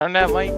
Turn that light.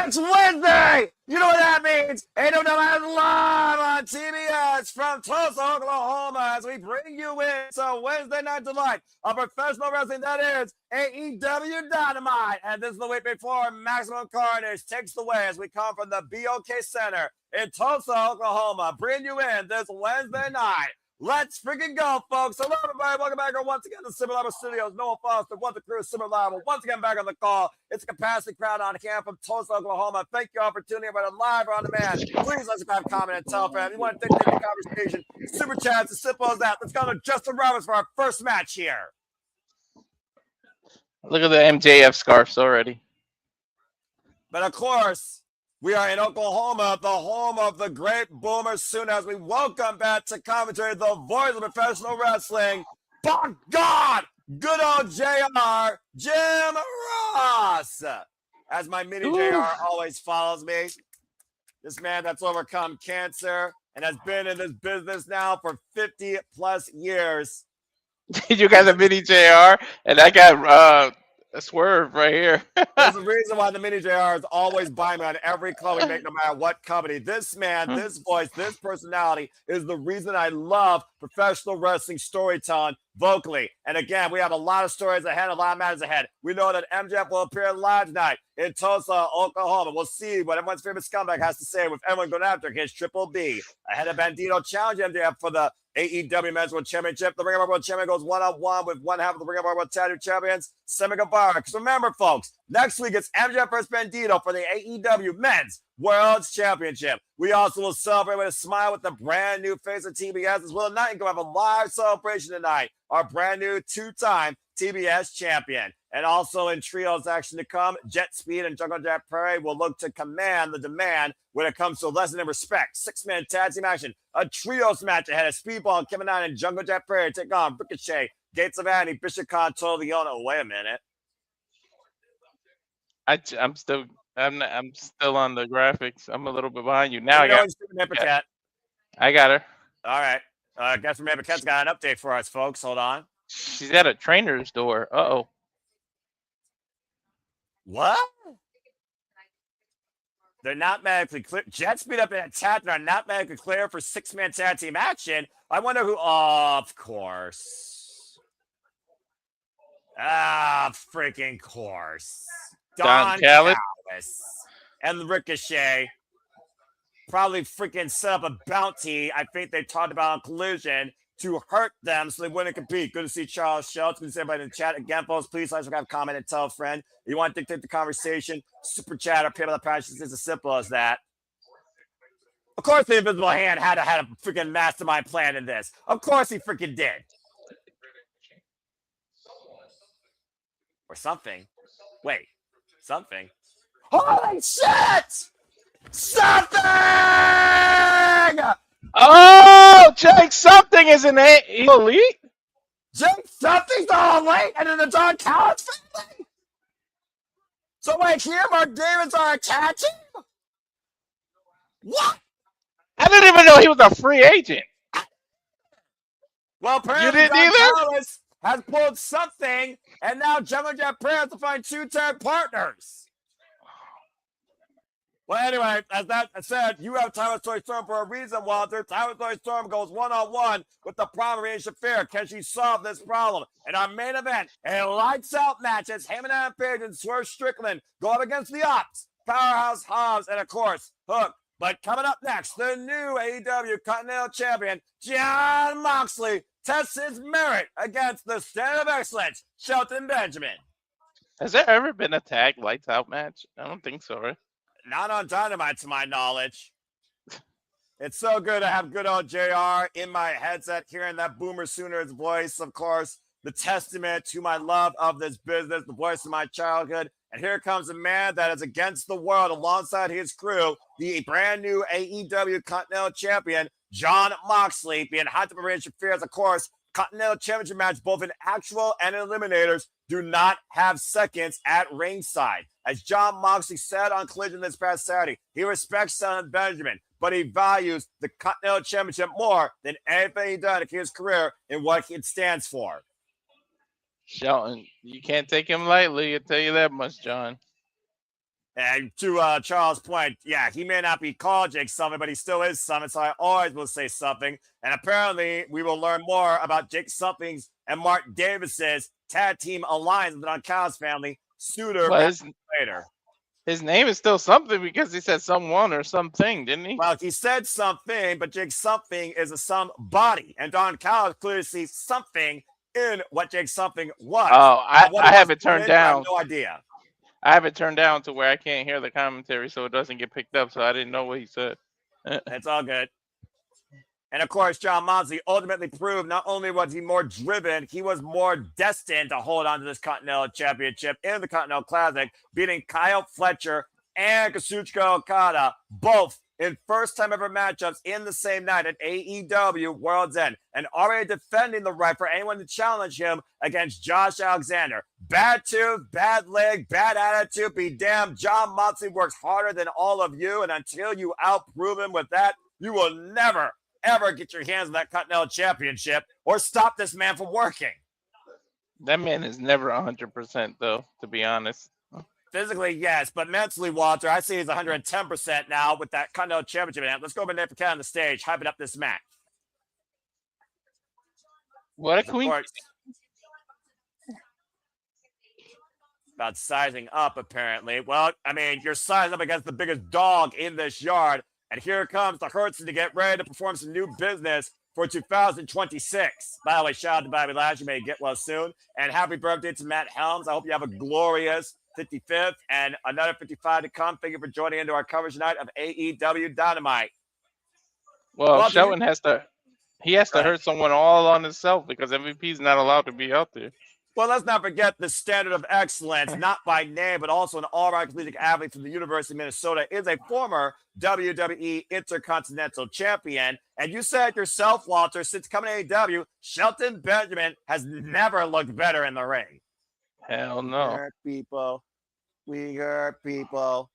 It's Wednesday! You know what that means? AEW Dynamite live on TBS from Tulsa, Oklahoma, as we bring you in to Wednesday Night Delight of professional wrestling that is AEW Dynamite. And this is the week before Maximum Carnage takes the way as we come from the BOK Center in Tulsa, Oklahoma. Bring you in this Wednesday night. Let's freaking go, folks. Hello, everybody. Welcome back once again to Similar Level Studios. Noah Foster, once the Cruz, Similar Level. Once again, back on the call. It's a capacity crowd on camp from Tulsa, Oklahoma. Thank you all for tuning in, whether live or on demand. Please let's subscribe, comment, and tell a friend. If you want to dictate the conversation, super chats, as simple as that. Let's go to Justin Roberts for our first match here. Look at the MJF scarves already. But of course, we are in Oklahoma, the home of the great Boomer Soon, as we welcome back to commentary the voice of professional wrestling. By God, good old JR, Jim Ross. As my mini JR always follows me. This man that's overcome cancer and has been in this business now for 50 plus years. You got the mini JR, and I got a Swerve right here. There's a reason why the mini JR is always buying me on every club we make, no matter what company. This man, this voice, this personality is the reason I love professional wrestling storytelling vocally. And again, we have a lot of stories ahead, a lot of matters ahead. We know that MJF will appear live tonight in Tulsa, Oklahoma. We'll see what everyone's favorite scumbag has to say with everyone going after his Triple B. Ahead of Bandido challenge MJF for the AEW Men's World Championship. The Ring of Honor World Champion goes one-on-one with one half of the Ring of Honor World Tag Team Champions, Sammy Guevara. Because remember, folks, next week it's MJF vs. Bandido for the AEW Men's World Championship. We also will celebrate with a smile with the brand new face of TBS as well. Tonight, and go have a live celebration tonight. Our brand new two-time TBS champion. And also in trios action to come, Jet Speed and Jungle Jack Prairie will look to command the demand when it comes to lesson and respect. Six-man tag team action. A trios match ahead of Speedball, Kevin Nine, and Jungle Jack Prairie take on Ricochet, Gates of Annie, Bishop Khan, Total Leona. Wait a minute. I'm still on the graphics. I'm a little bit behind you now. I got her. All right. I guess Remember Cat's got an update for us, folks. Hold on. She's at a trainer's door. Uh-oh. What? They're not medically clear. Jet Speed up and attack are not medically clear for six-man tag team action. I wonder who. Oh, of course. Freaking course. Don Callis and Ricochet probably freaking set up a bounty. I think they talked about on Collision to hurt them so they wouldn't compete. Good to see Charles Shelton. Good to see everybody in the chat. Again, folks, please like, subscribe, comment, and tell a friend. If you want to dictate the conversation, super chat or pay by the price. It's as simple as that. Of course, the Invisible Hand had a freaking mastermind plan in this. Of course, he freaking did. Or something. Wait, something. Holy shit! Something! Oh, Jake Something is an elite. Jake Something's all elite, and then the Don Callis family. So wait, here Mark Davis are a tag team? What? I didn't even know he was a free agent. Well, apparently Don Callis has pulled something, and now Jungle Jet Prayer has to find two tag partners. Well, anyway, as that said, you have Tyler Story Storm for a reason, Walter. Tyler Story Storm goes one-on-one with the problem in Shafir. Can she solve this problem? In our main event, a lights-out match as Hangman Page and Swerve Strickland go up against the Opps, Powerhouse, Hobbs, and, of course, Hook. But coming up next, the new AEW Continental Champion, Jon Moxley, tests his merit against the Standard of Excellence, Shelton Benjamin. Has there ever been a tag lights-out match? I don't think so, right? Not on Dynamite, to my knowledge. It's so good to have good old JR in my headset, hearing that Boomer Sooner's voice, of course. the testament to my love of this business, the voice of my childhood. And here comes a man that is against the world alongside his crew, the brand new AEW Continental Champion, Jon Moxley, being hunted by Shafir. Of course, Continental Championship match, both in actual and in eliminators, do not have seconds at ringside. As Jon Moxley said on Collision this past Saturday, he respects Shelton Benjamin, but he values the Continental Championship more than anything he's done in his career and what it stands for. Shelton, you can't take him lightly, I'll tell you that much, John. And to Charles' point, yeah, he may not be called Jake something, but he still is something, so I always will say something. And apparently, we will learn more about Jake Something's and Mark Davis's tag team alliance with the Uncals family sooner later. His name is still something because he said someone or something, didn't he? Well, he said something, but Jake Something is a somebody. And Don Callis clearly sees something in what Jake Something was. Oh, I have it turned down. I have no idea. I have it turned down to where I can't hear the commentary, so it doesn't get picked up. So I didn't know what he said. It's all good. And of course, Jon Moxley ultimately proved not only was he more driven, he was more destined to hold on to this Continental Championship in the Continental Classic, beating Kyle Fletcher and Kazuchika Okada, both in first-time ever matchups in the same night at AEW World's End, and already defending the right for anyone to challenge him against Josh Alexander. Bad tooth, bad leg, bad attitude, be damned. Jon Moxley works harder than all of you, and until you outprove him with that, you will never, ever get your hands on that Continental Championship or stop this man from working. That man is never 100%, though, to be honest. Physically, yes, but mentally, Walter, I see he's 110% now with that Continental Championship. Let's go over there for Cat on the stage, hyping up this match. What a queen. About sizing up, apparently. Well, I mean, you're sizing up against the biggest dog in this yard. And here comes the Hurtson to get ready to perform some new business for 2026. By the way, shout out to Bobby Lashley. May get well soon. And happy birthday to Matt Helms. I hope you have a glorious 55th and another 55 to come. Thank you for joining into our coverage tonight of AEW Dynamite. Well, Shelton has to hurt someone all on himself because MVP is not allowed to be out there. Well, let's not forget the standard of excellence, not by name, but also an all-around collegiate athlete from the University of Minnesota, is a former WWE Intercontinental Champion. And you said yourself, Walter, since coming to AEW, Shelton Benjamin has never looked better in the ring. Hell no. We hurt people. We hurt people.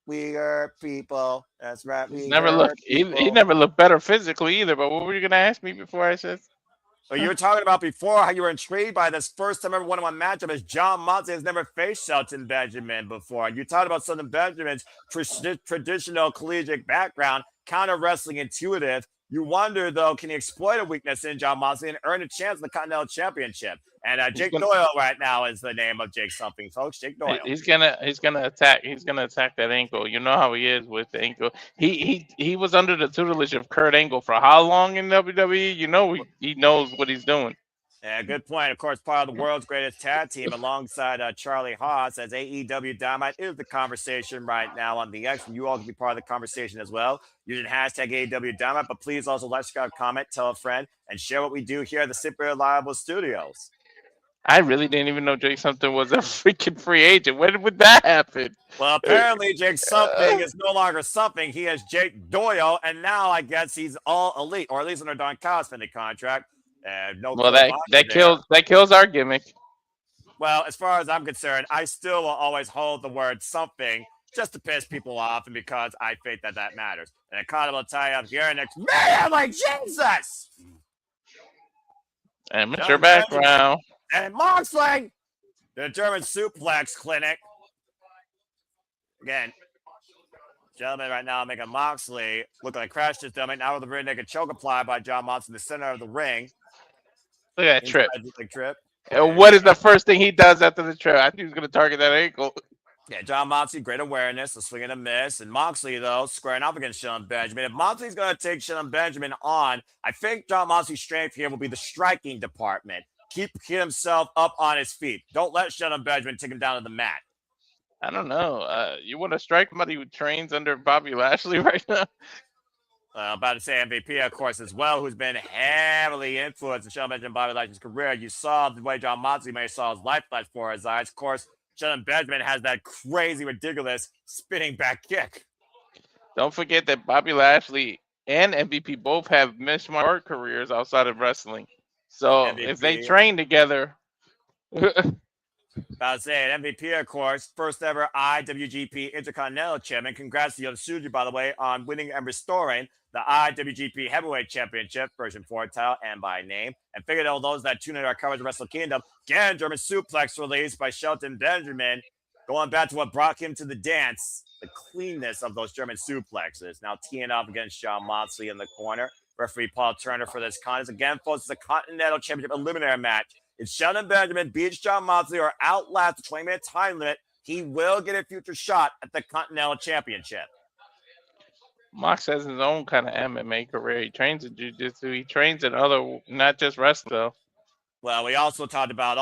We hurt people. That's right. He never looked better physically either. But what were you going to ask me before I said? Well, you were talking about before how you were intrigued by this first time ever one-on-one matchup as Jon Moxley has never faced Shelton Benjamin before. And you talked about Shelton Benjamin's traditional collegiate background, counter wrestling intuitive. You wonder, though, can he exploit a weakness in Jon Moxley and earn a chance in the Continental Championship? And Jake Doyle right now is the name of Jake something, folks. Jake Doyle. He's gonna attack. He's gonna attack that ankle. You know how he is with the ankle. He was under the tutelage of Kurt Angle for how long in WWE? You know he knows what he's doing. Yeah, good point. Of course, part of the world's greatest tag team alongside Charlie Haas, as AEW Dynamite is the conversation right now on the X. And you all can be part of the conversation as well. Using hashtag AEW Dynamite, but please also like, subscribe, comment, tell a friend, and share what we do here at the Super Reliable Studios. I really didn't even know Jake Something was a freaking free agent. When would that happen? Well, apparently Jake Something is no longer something. He has Jake Doyle, and now I guess he's all elite, or at least under Don Callis' contract. That kills our gimmick. Well, as far as I'm concerned, I still will always hold the word something just to piss people off, and because I think that matters. And Okada will tie up here next. Man, like Jesus! Amateur background. And Moxley, the German suplex clinic. Again, gentlemen, right now making Moxley look like Crash just dummy. Now with the rear naked choke applied by Jon Moxley in the center of the ring. Look at that trip. Trip. And what is the first thing he does after the trip? I think he's going to target that ankle. Yeah, Jon Moxley, great awareness, a swing and a miss. And Moxley, though, squaring off against Shelton Benjamin. If Moxley's going to take Shelton Benjamin on, I think Jon Moxley's strength here will be the striking department. Keep himself up on his feet. Don't let Shelton Benjamin take him down to the mat. I don't know. You want to strike somebody who trains under Bobby Lashley right now? About to say MVP, of course, as well, who's been heavily influenced in Shelton Benjamin Bobby Lashley's career. You saw the way John Moxley may have saw his life flash before his eyes. Of course, Shelton Benjamin has that crazy, ridiculous spinning back kick. Don't forget that Bobby Lashley and MVP both have mixed martial art careers outside of wrestling. So if they MVP. train together, About to say it, MVP, of course, first ever IWGP Intercontinental Champion. Congrats to Yosuji, by the way, on winning and restoring the IWGP Heavyweight Championship, version 4 title and by name. And figured out those that tune in our coverage of Wrestle Kingdom, again, German suplex released by Shelton Benjamin, going back to what brought him to the dance, the cleanness of those German suplexes. Now teeing up against John Moxley in the corner. Referee Paul Turner for this contest. Again, folks, it's a Continental Championship Eliminator match. If Shelton Benjamin beats John Moxley or outlasts the 20-minute time limit, he will get a future shot at the Continental Championship. Mox has his own kind of MMA career. He trains in jiu-jitsu. He trains in other, not just wrestling. So. Well, we also talked about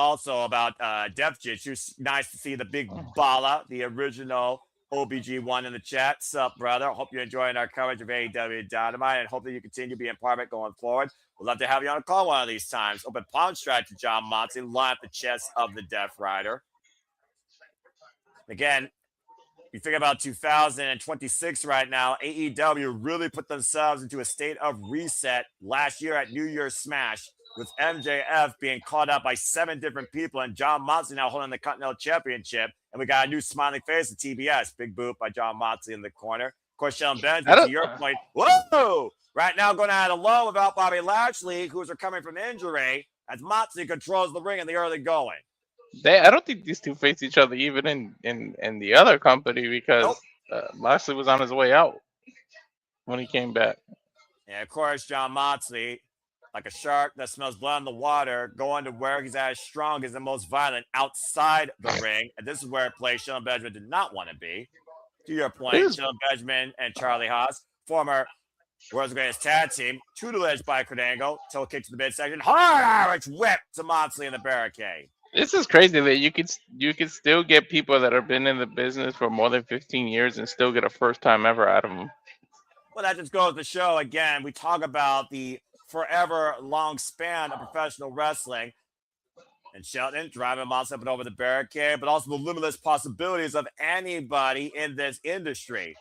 Def Jitsu. Nice to see the big Bala, the original OBG1 in the chat. Sup, brother? Hope you're enjoying our coverage of AEW Dynamite and hope that you continue being part of it going forward. We'd love to have you on a call one of these times. Open palm strike to John Moxley, line up the chest of the Death Rider. Again, you think about 2026 right now, AEW really put themselves into a state of reset last year at New Year's Smash with MJF being caught up by 7 different people and John Moxley now holding the Continental Championship. And we got a new smiling face at TBS. Big boot by John Moxley in the corner. Of course, Shelton Benjamin, to your point, whoa! Right now going out alone without Bobby Lashley, who's recovering from injury, as Moxley controls the ring in the early going. I don't think these two face each other even in the other company because Lashley was on his way out when he came back. And of course, John Moxley, like a shark that smells blood in the water, going to where he's at his strongest and most violent outside the ring. And this is where it plays Shelton Benjamin did not want to be. To your point, Shelton Benjamin and Charlie Haas, former World's Greatest Tag Team, tutelage by Kurt Angle, toe kick to the midsection, hard Irish whip to Moxley in the barricade. This is crazy that you could still get people that have been in the business for more than 15 years and still get a first time ever out of them. Well, that just goes to show, again, we talk about the forever long span of professional wrestling. And Shelton driving Moxley up and over the barricade, but also the limitless possibilities of anybody in this industry.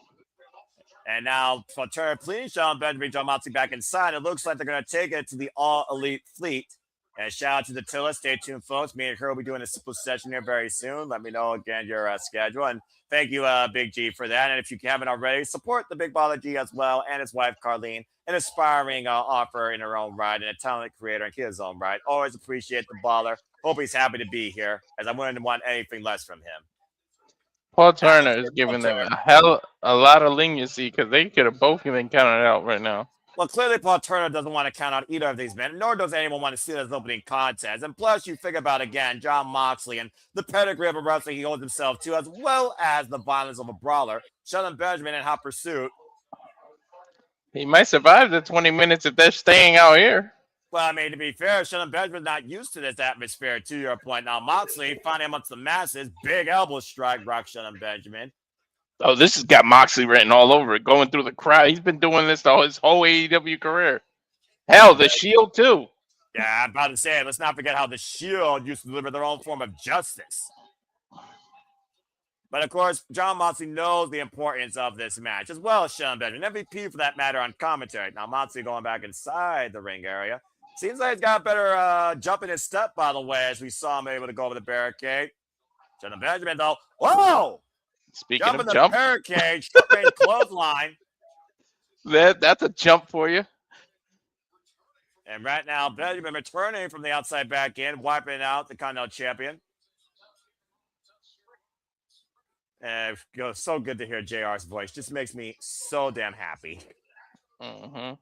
And now, for Turner, please, Shelton Benjamin, John Moxley back inside. It looks like they're going to take it to the All Elite Fleet. And shout out to the Tilla. Stay tuned, folks. Me and her will be doing a simple session here very soon. Let me know, again, your schedule. And thank you, Big G, for that. And if you haven't already, support the Big Baller G as well and his wife, Carlene, an aspiring author in her own right and a talented creator in his own right. Always appreciate the baller. Hope he's happy to be here, as I wouldn't want anything less from him. Paul Turner is giving them a lot of leniency because they could have both been counted out right now. Well, clearly Paul Turner doesn't want to count out either of these men, nor does anyone want to see this opening contest. And plus, you think about, again, John Moxley and the pedigree of a wrestler he holds himself to, as well as the violence of a brawler. Shelton Benjamin in hot pursuit. He might survive the 20 minutes if they're staying out here. Well, I mean, to be fair, Shelton Benjamin's not used to this atmosphere, to your point. Now, Moxley, finally amongst the masses, big elbow strike, rock Shelton Benjamin. Oh, this has got Moxley written all over it, going through the crowd. He's been doing this his whole AEW career. Hell, the Shield, too. Yeah, I'm about to say, let's not forget how the Shield used to deliver their own form of justice. But, of course, John Moxley knows the importance of this match, as well as Shelton Benjamin. MVP, for that matter, on commentary. Now, Moxley going back inside the ring area. Seems like he's got a better jump in his step, by the way, as we saw him able to go over the barricade. Shelton Benjamin, though. Whoa! Speaking of jump. Barricade, short-range clothesline. That's a jump for you. And right now, Benjamin returning from the outside back in, wiping out the Continental Champion. And it goes so good to hear JR's voice. Just makes me so damn happy. Mm-hmm.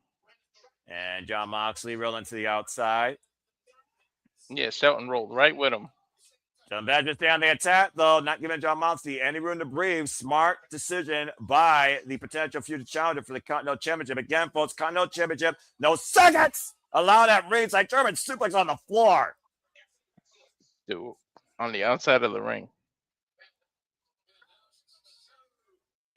And John Moxley rolling to the outside. Yeah, Shelton rolled right with him. John Benjamin stay on the attack, though, not giving John Moxley any room to breathe. Smart decision by the potential future challenger for the Continental Championship. Again, folks, Continental Championship, no seconds. Allow that ringside German suplex on the floor. Dude, on the outside of the ring.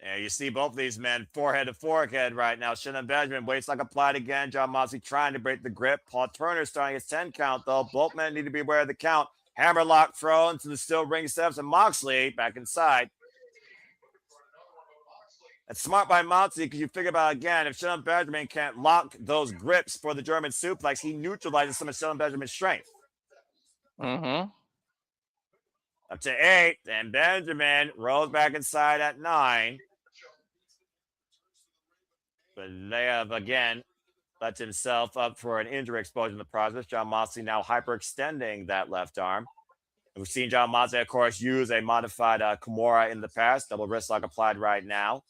And you see both of these men forehead to forehead right now. Shelton Benjamin waits like applied again. John Moxley trying to break the grip. Paul Turner starting his 10 count, though. Both men need to be aware of the count. Hammerlock thrown to the steel ring steps, and Moxley back inside. That's smart by Moxley because you figure about again, if Shelton Benjamin can't lock those grips for the German suplex, he neutralizes some of Shelton Benjamin's strength. Mm-hmm. Up to 8, and Benjamin rolls back inside at 9. But they have again let himself up for an injury exposure in the process. John Moxley now hyperextending that left arm. We've seen John Moxley, of course, use a modified Kimura in the past. Double wrist lock applied right now.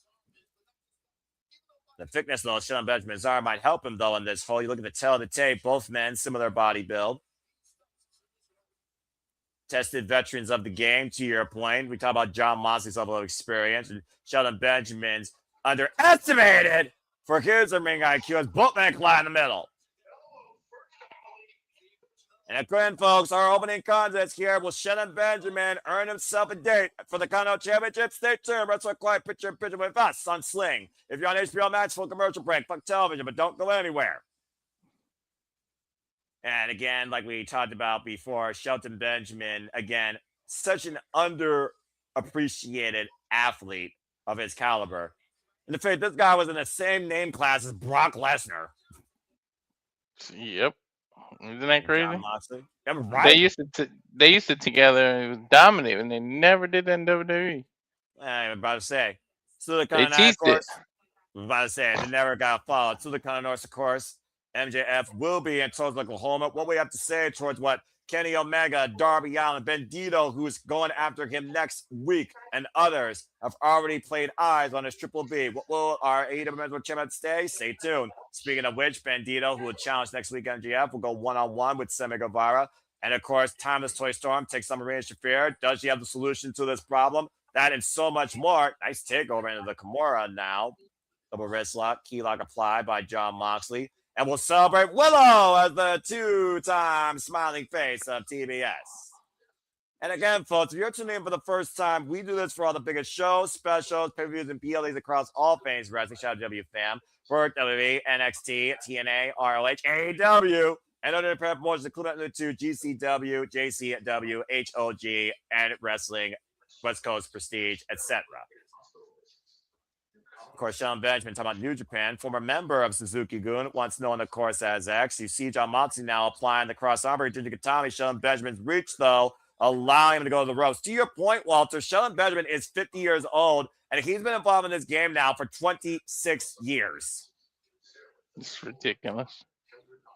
The thickness, though, of Shelton Benjamin's arm might help him, though, in this hole. You look at the tail of the tape, both men, similar body build. Tested veterans of the game, to your point. We talk about John Moxley's level of experience, and Shelton Benjamin's underestimated for his ring IQ as both men collide in the middle. And again, folks, our opening contest here. Will Shelton Benjamin earn himself a date for the Continental Championship? Stay tuned. Let's look quiet picture in picture with us on Sling. If you're on HBO Max, full commercial break. Fuck television, but don't go anywhere. And again, like we talked about before, Shelton Benjamin, again, such an underappreciated athlete of his caliber. And the fact this guy was in the same name class as Brock Lesnar. Yep. Isn't that crazy? Yeah, right? They used to together dominate, and they never did that in WWE. I'm about to say. They teased it. I'm about to say they never got followed. Silicon North, of course. MJF will be in Tulsa, Oklahoma. What we have to say towards what Kenny Omega, Darby Allin, Bandido, who's going after him next week, and others have already played eyes on his Triple B. What will our AEW Men's World Champion stay? Stay tuned. Speaking of which, Bandido, who will challenge next week, MJF, will go one-on-one with Sammy Guevara. And of course, Timeless Toy Storm takes on Marina Shafir. Does she have the solution to this problem? That and so much more. Nice takeover into the Kimura now. Double wrist lock, key lock applied by John Moxley. And we'll celebrate Willow as the 2-time smiling face of TBS. And again, folks, if you're tuning in for the first time, we do this for all the biggest shows, specials, pay-per-views, and PLEs across all things wrestling. Shout out to WFAM for WWE, NXT, TNA, ROH, AEW, and other promotions, including the 2 GCW, JCW, HOG, and Wrestling, West Coast Prestige, etc. Of course, Shelton Benjamin talking about New Japan, former member of Suzuki-gun, once known, of course, as X. You see John Moxley now applying the cross-arm to Katami. Shelton Benjamin's reach, though, allowing him to go to the ropes. To your point, Walter, Shelton Benjamin is 50 years old, and he's been involved in this game now for 26 years. It's ridiculous.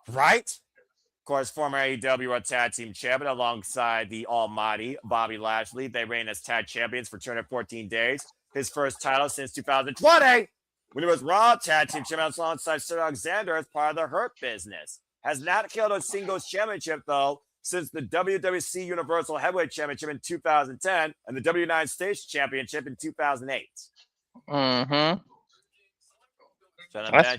Right? Of course, former AEW World Tag Team Champion alongside the almighty Bobby Lashley. They reign as tag champions for 214 days. His first title since 2020, when he was Raw Tag Team Champion alongside Sir Alexander as part of the Hurt Business. Has not killed a singles championship, though, since the WWC Universal Heavyweight Championship in 2010 and the W9 States Championship in 2008. Mm-hmm.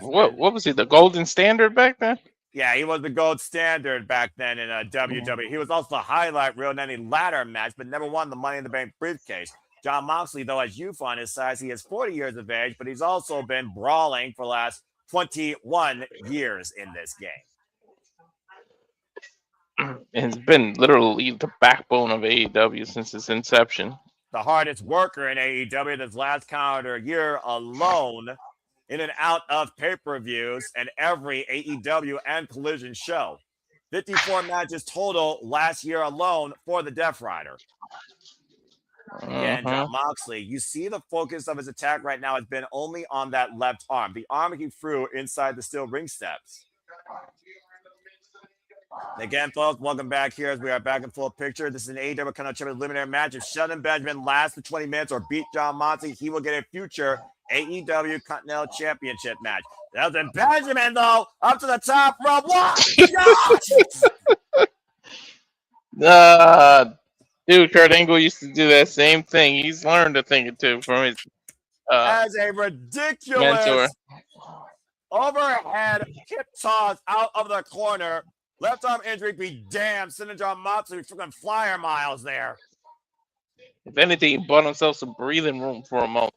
What was he, the golden standard back then? Yeah, he was the gold standard back then in WWE. He was also the highlight reel in any ladder match, but never won the Money in the Bank briefcase. John Moxley, though, has youth on his side. He is 40 years of age, but he's also been brawling for the last 21 years in this game. It's been literally the backbone of AEW since its inception. The hardest worker in AEW this last calendar year alone, in and out of pay-per-views and every AEW and Collision show. 54 matches total last year alone for the Death Rider. Again, John Moxley, you see the focus of his attack right now has been only on that left arm. The arm he threw inside the steel ring steps. And again, folks, welcome back here as we are back in full picture. This is an AEW Continental Eliminator match. If Shelton Benjamin lasts for 20 minutes or beat John Moxley, he will get a future AEW Continental Championship match. Shelton Benjamin, though, up to the top rope. What? Dude, Kurt Angle used to do that same thing. He's learned a thing or two from his as a ridiculous mentor. Overhead hip toss out of the corner. Left arm injury be damned. Sending John Moxley freaking flyer miles there. If anything, he bought himself some breathing room for a moment.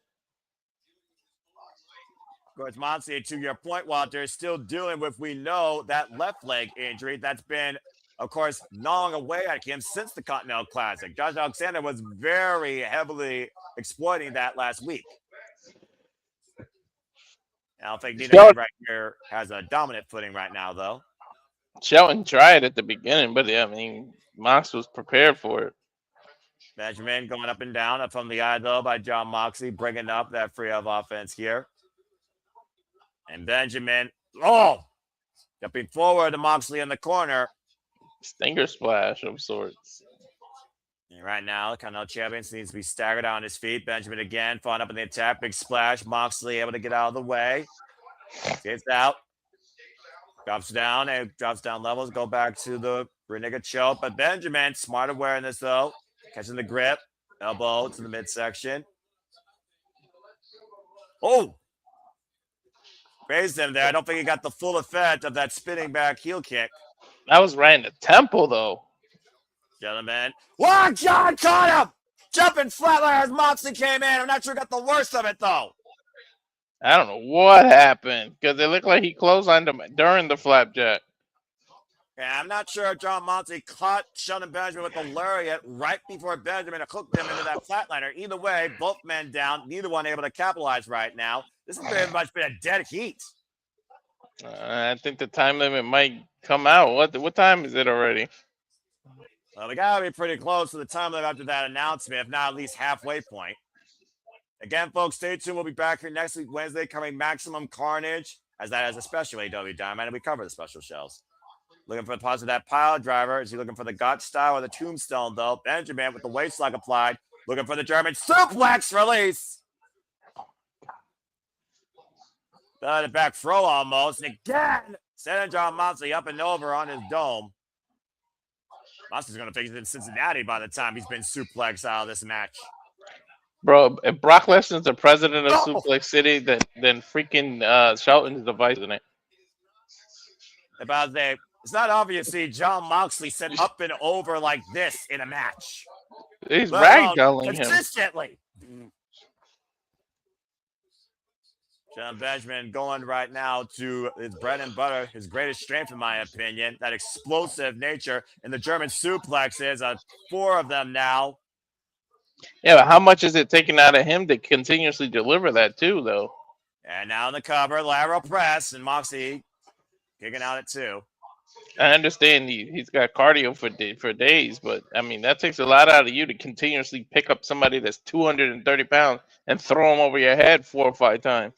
Of course, Moxley, to your point, Walter, is still dealing with, we know, that left leg injury that's been, of course, gnawing away at him since the Continental Classic. Josh Alexander was very heavily exploiting that last week. I don't think neither man right here has a dominant footing right now, though. Shelton tried at the beginning, but I mean, Mox was prepared for it. Benjamin going up and down up from the eye, though, by Jon Moxley, bringing up that free of offense here. And Benjamin, jumping forward to Moxley in the corner. Stinger splash of sorts. And right now, the Continental Champion needs to be staggered on his feet. Benjamin again, falling up in the attack. Big splash. Moxley able to get out of the way. Gets out. Drops down and drops down levels. Go back to the Renegade choke. But Benjamin, smart awareness, though. Catching the grip. Elbow to the midsection. Oh! Raised him there. I don't think he got the full effect of that spinning back heel kick. That was right in the temple, though. Gentlemen. Wow, John caught him! Jumping flatline as Moxley came in. I'm not sure he got the worst of it, though. I don't know what happened, because it looked like he clotheslined him during the flapjack. Yeah, I'm not sure if Jon Moxley caught Shelton Benjamin with the lariat right before Benjamin hooked him into that flatliner. Either way, both men down. Neither one able to capitalize right now. This has very much been a dead heat. I think the time limit might come out. What time is it already? Well, we got to be pretty close to the time limit after that announcement, if not at least halfway point. Again, folks, stay tuned. We'll be back here next week, Wednesday, covering Maximum Carnage, as that is a special AEW Dynamite, and we cover the special shows. Looking for the pause of that pile driver. Is he looking for the gut style or the tombstone, though? Benjamin with the waist lock applied. Looking for the German suplex release. The back throw almost. And again, sending Jon Moxley up and over on his dome. Moxley's going to face it in Cincinnati by the time he's been suplexed out of this match. Bro, if Brock Lesnar's the president of Suplex City, then freaking Shelton is the vice president. About that, it's not obvious to see Jon Moxley set up and over like this in a match. He's ragdolling him consistently. Shelton Benjamin going right now to his bread and butter, his greatest strength, in my opinion, that explosive nature. And the German suplexes, 4 of them now. Yeah, but how much is it taken out of him to continuously deliver that too, though? And now in the cover, lateral press, and Moxley kicking out at 2. I understand he's got cardio for days, but I mean that takes a lot out of you to continuously pick up somebody that's 230 pounds and throw him over your head 4 or 5 times.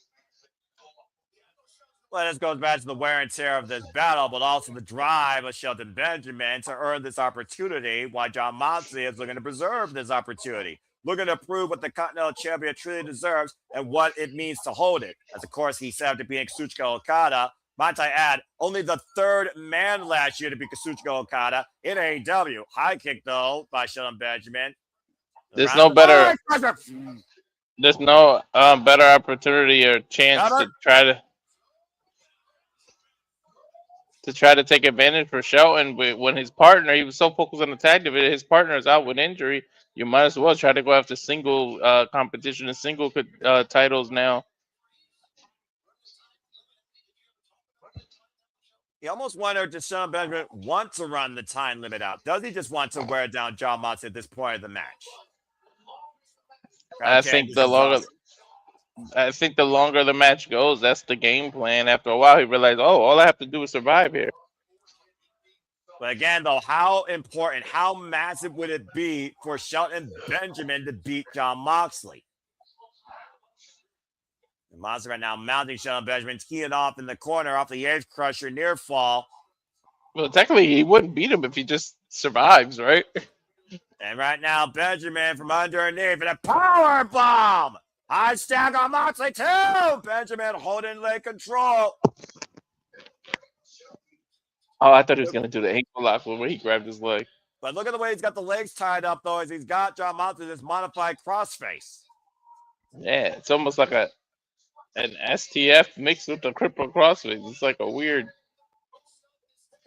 Well, this goes back to the wear and tear of this battle, but also the drive of Shelton Benjamin to earn this opportunity, while Jon Moxley is looking to preserve this opportunity, looking to prove what the Continental Champion truly deserves and what it means to hold it. As, of course, he set up to being Kazuchika Okada. Might I add, only the 3rd man last year to be Kazuchika Okada in AEW. High kick, though, by Shelton Benjamin. There's no better opportunity or chance to try to take advantage for Shelton, but when his partner, he was so focused on the tag division, his partner is out with injury. You might as well try to go after single competition and single titles now. You almost wonder, does Shelton Benjamin want to run the time limit out? Does he just want to wear down Jon Moxley at this point of the match? I think the longer the match goes, that's the game plan. After a while, he realized, all I have to do is survive here. But again, though, how important, how massive would it be for Shelton Benjamin to beat Jon Moxley? And Moxley right now mounting Shelton Benjamin, teeing off in the corner off the Edge Crusher near fall. Well, technically, he wouldn't beat him if he just survives, right? And right now, Benjamin from underneath and a power bomb. High stack on Moxley, too. Benjamin holding leg control. Oh, I thought he was going to do the ankle lock where he grabbed his leg. But look at the way he's got the legs tied up, though, as he's got Jon Moxley this modified crossface. Yeah, it's almost like an STF mixed with the cripple crossface. It's like a weird.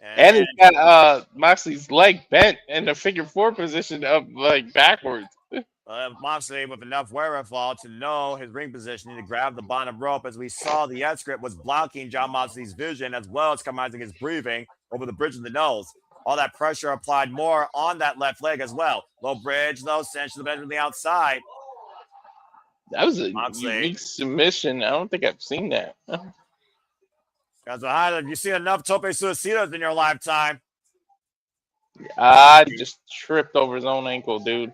And he's got Moxley's leg bent in the figure 4 position up like backwards. Moxley with enough wherewithal to know his ring positioning to grab the bottom rope, as we saw the S-grip was blocking Jon Moxley's vision as well as compromising his breathing over the bridge of the nose. All that pressure applied more on that left leg as well. Low bridge, low cinch to the bench from the outside. That was a Moxley. unique submission. I don't think I've seen that. Guys, have you seen enough tope suicidas in your lifetime? I just tripped over his own ankle, dude.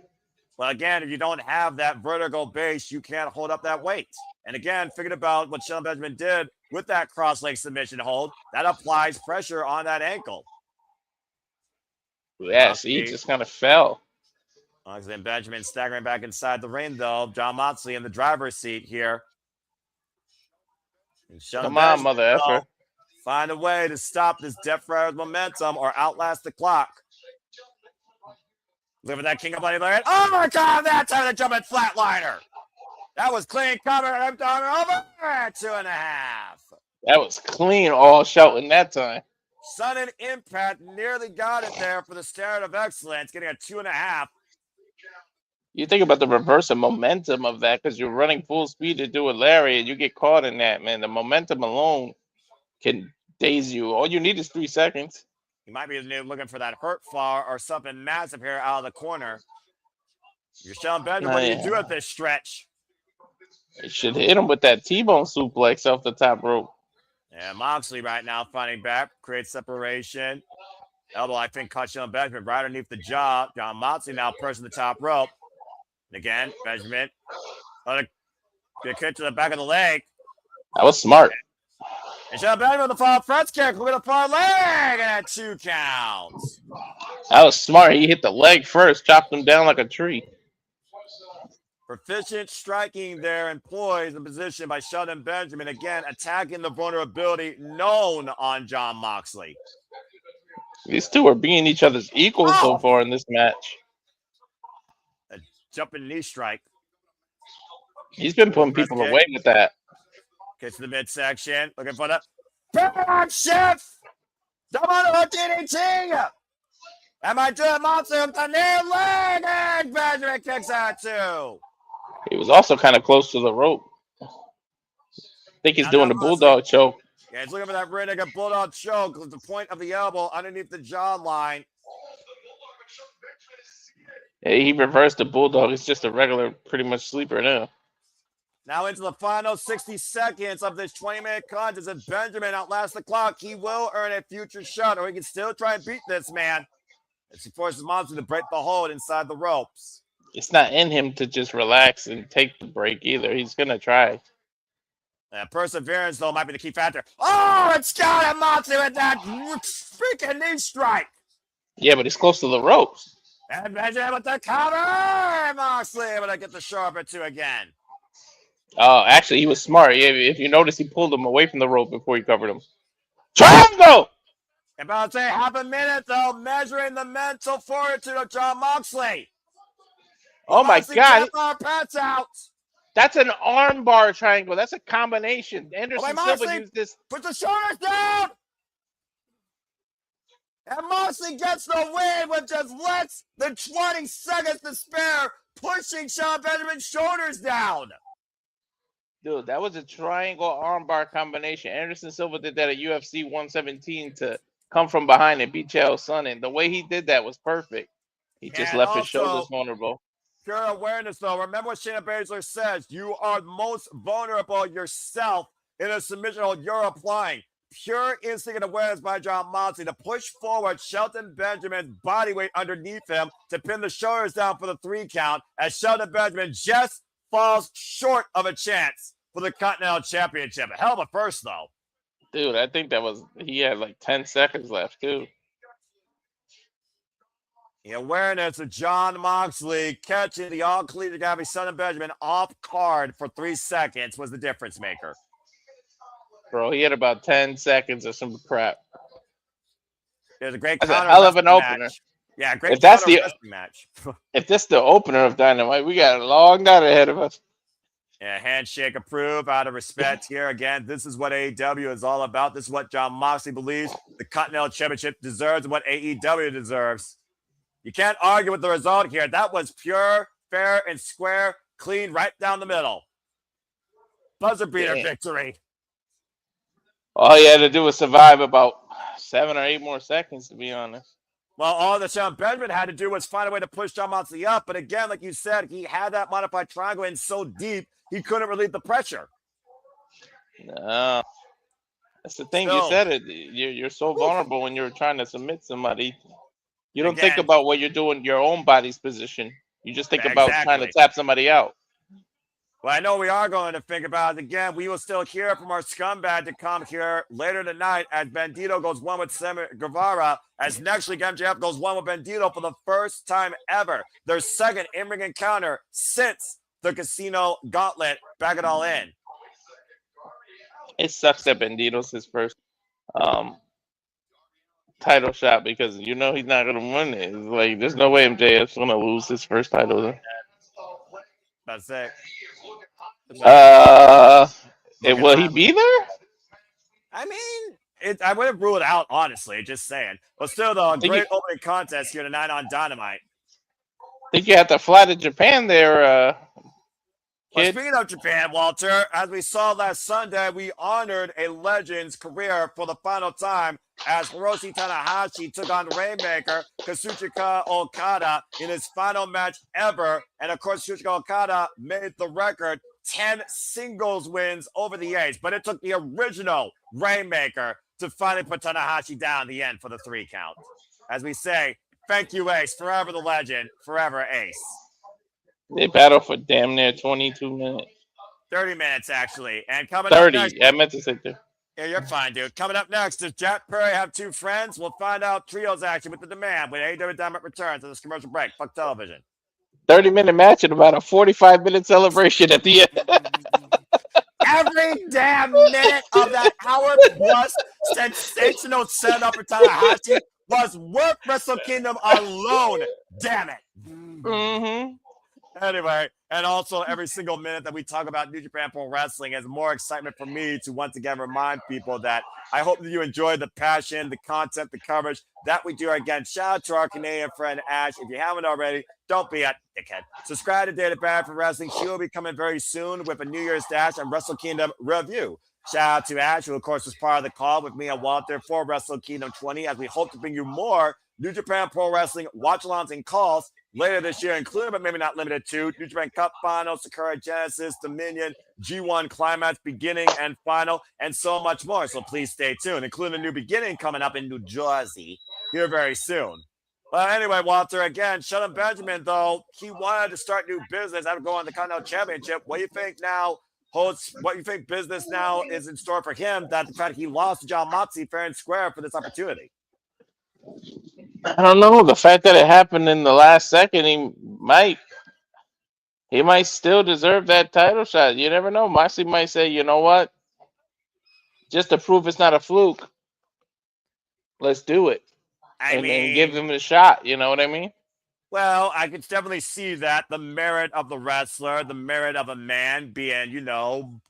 Well, again, if you don't have that vertical base, you can't hold up that weight. And again, figured about what Shelton Benjamin did with that cross leg submission hold. That applies pressure on that ankle. Yes, he just kind of fell. Moxley and Benjamin staggering back inside the ring, though. Jon Moxley in the driver's seat here. Come on, mother effer. Find a way to stop this Death Rider's momentum or outlast the clock. Look at that King of Bloody Lariat. Oh my God, that time the jumping flatliner. That was clean cover. I'm over 2.5. That was clean all Shelton that time. Sudden impact nearly got it there for the Standard of Excellence, getting a 2.5. You think about the reverse of momentum of that because you're running full speed to do a lariat. You get caught in that, man. The momentum alone can daze you. All you need is 3 seconds. He might be looking for that hurt fall or something massive here out of the corner. You're Shelton Benjamin. What do you do at this stretch? You should hit him with that T-bone suplex off the top rope. Yeah, Moxley right now fighting back, creates separation. Elbow, I think, caught Shelton Benjamin right underneath the jaw. Jon Moxley now pressing the top rope. And again, Benjamin. Get kick to the back of the leg. That was smart. And Shelton Benjamin with the fall French kick. Look at the far leg. And 2 counts. That was smart. He hit the leg first, chopped him down like a tree. Proficient striking there and poise and position by Shelton Benjamin. Again, attacking the vulnerability known on Jon Moxley. These two are being each other's equals so far in this match. A jumping knee strike. He's been putting people away with that. Gets to the midsection. Looking for the back shift. Double DDT. Am I doing Moxley with the near leg? And Benjamin kicks out 2. He was also kind of close to the rope. I think he's doing the bulldog choke. Yeah, he's looking for that rear naked bulldog choke with the point of the elbow underneath the jawline. Yeah, he reversed the bulldog. It's just a regular, pretty much sleeper now. Now into the final 60 seconds of this 20-minute contest. If Benjamin outlasts the clock, he will earn a future shot, or he can still try and beat this man as he forces Moxley to break the hold inside the ropes. It's not in him to just relax and take the break either. He's going to try. Perseverance, though, might be the key factor. Oh, it's got him, Moxley, with that freaking knee strike. Yeah, but he's close to the ropes. And Benjamin with the cover. Moxley able to get the sharper 2 again. Oh, actually, he was smart. If you notice, he pulled him away from the rope before he covered him. Triangle! About to say half a minute, though, measuring the mental fortitude of Jon Moxley. Oh, my God. Pats out. That's an armbar triangle. That's a combination. Anderson Silva used this. Put the shoulders down. And Moxley gets the win with just less than 20 seconds to spare, pushing Shelton Benjamin's shoulders down. Dude, that was a triangle armbar combination. Anderson Silva did that at UFC 117 to come from behind and beat Chael Sonnen. The way he did that was perfect. He just left his shoulders vulnerable. Pure awareness, though. Remember what Shayna Baszler says. You are most vulnerable yourself in a submission hold you're applying. Pure instinct and awareness by Jon Moxley to push forward Shelton Benjamin's body weight underneath him to pin the shoulders down for the 3 count as Shelton Benjamin just falls short of a chance for the Continental Championship. A hell of a first, though. Dude, I think he had like 10 seconds left, too. The awareness of Jon Moxley catching the all-collegiate guy Shelton Benjamin off card for 3 seconds was the difference maker. Bro, he had about 10 seconds of some crap. There's a great That's a hell of an opener. Match. Yeah, great match. If this is the opener of Dynamite, we got a long night ahead of us. Yeah, handshake approved out of respect here. Again, this is what AEW is all about. This is what Jon Moxley believes the Continental Championship deserves and what AEW deserves. You can't argue with the result here. That was pure fair and square, clean right down the middle. Buzzer beater victory. All he had to do was survive about 7 or 8 more seconds, to be honest. Well, all that Shelton Benjamin had to do was find a way to push Jon Moxley up. But again, like you said, he had that modified triangle in so deep, he couldn't relieve the pressure. No. That's the thing. You said it. You're so vulnerable when you're trying to submit somebody. You don't think about what you're doing, your own body's position. You just think about trying to tap somebody out. Well, I know we are going to think about it again. We will still hear from our scumbag to come here later tonight as Bandido goes one with Sammy Guevara, as next week MJF goes one with Bandido for the first time ever. Their second in-ring encounter since the Casino Gauntlet. Back it all in. It sucks that Bandido's his first title shot because you know he's not going to win it. It's like, there's no way MJF's going to lose his first title. That's it. Will he be there? I mean, I wouldn't rule it out, honestly, just saying. But still, though, a great opening contest here tonight on Dynamite. I think you have to fly to Japan there, Well, speaking of Japan, Walter, as we saw last Sunday, we honored a legend's career for the final time as Hiroshi Tanahashi took on Rainmaker Kazuchika Okada in his final match ever. And of course, Kazuchika Okada made the record 10 singles wins over the Ace. But it took the original Rainmaker to finally put Tanahashi down at the end for the 3 count. As we say, thank you, Ace. Forever the legend. Forever Ace. They battled for damn near 22 minutes. 30 minutes, actually. And coming 30. up next, I meant to say 30. Yeah, you're fine, dude. Coming up next, does Jack Perry have 2 friends? We'll find out trios action with the demand when AEW Dynamite returns to this commercial break. Fuck television. 30-minute match and about a 45-minute celebration at the end. Every damn minute of that hour plus sensational setup for Tanahashi was worth Wrestle Kingdom alone. Damn it. Mm-hmm. Anyway, and also every single minute that we talk about New Japan Pro Wrestling is more excitement for me to once again remind people that I hope that you enjoy the passion, the content, the coverage that we do. Again, shout out to our Canadian friend Ash. If you haven't already, don't be a dickhead. Subscribe to Data Bad for Wrestling. She will be coming very soon with a New Year's Dash and Wrestle Kingdom review. Shout out to Ash, who of course was part of the call with me and Walter for Wrestle Kingdom 20, as we hope to bring you more New Japan Pro Wrestling watch-alongs and calls later this year, including but maybe not limited to New Japan Cup Final, Sakura Genesis, Dominion, G1 Climax Beginning and Final, and so much more. So please stay tuned, including a new beginning coming up in New Jersey here very soon. But anyway, Walter, again, Shelton Benjamin, though, he wanted to start new business after going on the Continental Championship. What do you think now holds, what you think business now is in store for him, that the fact he lost to Jon Moxley fair and square for this opportunity? I don't know. The fact that it happened in the last second, he might still deserve that title shot. You never know. Moxley might say, you know what? Just to prove it's not a fluke, let's do it. And give him a shot. You know what I mean? Well, I could definitely see that. The merit of the wrestler, the merit of a man being,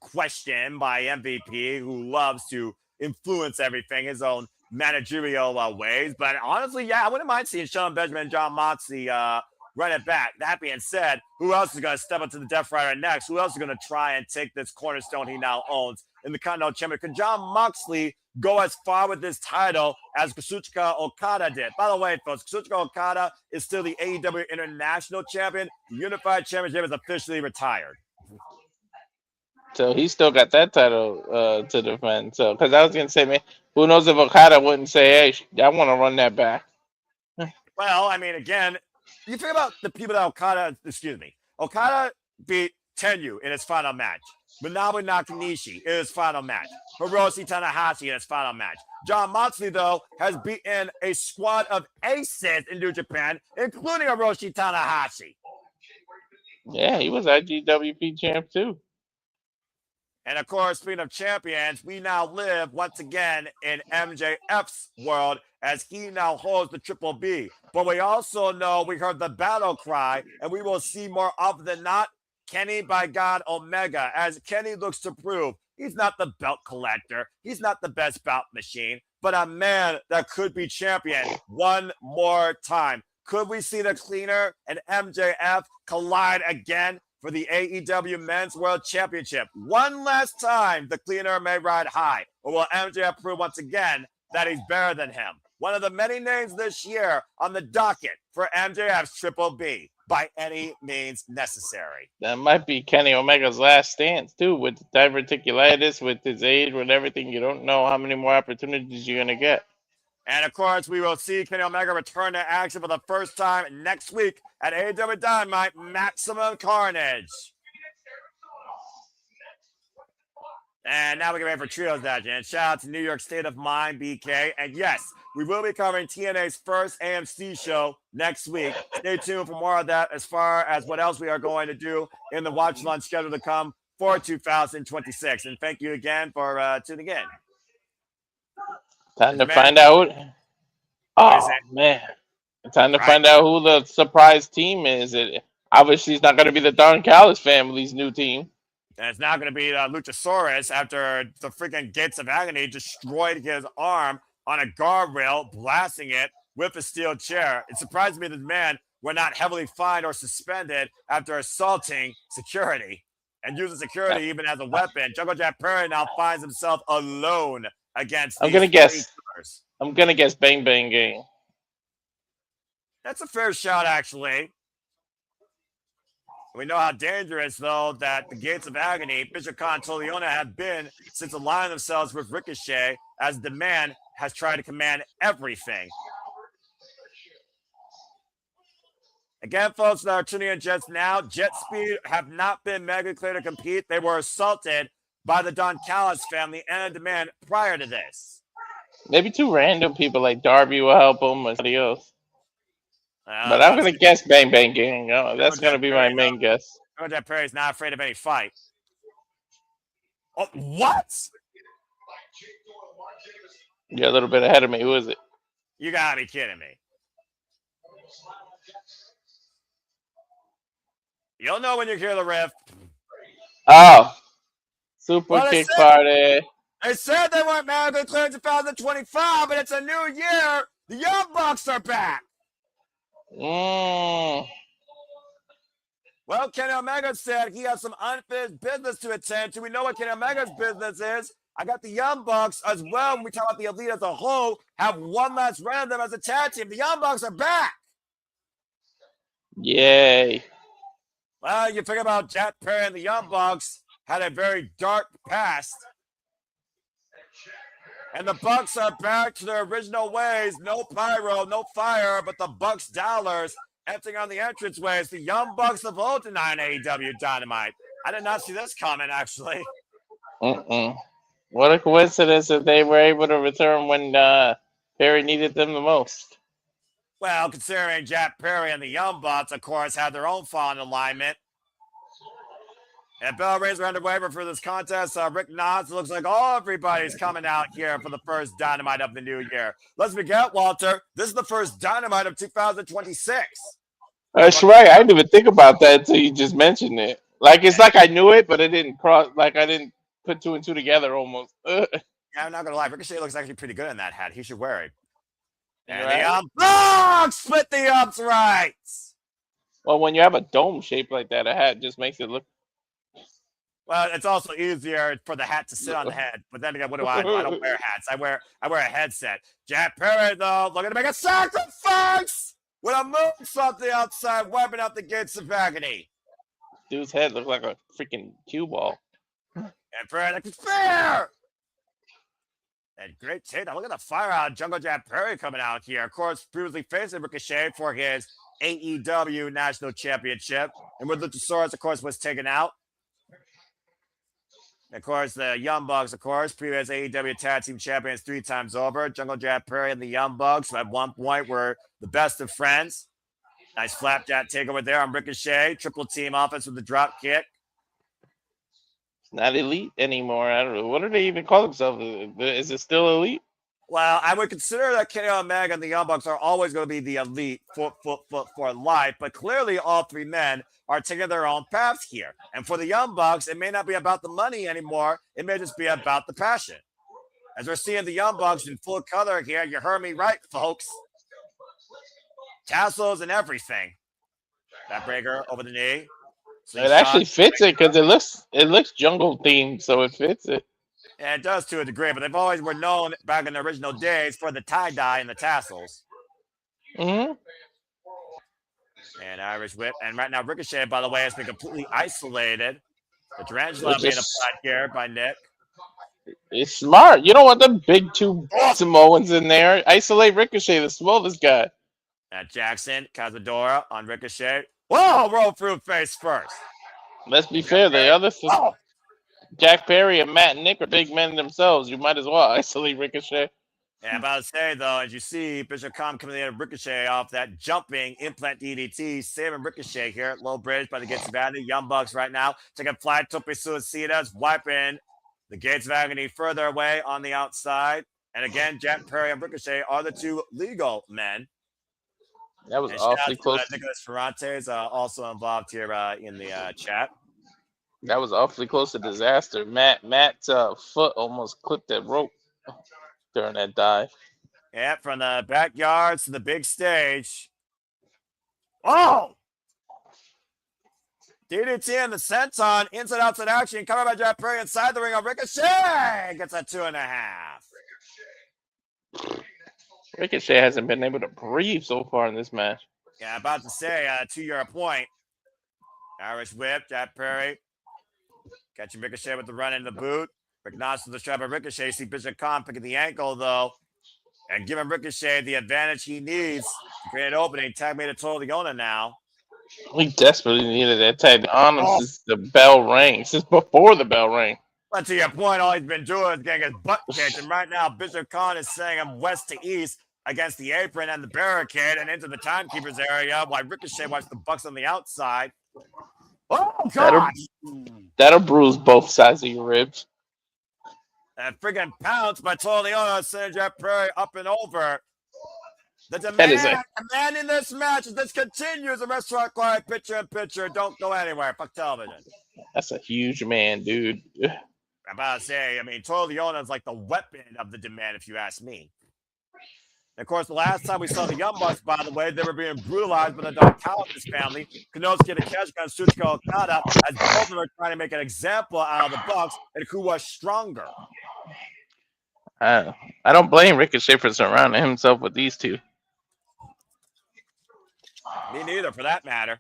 questioned by MVP who loves to influence everything, his own managerial ways. But honestly, yeah, I wouldn't mind seeing Shelton Benjamin and Jon Moxley run it back. That being said, who else is going to step up to the Death Rider next? Who else is going to try and take this cornerstone he now owns in the Continental Championship? Could Jon Moxley go as far with this title as Kazuchika Okada did? By the way, folks, Kazuchika Okada is still the AEW International Champion. The Unified Championship is officially retired. So he still got that title to defend. So, because I was going to say, man, who knows if Okada wouldn't say, hey, I want to run that back. Well, I mean, again, you think about the people that Okada beat Tenyu in his final match. Manabu Nakanishi in his final match. Hiroshi Tanahashi in his final match. Jon Moxley, though, has beaten a squad of aces in New Japan, including Hiroshi Tanahashi. Yeah, he was IGWP champ, too. And, of course, speaking of champions, we now live, once again, in MJF's world as he now holds the Triple B. But we also know we heard the battle cry, and we will see more often than not Kenny by God Omega, as Kenny looks to prove he's not the belt collector. He's not the best belt machine, but a man that could be champion one more time. Could we see the cleaner and MJF collide again for the AEW Men's World Championship. One last time, the cleaner may ride high. Or will MJF prove once again that he's better than him? One of the many names this year on the docket for MJF's Triple B by any means necessary. That might be Kenny Omega's last stance too, with diverticulitis, with his age, with everything. You don't know how many more opportunities you're gonna get. And of course, we will see Kenny Omega return to action for the first time next week at AEW Dynamite Maximum Carnage. And now we get ready for Trios Action. And shout out to New York State of Mind, BK. And yes, we will be covering TNA's first AMC show next week. Stay tuned for more of that as far as what else we are going to do in the watch launch schedule to come for 2026. And thank you again for tuning in. Time to find out. Oh, man. Time to find out who the surprise team is. Obviously, it's not going to be the Don Callis family's new team. And it's not going to be Luchasaurus after the freaking Gates of Agony destroyed his arm on a guardrail, blasting it with a steel chair. It surprised me that the man were not heavily fined or suspended after assaulting security and using security even as a weapon. Jungle Jack Perry now finds himself alone against I'm gonna guess Bang Bang Gang. That's a fair shout, actually. We know how dangerous, though, that the Gates of Agony, Bishop Contoliona, have been since aligning themselves with Ricochet, as the man has tried to command everything. Again, folks that are tuning in just now, Jet Speed have not been mega clear to compete. They were assaulted by the Don Callis family and the man prior to this. Maybe two random people like Darby will help them or somebody else. But I'm going to guess Bang Bang Gang. Oh, that's going to be my main guess. Jet Perry's not afraid of any fight. Oh, what? You're a little bit ahead of me. Who is it? You got to be kidding me. You'll know when you hear the riff. Oh. Super Kick Party. They said they weren't medically cleared in 2025, but it's a new year. The Young Bucks are back. Well, Kenny Omega said he has some unfinished business to attend to. We know what Kenny Omega's business is. I got the Young Bucks as well. When we talk about the Elite as a whole, have one last run of them as a tag team. The Young Bucks are back. Yay. Well, you think about Jack Perry and the Young Bucks had a very dark past. And the Bucks are back to their original ways. No pyro, no fire, but the Bucks dollars emptying on the entranceways. The Young Bucks of old tonight on AEW Dynamite. I did not see this coming, actually. What a coincidence that they were able to return when Perry needed them the most. Well, considering Jack Perry and the Young Bucks, of course, had their own fallen alignment. And bell rings are underway for this contest. Rick nods. It looks like everybody's coming out here for the first Dynamite of the new year. Let's begin, Walter. This is the first Dynamite of 2026. That's right. I didn't even think about that until you just mentioned it. Like, it's like I knew it, but it didn't cross. Like, I didn't put two and two together almost. Yeah, I'm not going to lie. Ricochet looks actually pretty good in that hat. He should wear it. And the Bucks split the ups right. Well, when you have a dome shape like that, a hat just makes it look. Well, it's also easier for the hat to sit on the head. But then again, what do I do? I don't wear hats. I wear a headset. Jack Perry, though, looking to make a sacrifice with a moonsault to the outside, wiping out the Gates of Agony. Dude's head looks like a freaking cue ball. And Perry, like, fair! And great take. Now look at the fire out. Jungle Jack Perry coming out here. Of course, previously facing Ricochet for his AEW National Championship. And with Luchasaurus, of course, was taken out. Of course, the Young Bucks, of course, previous AEW Tag Team Champions 3 times over. Jungle Jack Perry and the Young Bucks at one point were the best of friends. Nice flapjack takeover there on Ricochet. Triple team offense with the drop kick. It's not elite anymore. I don't know. What do they even call themselves? Is it still elite? Well, I would consider that Kenny Omega and the Young Bucks are always going to be the elite for life. But clearly, all three men are taking their own paths here. And for the Young Bucks, it may not be about the money anymore. It may just be about the passion. As we're seeing the Young Bucks in full color here, you heard me right, folks. Tassels and everything. Backbreaker over the knee. It actually fits it because it looks jungle themed, so it fits it. Yeah, it does to a degree, but they've always were known back in the original days for the tie-dye and the tassels. Mm-hmm. And Irish whip. And right now, Ricochet, by the way, has been completely isolated. The tarantula being applied here by Nick. It's smart. You don't want them big two Samoans in there. Isolate Ricochet, the smallest guy. Jackson, Cazadora on Ricochet. Whoa, roll through face first. Let's be fair. The other Jack Perry and Matt and Nick are big men themselves. You might as well isolate Ricochet. Yeah, I'm about to say, though, as you see, Bishop Comm coming in Ricochet off that jumping implant DDT, saving Ricochet here at low bridge by the Gates of Agony. Young Bucks right now taking flight. Tope Suicidas wiping the Gates of Agony further away on the outside. And again, Jack Perry and Ricochet are the two legal men. That was awfully close. Nicholas Ferrante is also involved here in the chat. That was awfully close to disaster. Matt's foot almost clipped that rope during that dive. Yeah, from the backyards to the big stage. Oh! DDT and the senton, inside outside action, covered by Jack Perry inside the ring of Ricochet. Gets a 2.5. Ricochet hasn't been able to breathe so far in this match. Yeah, about to say, to your point, Irish whip, Jack Perry. Catching Ricochet with the run in the boot. Rick nods to the strap of Ricochet. See Bishop Comm picking the ankle, though. And giving Ricochet the advantage he needs to create an opening. Tag made a total Leona now. We desperately needed that tag on him since the bell rang. Since before the bell rang. But to your point, all he's been doing is getting his butt kicked. And right now, Bishop Comm is saying him west to east against the apron and the barricade and into the timekeeper's area while Ricochet watches the Bucks on the outside. Oh, God! That'll bruise both sides of your ribs. And friggin' pounce by Leona sending Jack Perry up and over. The demand in this match as this continues. The restaurant quiet, picture in picture. Don't go anywhere. Fuck television. That's a huge man, dude. I'm about to say, I mean, Leona is like the weapon of the demand, if you ask me. And of course, the last time we saw the Young Bucks, by the way, they were being brutalized by the Don Callis family. Konosuke Takeshita and Tsuchika Okada, as both of them are trying to make an example out of the Bucks and who was stronger. I don't blame Ricochet for surrounding himself with these two. Me neither, for that matter.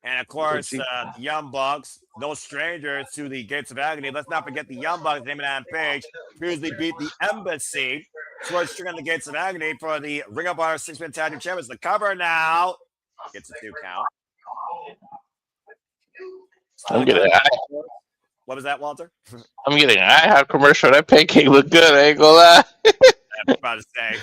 And of course, the Young Bucks, no strangers to the Gates of Agony. Let's not forget the Young Bucks, Damon and Page, previously beat the Embassy towards Strickland the Gates of Agony for the Ring of Honor 6-man tag team champions. The cover now gets a 2 count. I'm getting what was that, Walter? I'm getting an IHOP commercial. That pancake look good. I ain't gonna lie. I'm about to say.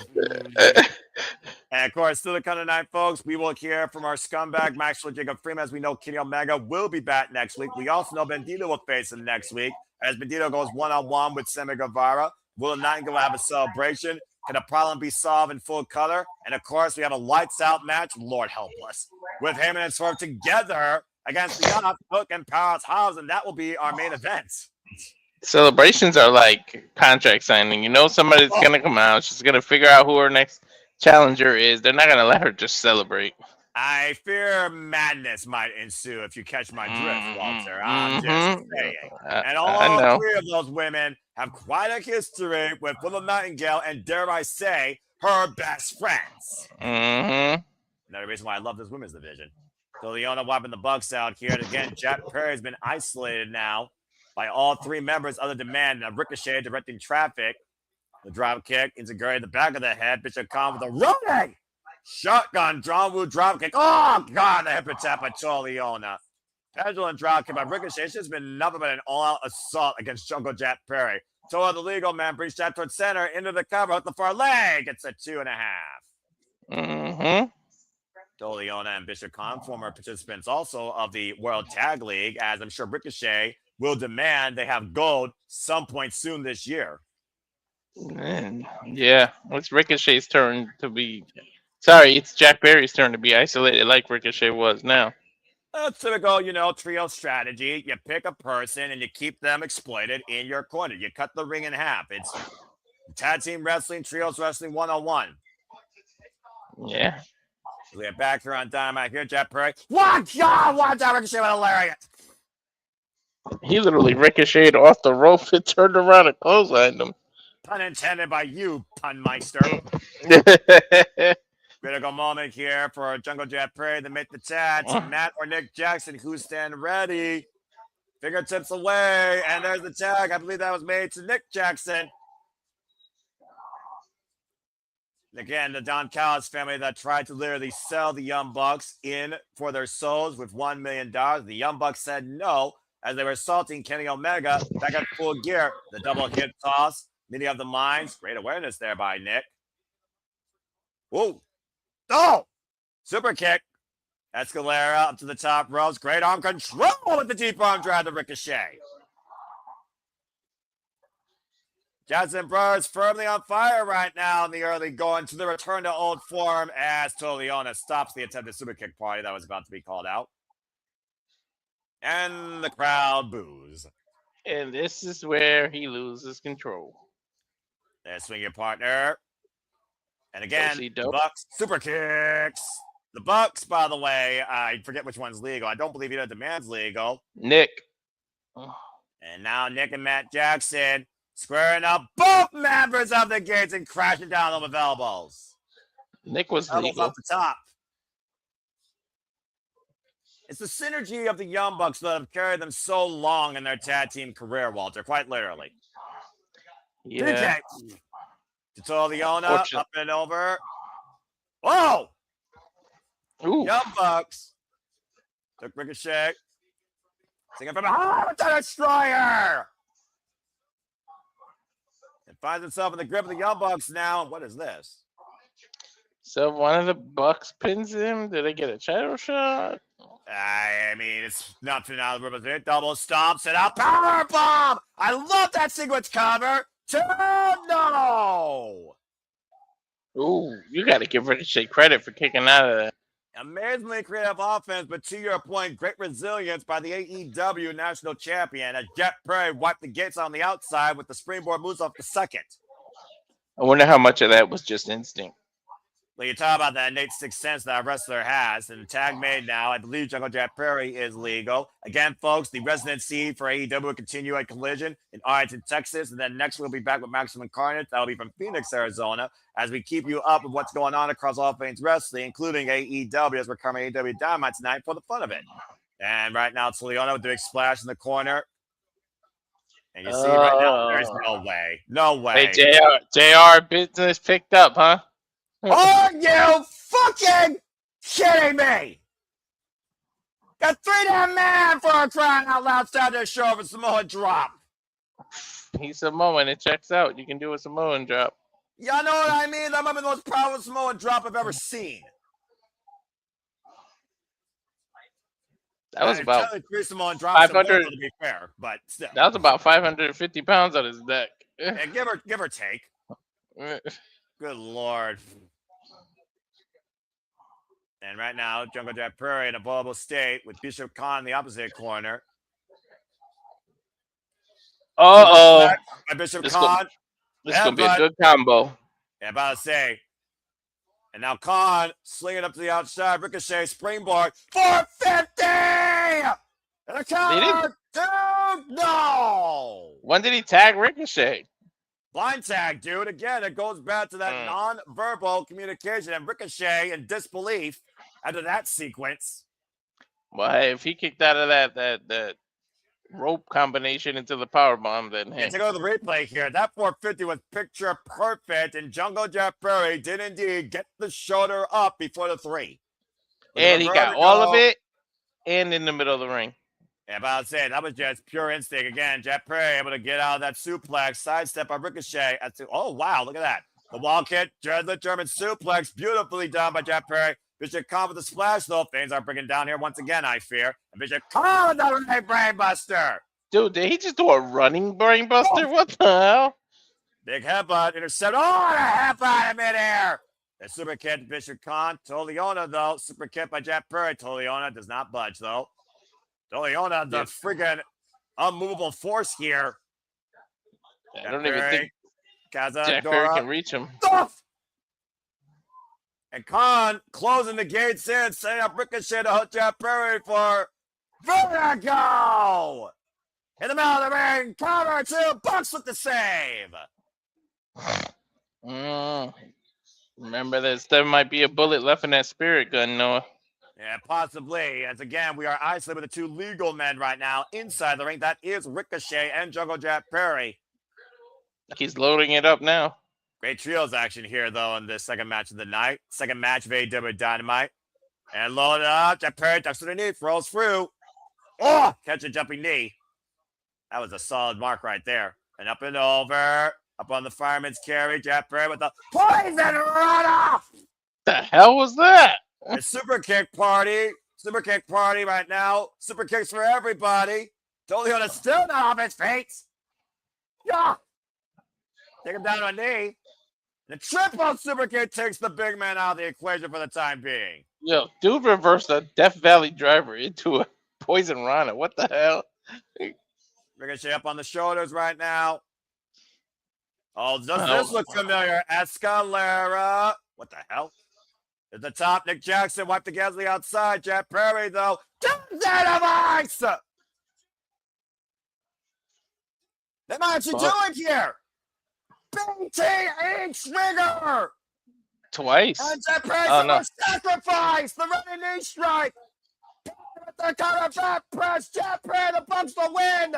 And of course, still to come tonight, folks, we will hear from our scumbag, Maxwell Jacob Freeman. As we know, Kenny Omega will be back next week. We also know Bandido will face him next week as Bandido goes one-on-one with Sammy Guevara. Will Nightingale have a celebration? Can a problem be solved in full color? And of course, we have a lights-out match, Lord help us, with Hangman and Swerve together against the Opps, Hook, and Powerhouse Hobbs, and that will be our main event. Celebrations are like contract signing. You know somebody's gonna come out. She's gonna figure out who her next challenger is. They're not gonna let her just celebrate. I fear madness might ensue if you catch my drift, Walter. I'm just saying. And all 3 of those women have quite a history with Willow Nightingale and, dare I say, her best friends. Another reason why I love this women's division. So Leona wiping the Bucks out here. And again, Jack Perry has been isolated now by all 3 members of the demand. Now Ricochet directing traffic. The drop kick into Gary in the back of the head. Bishop Comm with a running shotgun John Woo drop kick. Oh, God, the hip attack by Leona. Pendulum drop kick by Ricochet. It's just been nothing but an all-out assault against Jungle Jack Perry. Toa, the legal man, brings Jack towards center, into the cover, hook the far leg. It's a 2.5. Leona and Bishop Comm, former participants also of the World Tag League, as I'm sure Ricochet will demand they have gold some point soon this year. Yeah, it's Ricochet's turn to be. Sorry, it's Jack Perry's turn to be isolated like Ricochet was now. That's typical, trio strategy. You pick a person and you keep them exploited in your corner. You cut the ring in half. It's tag team wrestling, trios wrestling 101. Yeah. We get back here on Dynamite here, Jeff Perry. Watch out! Watch out! Ricochet with a lariat. He literally ricocheted off the rope and turned around and clotheslined him. Pun intended by you, Punmeister. Critical moment here for Jungle Jeff Perry to make the tag to Matt or Nick Jackson, who's standing ready. Fingertips away, and there's the tag. I believe that was made to Nick Jackson. Again, the Don Callis family that tried to literally sell the Young Bucks in for their souls with $1 million. The Young Bucks said no as they were assaulting Kenny Omega back at Full Gear. The double hip toss, many of the minds. Great awareness there by Nick. Whoa. Oh! Super kick. Escalera up to the top ropes. Great arm control with the deep arm drag to Ricochet. Johnson Brothers firmly on fire right now in the early going to the return to old form as Toliona stops the attempted super kick party that was about to be called out. And the crowd boos. And this is where he loses control. There's swing your partner. And again, the Bucks super kicks. The Bucks, by the way, I forget which one's legal. I don't believe either demand's legal. Nick. And now Nick and Matt Jackson squaring up both members of the gates and crashing down them with elbows. Nick was legal. Off the top. It's the synergy of the Young Bucks that have carried them so long in their tag team career, Walter, quite literally. Yeah. To Toliona, up and over. Whoa! Ooh. Young Bucks. Took Ricochet. Singing from behind with the Destroyer. And finds himself in the grip of the Young Bucks now. What is this? So one of the Bucks pins him. Did they get a title shot? I mean, it's nothing out of the double stomps and a power bomb. I love that sequence cover. No. Ooh, you got to give Ricochet credit for kicking out of that. Amazingly creative offense, but to your point, great resilience by the AEW national champion as Jeff Perry wiped the gates on the outside with the springboard moves off the second. I wonder how much of that was just instinct. Well, you talk about that innate sixth sense that a wrestler has, and the tag made now. I believe Jungle Jeff Perry is legal. Again, folks, the residency for AEW will continue at Collision in Arlington, Texas, and then next we'll be back with Maximum Carnage. That'll be from Phoenix, Arizona, as we keep you up with what's going on across all things wrestling, including AEW, as we're covering AEW Dynamite tonight for the fun of it. And right now, it's Leona with the big splash in the corner. And you see right now, there's no way. No way. Hey, JR business picked up, huh? Are you fucking kidding me? Got 3 damn man for a crying out loud start to show for Samoa drop. He's Samoan. It checks out. You can do a Samoan drop. Y'all know what I mean? That might be the most powerful Samoan drop I've ever seen. That was about 500. To be fair, but still. That was about 550 pounds on his neck. Yeah, give or take. Good Lord. And right now, Jungle Jeff Perry in a vulnerable state with Bishop Khan in the opposite corner. Uh-oh. By Bishop Khan. This is going to be a good combo. Yeah, about to say. And now Khan slinging up to the outside. Ricochet springboard. 450! And a counter. Dude, no! When did he tag Ricochet? Blind tag, dude. Again, it goes back to that non-verbal communication and Ricochet in disbelief after that sequence. Well, hey, if he kicked out of that rope combination into the powerbomb, then hey. Take a look at the replay here. That 450 was picture perfect, and Jungle Jeff Perry did indeed get the shoulder up before the 3. And he got all of it and in the middle of the ring. Yeah, about to say, that was just pure instinct. Again, Jeff Perry able to get out of that suplex, sidestep on Ricochet. Oh, wow, look at that. The wall kick, the German suplex, beautifully done by Jeff Perry. Bishop Khan with the splash, though. Things are breaking down here once again, I fear. And Bishop Khan with the running brainbuster. Dude, did he just do a running brainbuster? What the hell? Big headbutt, intercept. Oh, and a headbutt in midair. The super kick, Bishop Khan. Toliona, though. Super kick by Jeff Perry. Toliona does not budge, though. Toliona, the friggin' unmovable force here. I don't even think Jeff Perry can reach him. And Khan closing the gates in, setting up Ricochet to hook Jeff Perry for Vertigo. In the middle of the ring, cover to Bucks with the save. Remember this, there might be a bullet left in that spirit gun, Noah. Yeah, possibly. As again, we are isolated with the two legal men right now inside the ring. That is Ricochet and Jungle Jack Perry. He's loading it up now. Great trios action here, though, in this second match of the night. Second match of AEW Dynamite. And load it up. Jack Perry ducks to the knee, throws through. Oh, catch a jumping knee. That was a solid mark right there. And up and over. Up on the fireman's carry. Jack Perry with the poison run-off. The hell was that? A super kick party. Super kick party right now. Super kicks for everybody. Totally on a still not off his feet. Yeah. Take him down on a knee. The triple super kick takes the big man out of the equation for the time being. Yo, dude reversed a Death Valley driver into a poison rana. What the hell? Ricochet up on the shoulders right now. Oh, does this look familiar? Escalera. What the hell? At the top, Nick Jackson wiped the gas on the outside. Jack Perry, though, turns out of ice. They might actually do it here. BT trigger. Twice. And Jack Perry sacrifice. The running knee strike. The counter back press. Jack Perry, the Bucks the win.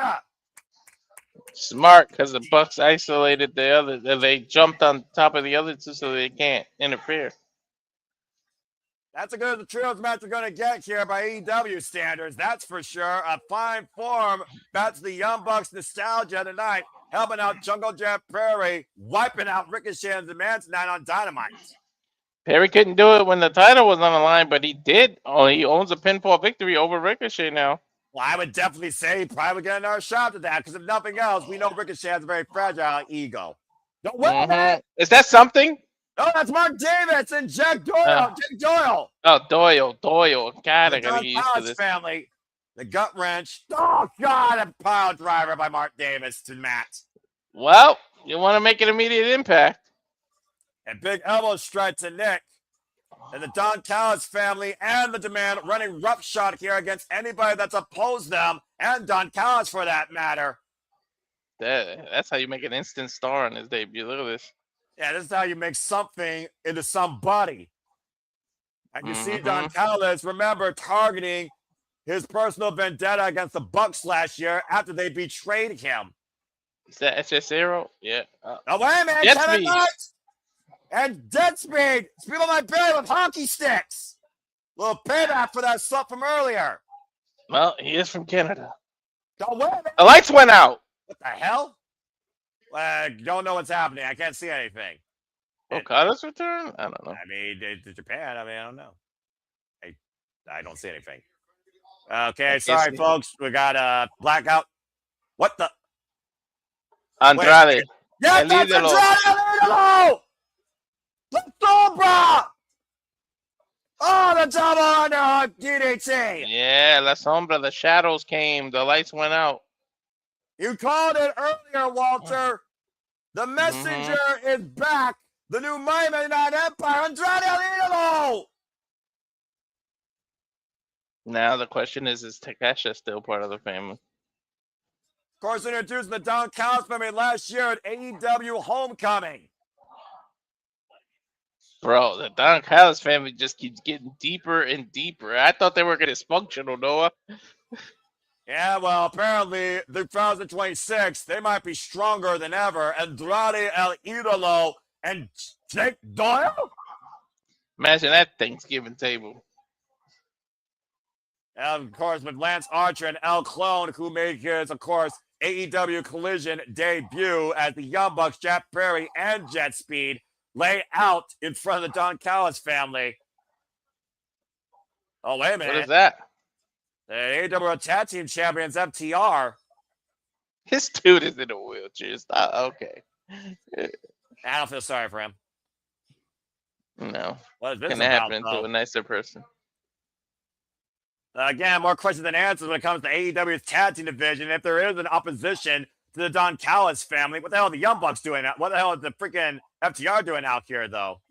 Smart, because the Bucks isolated the other. They jumped on top of the other two so they can't interfere. That's as good as the trios match we're going to get here by AEW standards. That's for sure. A fine form. That's the Young Bucks nostalgia tonight. Helping out Jungle Jack Perry, wiping out Ricochet and the man tonight on Dynamite. Perry couldn't do it when the title was on the line, but he did. Oh, he owns a pinfall victory over Ricochet now. Well, I would definitely say he probably would get another shot at that, because if nothing else, we know Ricochet has a very fragile ego. Don't wait, man. Is that something? No, that's Mark Davis and Jack Doyle. Jack Doyle. Oh, Doyle. God, I gotta get used to this. Family. The gut wrench. Oh, God, a pile driver by Mark Davis to Matt. Well, you want to make an immediate impact. And big elbow strike to Nick. And the Don Callis family and the Demand running roughshod here against anybody that's opposed them, and Don Callis for that matter. That's how you make an instant star on his debut. Look at this. Yeah, this is how you make something into somebody. And you see Don Callis, remember, targeting his personal vendetta against the Bucks last year after they betrayed him. Is that SS0? Yeah. Oh, wait a minute. Kevin Knight and Dead Speed. Speed on my belly with hockey sticks. Little payback for that stuff from earlier. Well, he is from Canada. Oh, wait a minute. The lights went out. What the hell? Don't know what's happening. I can't see anything. Okada's return? I don't know. I mean, to Japan, I don't know. I don't see anything. Okay, sorry, folks. We got a blackout. What the? Andrade. Yeah, that's Andrade. The Cobra. Oh, the double underhook DDT. Yeah, La Sombra. The shadows came. The lights went out. You called it earlier, Walter. The messenger is back. The new Miami Night Empire, Andrade El Idolo. Now the question is Takesha still part of the family? Of course, introducing the Don Callis family last year at AEW Homecoming. Bro, the Don Callis family just keeps getting deeper and deeper. I thought they were getting dysfunctional, Noah. Yeah, well, apparently, 2026, they might be stronger than ever. Andrade El Idolo and Jake Doyle? Imagine that Thanksgiving table. And of course, with Lance Archer and El Clone, who made his, of course, AEW Collision debut as the Young Bucks, Jack Perry, and Jet Speed lay out in front of the Don Callis family. Oh, wait a minute. What is that? The AEW Tag Team Champions, FTR. This dude is in a wheelchair. Stop. Okay. I don't feel sorry for him. No. What is this Can about, happen though? to a nicer person. Again, more questions than answers when it comes to AEW's tag team division. If there is an opposition to the Don Callis family, what the hell are the Young Bucks doing? What the hell is the freaking FTR doing out here, though?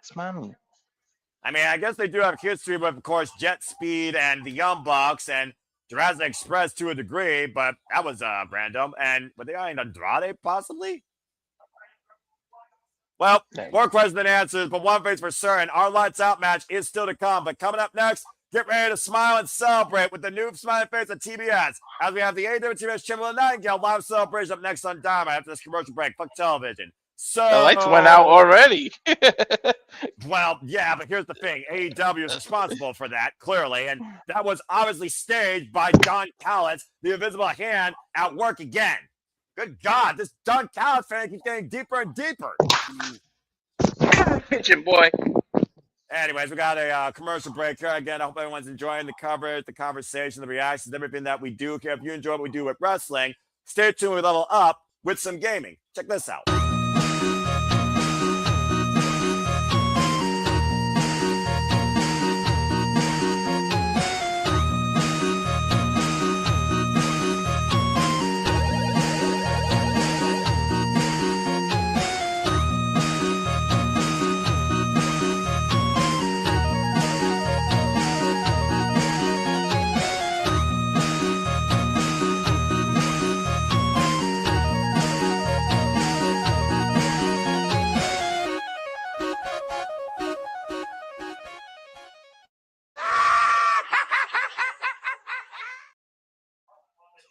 That's mommy. I mean, I guess they do have history with, of course, Jet Speed and the Young Bucks and Jurassic Express to a degree, but that was random. And were they on Andrade, possibly? Well, more questions than answers, but one thing's for certain. Our Lights Out match is still to come. But coming up next, get ready to smile and celebrate with the new smiling face of TBS. As we have the AEW TBS Chamberlain Nightingale live celebration up next on Dynamite after this commercial break. Fuck television. So the lights went out already. Well, yeah, but here's the thing. AEW is responsible for that, clearly. And that was obviously staged by Don Callis, the invisible hand, at work again. Good God, this Don Callis fan keeps getting deeper and deeper. Pitching boy. Anyways, we got a commercial break here. Again, I hope everyone's enjoying the coverage, the conversation, the reactions, everything that we do here. If you enjoy what we do with wrestling, stay tuned. We level up with some gaming. Check this out.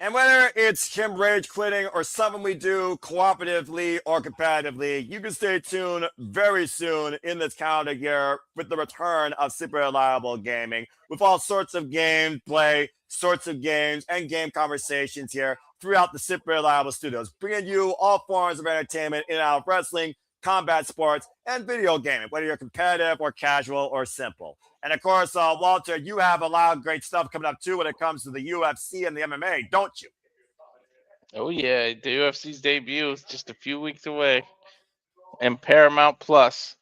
And whether it's him rage quitting or something we do cooperatively or competitively, you can stay tuned very soon in this calendar year with the return of Super Reliable Gaming, with all sorts of gameplay, sorts of games, and game conversations here throughout the Super Reliable Studios, bringing you all forms of entertainment in and out of wrestling, combat sports, and video gaming, whether you're competitive or casual or simple. And of course, Walter, you have a lot of great stuff coming up too when it comes to the UFC and the MMA, don't you? Oh yeah, the UFC's debut is just a few weeks away. And Paramount Plus,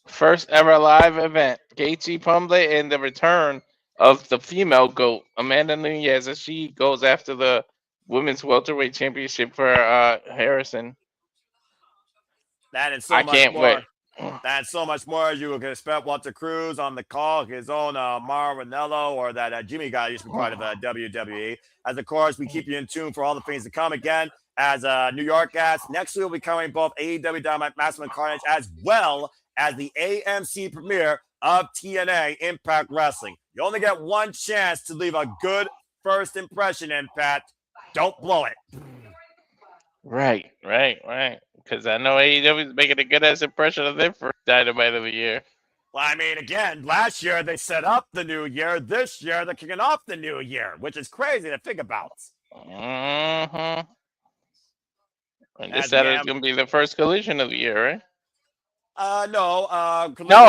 first ever live event. Gaethje Pumble and the return of the female GOAT, Amanda Nunes, as she goes after the women's welterweight championship for Harrison. That and so I much can't more. wait. That's so much more as you can expect. Walter Cruz on the call, his own Mara Ranello, or that Jimmy guy used to be part of WWE. As of course, we keep you in tune for all the things to come again. As New York guys, next week we'll be covering both AEW Dynamite Maximum Carnage as well as the AMC premiere of TNA Impact Wrestling. You only get one chance to leave a good first impression, Impact. Don't blow it. Right. Because I know AEW is making a good ass impression of their first Dynamite of the year. Well, I mean, again, last year they set up the new year. This year they're kicking off the new year, which is crazy to think about. Mm-hmm. And this Saturday's going to be the first collision of the year, right? No,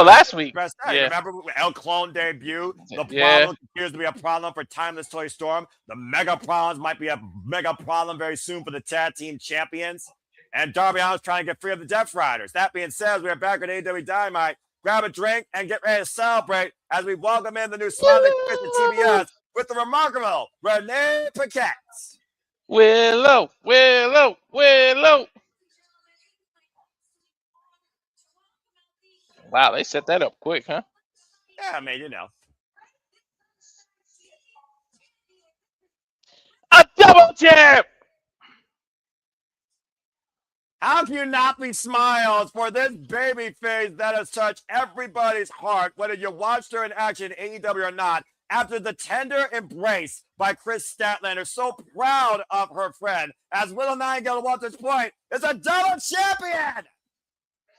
last week. Yeah. Remember El Clone debut? The problem appears to be a problem for Timeless Toy Storm. The mega problems might be a mega problem very soon for the tag team champions. And Darby Allin's trying to get free of the Death Riders. That being said, we are back at AEW Dynamite. Grab a drink and get ready to celebrate as we welcome in the new smiling face of TBS with the remarkable Renee Paquette. Willow. Wow, they set that up quick, huh? Yeah, I mean, you know. A double tap! How can you not be smiles for this baby face that has touched everybody's heart, whether you watched her in action in AEW or not, after the tender embrace by Chris Statlander, so proud of her friend, as Willow Nightingale, Walter's point, is a double champion!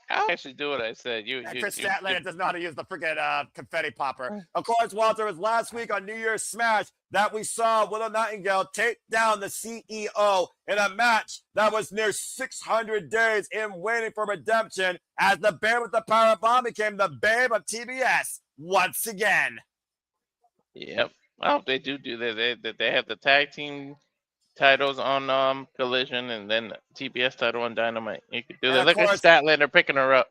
I actually do what I said. Chris Statlander doesn't know how to use the freaking confetti popper. Of course, Walter, it was last week on New Year's Smash that we saw Willow Nightingale take down the CEO in a match that was near 600 days in waiting for redemption, as the Babe with the Power Bomb became the Babe of TBS once again. Yep. I hope they do that. They have the tag team titles on Collision and then TBS title on Dynamite. You could do that. Look at Statlander picking her up.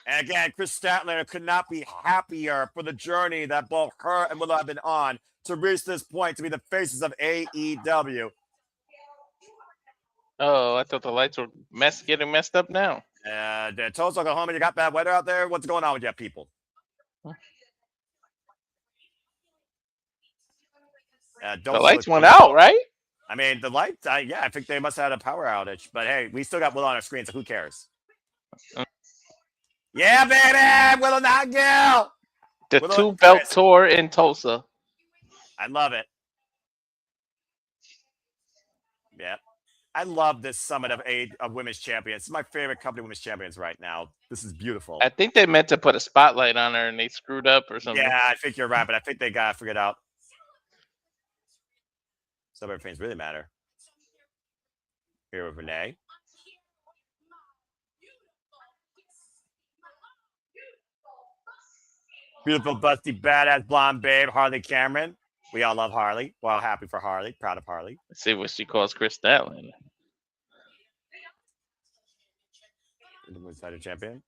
And again, Chris Statlander could not be happier for the journey that both her and Willow have been on to reach this point to be the faces of AEW. Oh, I thought the lights were getting messed up now. Tulsa, Oklahoma, you got bad weather out there? What's going on with you people? The lights went out, right? I mean, the lights, yeah, I think they must have had a power outage. But hey, we still got Will on our screen, so who cares? Yeah, baby! Will not go! The 2-belt tour in Tulsa. I love it. Yeah. I love this summit of women's champions. It's my favorite company women's champions right now. This is beautiful. I think they meant to put a spotlight on her and they screwed up or something. Yeah, I think you're right, but I think they got figured out. Some other things really matter. Here with Renee. Beautiful, busty, badass, blonde babe, Harley Cameron. We all love Harley. We're all happy for Harley. Proud of Harley. Let's see what she calls Chris Statlander. The women's title champion.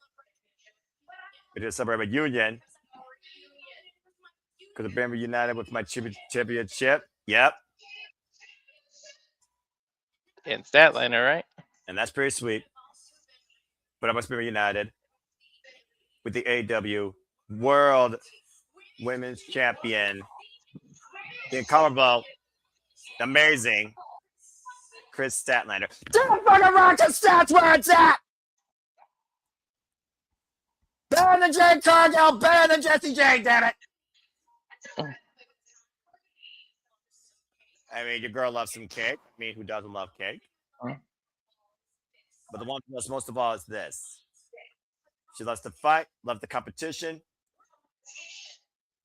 We did a suburban union. Could have been reunited with my championship. Yep. And Statlander, right? And that's pretty sweet. But I must be reunited with the AEW World Women's Champion, the incomparable, amazing Chris Statlander. Don't fucking rock the stats where it's at! Better than Jade Cargill, better than Jesse J, damn it! I mean, your girl loves some cake. I mean, who doesn't love cake? But the one she loves most of all is this. She loves to fight, love the competition.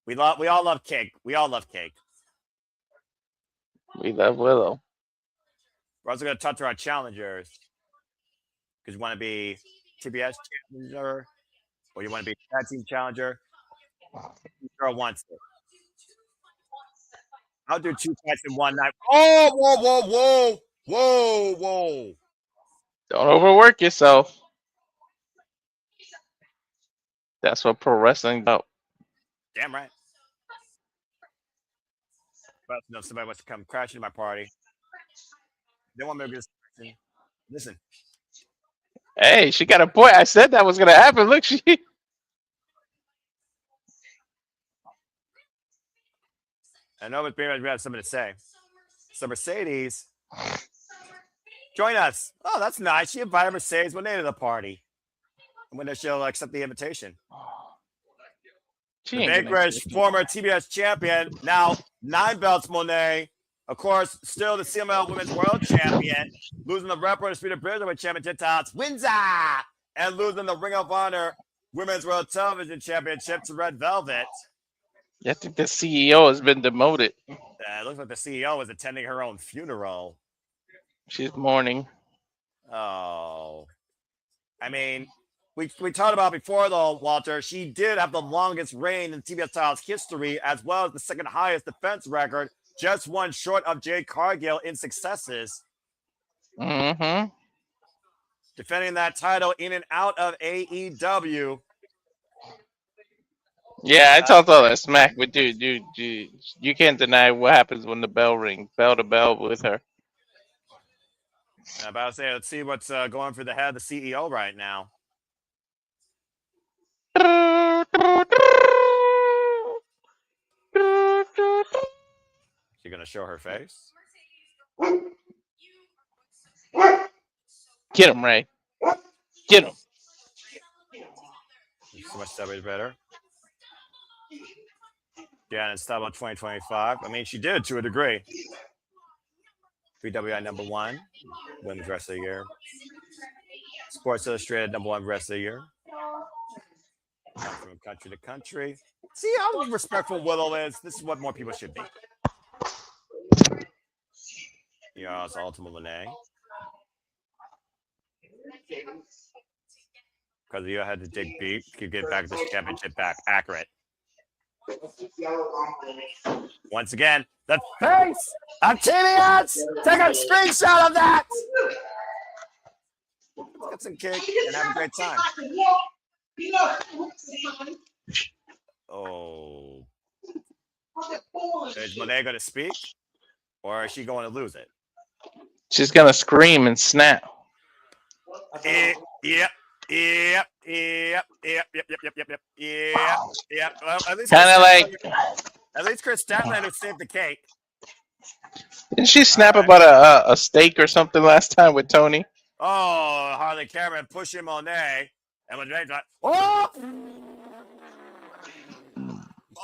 We all love cake. We all love cake. We love Willow. We're also going to touch on our challengers. Because you want to be TBS challenger, or you want to be tag team challenger. The girl wants it. I'll do 2 fights in one night. Oh, whoa, whoa, whoa, whoa, whoa. Don't overwork yourself. That's what pro wrestling about. Damn right. But if somebody wants to come crash into my party, they want me to get listen. Hey, she got a point. I said that was gonna happen. Look, she. I know it's pretty much we have something to say. So Mercedes, join us. Oh, that's nice. She invited Mercedes when they to the party. And when she'll accept the invitation. The vanquished former TBS champion, now 9 belts, Monet. Of course, still the CML Women's World Champion, losing the Rep Speed of Bridgerwood Championship to Windsor, and losing the Ring of Honor Women's World Television Championship to Red Velvet. I think the CEO has been demoted. It looks like the CEO is attending her own funeral. She's mourning. Oh. I mean, we talked about before, though, Walter. She did have the longest reign in TBS titles history, as well as the second highest defense record, just one short of Jade Cargill in successes. Mm-hmm. Defending that title in and out of AEW. Yeah, I talked all that smack, but dude, you can't deny what happens when the bell rings, bell to bell with her. I'm about to say, let's see what's going for the head of the CEO right now. She's gonna show her face. Get him, Ray. Get him. So much stuff is better. Yeah, and it's about 2025. I mean, she did to a degree. 3WI #1, Women's Wrestler of the Year. Sports Illustrated #1 Wrestler of the Year. From country to country. See how respectful Willow is? This is what more people should be. Yeah, it's Ultimate Lene. Because you had to dig deep to get back this championship back. Accurate. Once again, the face of TBS. Take a screenshot of that. Let's get some cake and have a great time. Oh. Is Monet going to speak? Or is she going to lose it? She's going to scream and snap. Yep. Yep. Well, at least Kind of like, Chris Statlander who saved the cake. didn't she snap about a steak or something last time with Toni? Oh, Harley Cameron pushing Monet. And when Drake's like, oh!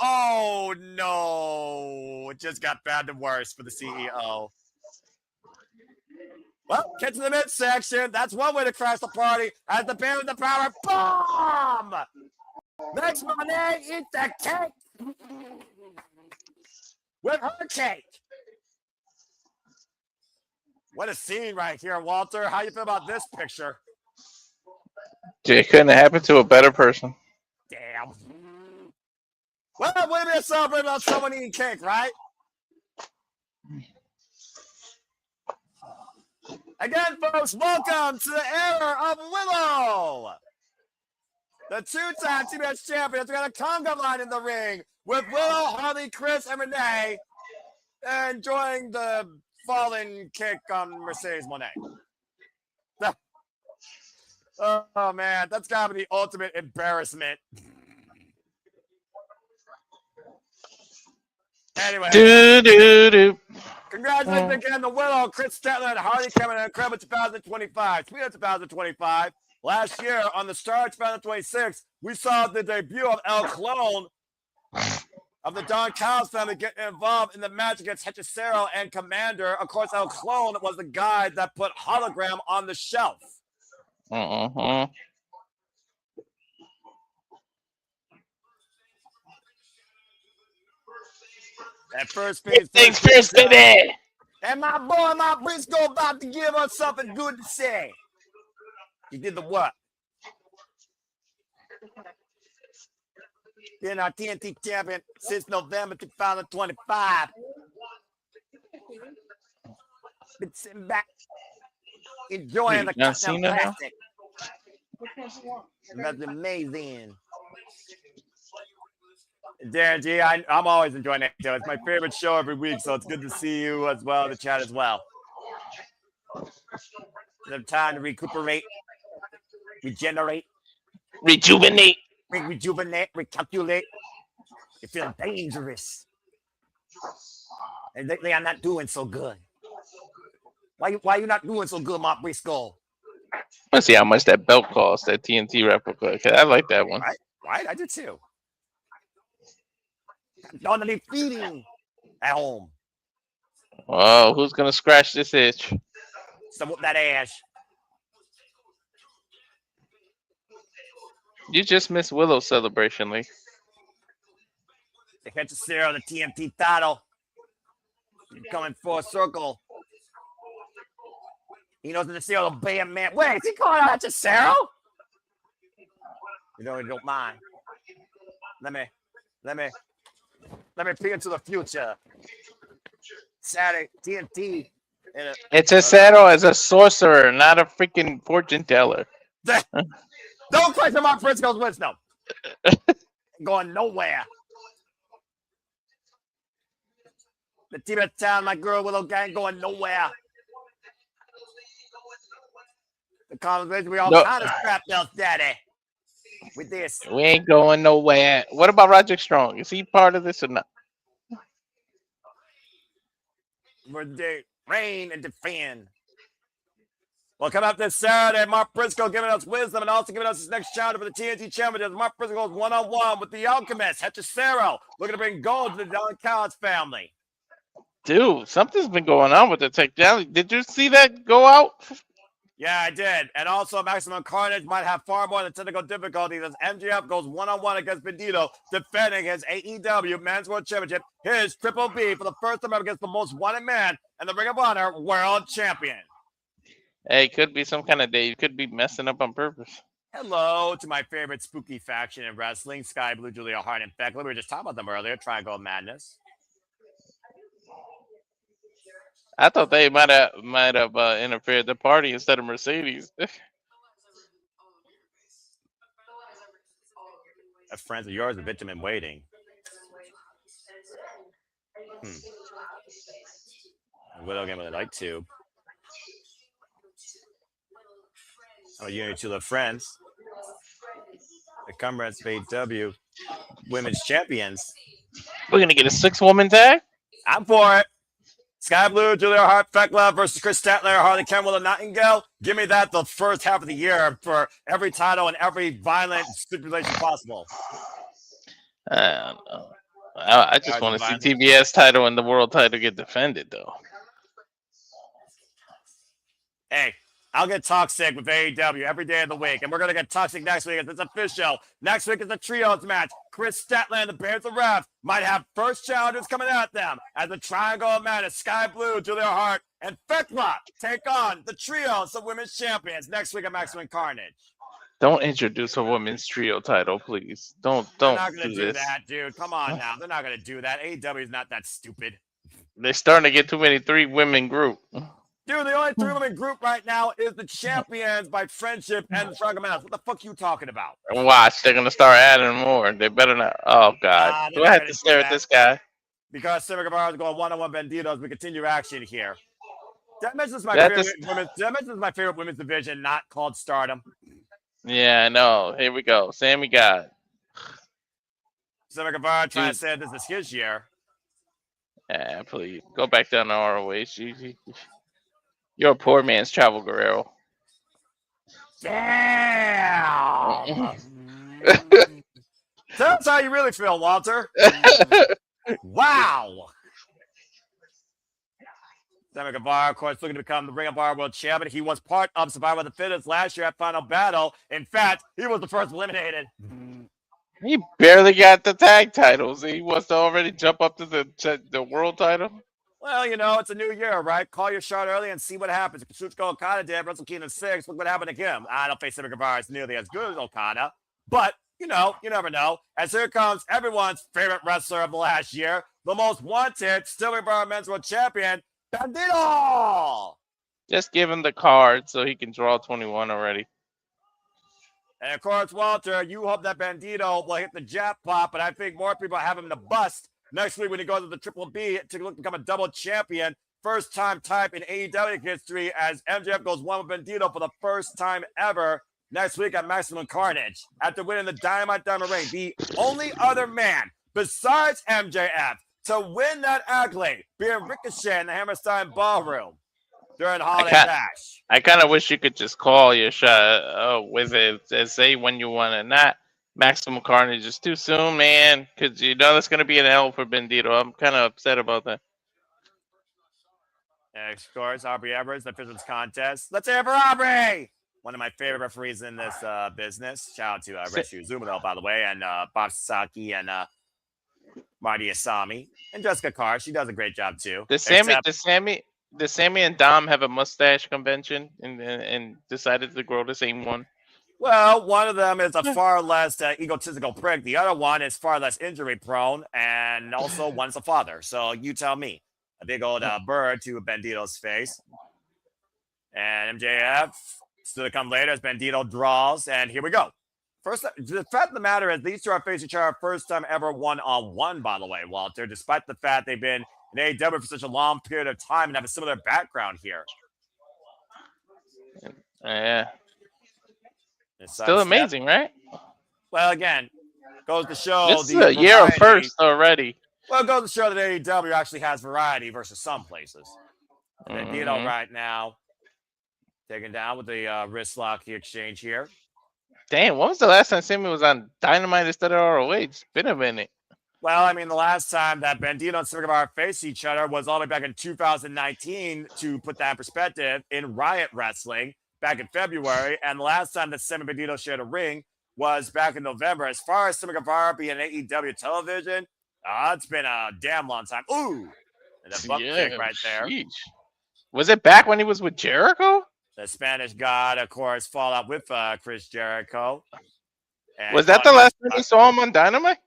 Oh, no. It just got bad to worse for the CEO. Well, get to the midsection. That's one way to crash the party. As the band with the power bomb makes Monet eat the cake with her cake. What a scene right here, Walter. How you feel about this picture? It couldn't have happened to a better person. Damn. Well, what do you celebrate about someone eating cake, right? Again, folks, welcome to the era of Willow. The two-time TBS champions got a conga line in the ring with Willow, Harley, Chris, and Renee enjoying the falling kick on Mercedes Monet. Oh, man, that's got to be the ultimate embarrassment. Anyway. Congratulations again to Willow, Chris Statler, Harley Cameron, and Incredible 2025. Speaking of 2025, last year on the Star 2026, we saw the debut of El Clone of the Don Callis family getting involved in the match against Hechicero and Commander. Of course, El Clone was the guy that put Hologram on the shelf. At first things first, baby. And my boy, my Briscoe, about to give us something good to say. He did the what? Been our TNT champion since November 2025. Been sitting back, enjoying the Continental Classic. That's amazing. Darren G, I'm always enjoying it. It's my favorite show every week, so it's good to see you as well in the chat as well. Have time to recuperate, regenerate, rejuvenate, recalculate. You feel dangerous. And lately, I'm not doing so good. Why you not doing so good, my Briscoe? Let's see how much that belt costs, that TNT replica. Cause I like that one. Right, I did too. On the feeding at home. Oh, who's gonna scratch this itch? So whoop that ass. You just missed Willow's celebration, Lee. They catch a zero, the TNT title. Coming for a circle. He knows the zero, the bam man. Wait, is he calling out to Cero? You know, you don't mind. Let me peek into the future. Saturday, TNT. It's a Cero as a sorcerer, not a freaking fortune teller. Don't question my Briscoe's wisdom. Going nowhere. The team at town, my girl Willow gang, going nowhere. The conversation we all kind of strapped up, daddy. With this. We ain't going nowhere. What about Roderick Strong? Is he part of this or not? Where they reign and defend. Well, coming up this Saturday, Mark Briscoe giving us wisdom and also giving us his next challenge for the TNT Championship. Mark Briscoe goes one-on-one with the Alchemist, Hechicero, looking to bring gold to the Don Callis family. Dude, something's been going on with the technology. Did you see that go out? Yeah, I did. And also, Maximum Carnage might have far more than technical difficulties as MJF goes one-on-one against Bandido, defending his AEW Men's World Championship, his Triple B for the first time ever against the most wanted man and the Ring of Honor World Champion. Hey, could be some kind of day. You could be messing up on purpose. Hello to my favorite spooky faction in wrestling, Sky Blue, Julia Hart, and Beck. We were just talking about them earlier, Triangle Madness. I thought they might have interfered the party instead of Mercedes. A friends of yours, a victim in waiting. Widow game with a light tube. Oh, you and your two little friends. The Comrades of AEW Women's Champions. We're gonna get a 6-woman tag. I'm for it. Sky Blue, Julia Hart, Fekla versus Chris Statler, Harley Campbell, and Nightingale. Give me that the first half of the year for every title and every violent stipulation possible. I don't know. I just want to see TBS title and the world title get defended, though. Hey, I'll get toxic with AEW every day of the week, and we're going to get toxic next week. It's official. Next week is the trios match. Chris Statler and the Bears of Ref might have first challengers coming at them as the Triangle of Madness, Sky Blue, Julia Hart, and Fekla take on the trios of women's champions next week at Maximum Carnage. Don't introduce a women's trio title, please. Don't They're not going to do do that, dude. Come on now. They're not going to do that. AEW is not that stupid. They're starting to get too many 3-women group. Dude, the only 3-woman group right now is the Champions by Friendship and the Struggle Mass. What the fuck are you talking about? Watch, they're gonna start adding more. They better not. Oh God, do I have to stare at this guy? Because Sammy Guevara is going one-on-one Bandido as we continue action here. Did I mention this is my favorite women's division, not called Stardom? Yeah, I know. Here we go. Sammy got Sammy Guevara trying to say this is his year. Yeah, please go back down to ROH. You're a poor man's Travel Guerrero. Damn! Tell us how you really feel, Walter. Wow! Sammy Guevara, of course, looking to become the Ring of Honor World Champion. He was part of Survivor of the Fittest last year at Final Battle. In fact, he was the first eliminated. He barely got the tag titles. He wants to already jump up to the world title. Well, you know, it's a new year, right? Call your shot early and see what happens. Kazuchika Okada did Wrestle Kingdom 6. Look what happened to him. I don't think Sammy Guevara is nearly as good as Okada. But, you know, you never know. As here comes everyone's favorite wrestler of the last year, the most wanted, still Guevara Men's World Champion, Bandido! Just give him the card so he can draw 21 already. And, of course, Walter, you hope that Bandido will hit the jackpot, but I think more people have him to bust next week when he goes to the Triple B to become a double champion. First time type in AEW history as MJF goes one with Bandido for the first time ever next week at Maximum Carnage. After winning the Dynamite Diamond Ring, the only other man besides MJF to win that accolade being Ricochet in the Hammerstein Ballroom during Holiday Bash. I kind of wish you could just call your shot with it and say when you want it. Not Maximum Carnage is too soon, man, because you know that's going to be an L for Bandido. I'm kind of upset about that. And of course, Aubrey Edwards, the Fisherman's Contest. Let's hear it for Aubrey! One of my favorite referees in this business. Shout out to Reshu Zumino, by the way, and Bob Sasaki and Marty Asami. And Jessica Carr. She does a great job, too. Does Sammy and Dom have a mustache convention and decided to grow the same one? Well, one of them is a far less egotistical prick. The other one is far less injury prone, and also one's a father. So you tell me. A big old bird to Bandido's face. And MJF still to come later as Bandido draws, and here we go. First, the fact of the matter is these two are facing each other first time ever one-on-one, by the way, Walter, despite the fact they've been in AEW for such a long period of time and have a similar background here. Yeah. Still amazing, right? Well, again, goes to show this is a year of first already. Well, it goes to show that AEW actually has variety versus some places. Bandido right now taken down with the wrist lock exchange here. Damn, when was the last time Sammy was on Dynamite instead of ROH? It's been a minute. Well, I mean, the last time that Bandido and Sammy Guevara faced each other was all the way back in 2019, to put that in perspective, in Riot Wrestling back in February. And the last time that Sammy and Bandido shared a ring was back in November. As far as Sammy Guevara being AEW television, it's been a damn long time. Ooh, and a butt kick right there. Sheesh. Was it back when he was with Jericho? The Spanish God, of course, fall out with Chris Jericho. And was that the last time we saw him on Dynamite?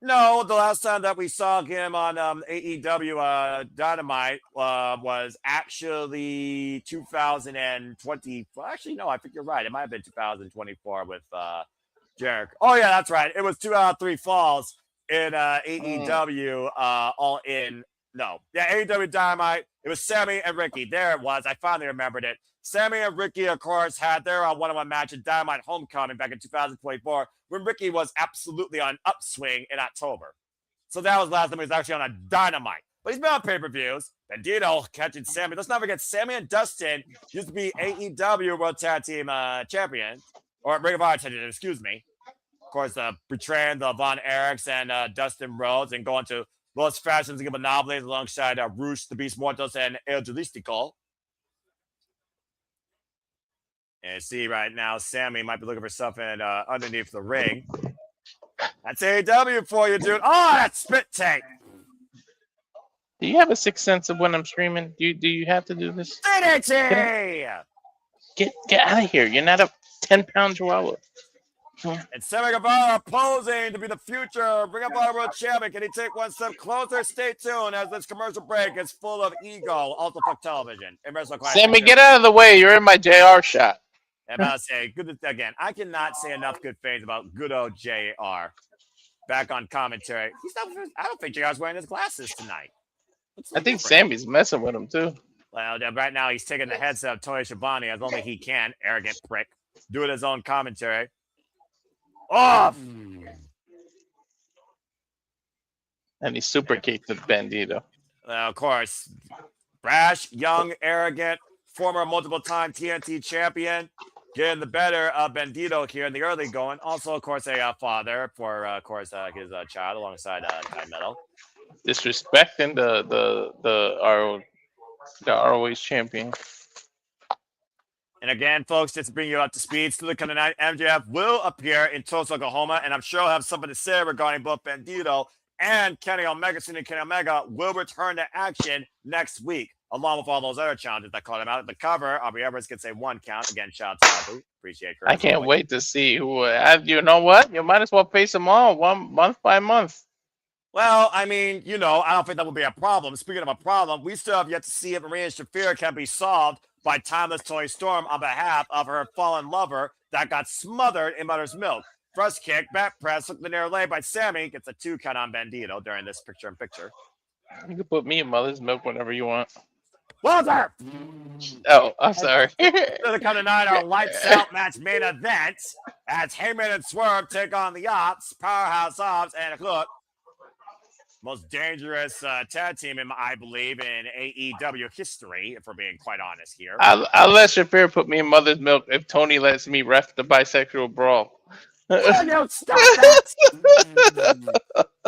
No, the last time that we saw him on AEW Dynamite was actually 2020. Well, actually, no, I think you're right. It might have been 2024 with Jericho. Oh, yeah, that's right. It was 2 out of 3 falls in AEW All In. No. Yeah, AEW Dynamite. It was Sammy and Ricky. There it was. I finally remembered it. Sammy and Ricky, of course, had their one-on-one match at Dynamite Homecoming back in 2024 when Ricky was absolutely on upswing in October. So that was the last time he was actually on a Dynamite. But he's been on pay-per-views. Bandido catching Sammy. Let's not forget, Sammy and Dustin used to be AEW World Tag Team champions. Or Ring of Honor champions, excuse me. Of course, betraying the Von Erichs and Dustin Rhodes and going to Los Fashions and Monopolies alongside Rush, the Beast Mortos, and El Juristico. And see right now, Sammy might be looking for something underneath the ring. That's AEW for you, dude. Oh, that's spit take. Do you have a sixth sense of when I'm streaming? Do you have to do this? DDT! Get out of here. You're not a 10-pound chihuahua. And Sammy Guevara posing to be the future Ring of Honor World Champion. Can he take one step closer? Stay tuned as this commercial break is full of ego. Also, fuck television. Sammy, get out of the way. You're in my JR shot. I'm about to say, again, I cannot say enough good things about good old JR. Back on commentary. I don't think JR's wearing his glasses tonight. I think Sammy's messing with him, too. Well, right now he's taking the headset of Tony Schiavone as only he can. Arrogant prick. Doing his own commentary. Off! And he super kicked the Bandido. Of course, brash, young, arrogant, former multiple-time TNT champion, getting the better of Bandido here in the early going. Also, of course, a father for, his child alongside Continental. Disrespecting the ROH champion. And again, folks, just to bring you up to speed, still coming tonight, MJF will appear in Tulsa, Oklahoma, and I'm sure he'll have something to say regarding both Bandido and Kenny Omega. Senior Kenny Omega will return to action next week, along with all those other challenges that called him out. At the cover, Aubrey Everett gets a 1 count. Again, shout out to Abu. Appreciate it. I can't wait to see who. You know what? You might as well face them all month by month. Well, I mean, I don't think that would be a problem. Speaking of a problem, we still have yet to see if Marina and Shafir can be solved by Timeless Toy Storm on behalf of her fallen lover that got smothered in mother's milk. First kick, back press, hook the near leg by Sammy, gets a 2 count on Bandido during this picture-in-picture. You can put me in mother's milk whenever you want. Walter! Oh, I'm sorry. The kind of night, our lights out match main event as Hangman and Swerve take on the Opps, Powerhouse Hobbs, and Hook. Most dangerous tag team, I believe, in AEW history, if we're being quite honest here. I'll let Shafir put me in mother's milk if Tony lets me ref the bisexual brawl. Oh, no, stop that!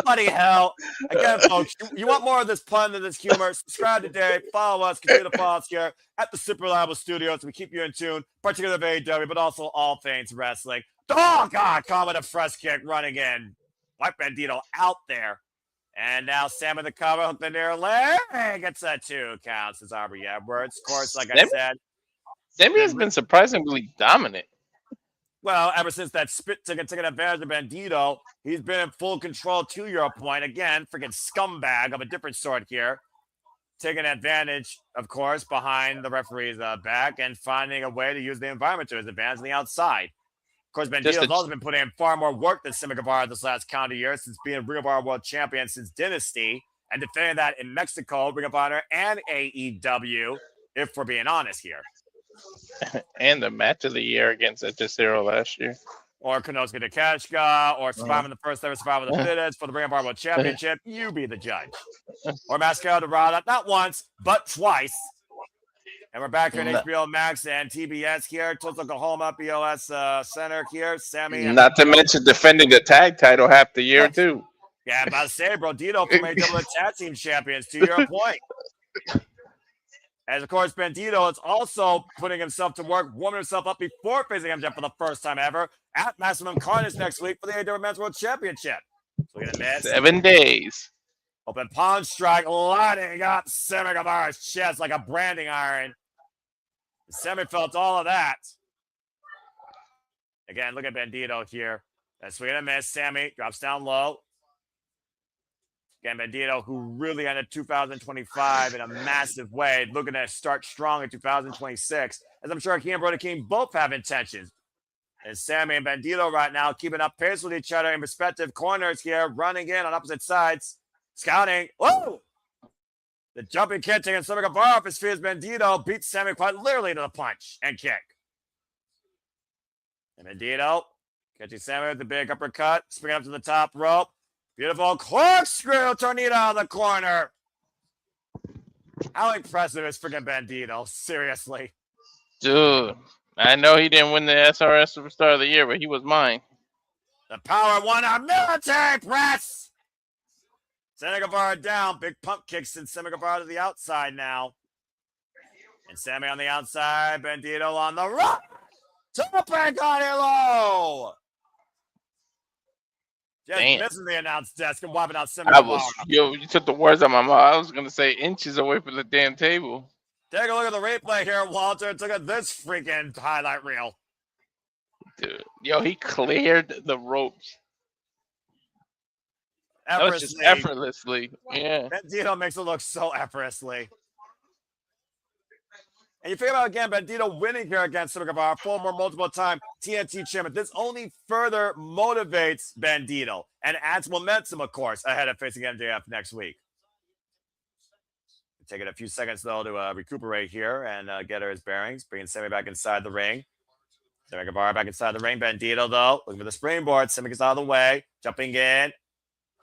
Bloody hell. Again, folks, you want more of this pun than this humor, subscribe today, follow us, continue to follow us here at the Super Reliable Studios. We keep you in tune, particularly of AEW, but also all things wrestling. Oh, God, comment a fresh kick running in. Wipe Bandido out there. And now Sam in the cover, hook the near leg, gets that 2 counts as Aubrey Edwards. Of course, like I said, Sammy has been surprisingly dominant. Well, ever since that spit ticket taking advantage of Bandido, he's been in full control to your point. Again, freaking scumbag of a different sort here. Taking advantage, of course, behind the referee's back and finding a way to use the environment to his advantage on the outside. Of course, Bandido's also been putting in far more work than Sammy Guevara this last calendar year since being Ring of Honor World Champion since Dynasty and defending that in Mexico, Ring of Honor, and AEW, if we're being honest here. And the match of the year against Hechicero last year. Or Konosuke Takeshita, or surviving the first ever Survival of the Fittest for the Ring of Honor World Championship. You be the judge. Or Mascara Dorada, not once, but twice. And we're back here in HBO Max and TBS here, Tulsa, Oklahoma, BOS Center here. Sammy. Not to mention defending the tag title half the year, too. Yeah, I'm about to say, bro, Dito from AEW Tag Team Champions, to your point. As, of course, Bandido is also putting himself to work, warming himself up before facing MJF for the first time ever at Maximum Carnage next week for the AEW Men's World Championship. So we're going to miss 7 days. Open pawn strike, lighting up Sammy Guevara's chest like a branding iron. Sammy felt all of that. Again, look at Bandido here. That's we're going to miss. Sammy drops down low. Again, Bandido, who really ended 2025 in a massive way, looking to start strong in 2026, as I'm sure he and Brody King both have intentions. And Sammy and Bandido right now keeping up pace with each other in respective corners here, running in on opposite sides, scouting. Whoa! The jumping kick taking Sammy Guevara off his feet as Bandido beats Sammy quite literally to the punch and kick. And Bandido catching Sammy with the big uppercut, springing up to the top rope. Beautiful corkscrew tornado out of the corner. How impressive is freaking Bandido? Seriously. Dude, I know he didn't win the SRS Superstar of the Year, but he was mine. The power one on military press. Sammy Guevara down. Big pump kicks and Sammy Guevara to the outside now. And Sammy on the outside. Bandido on the right. Topic on it low. Just missing the announce desk and wiping out Sammy Guevara. You took the words out of my mouth. I was going to say inches away from the damn table. Take a look at the replay here, Walter. Look at this freaking highlight reel. Dude, yo, he cleared the ropes. That was just effortlessly. Yeah. Bandido makes it look so effortlessly. And you figure about again, Bandido winning here against Sammy Guevara, former multiple-time TNT champion. This only further motivates Bandido and adds momentum, of course, ahead of facing MJF next week. Taking a few seconds, though, to recuperate here and get her his bearings. Bringing Sammy back inside the ring. Sammy Guevara back inside the ring. Bandido, though, looking for the springboard. Sammy gets out of the way. Jumping in.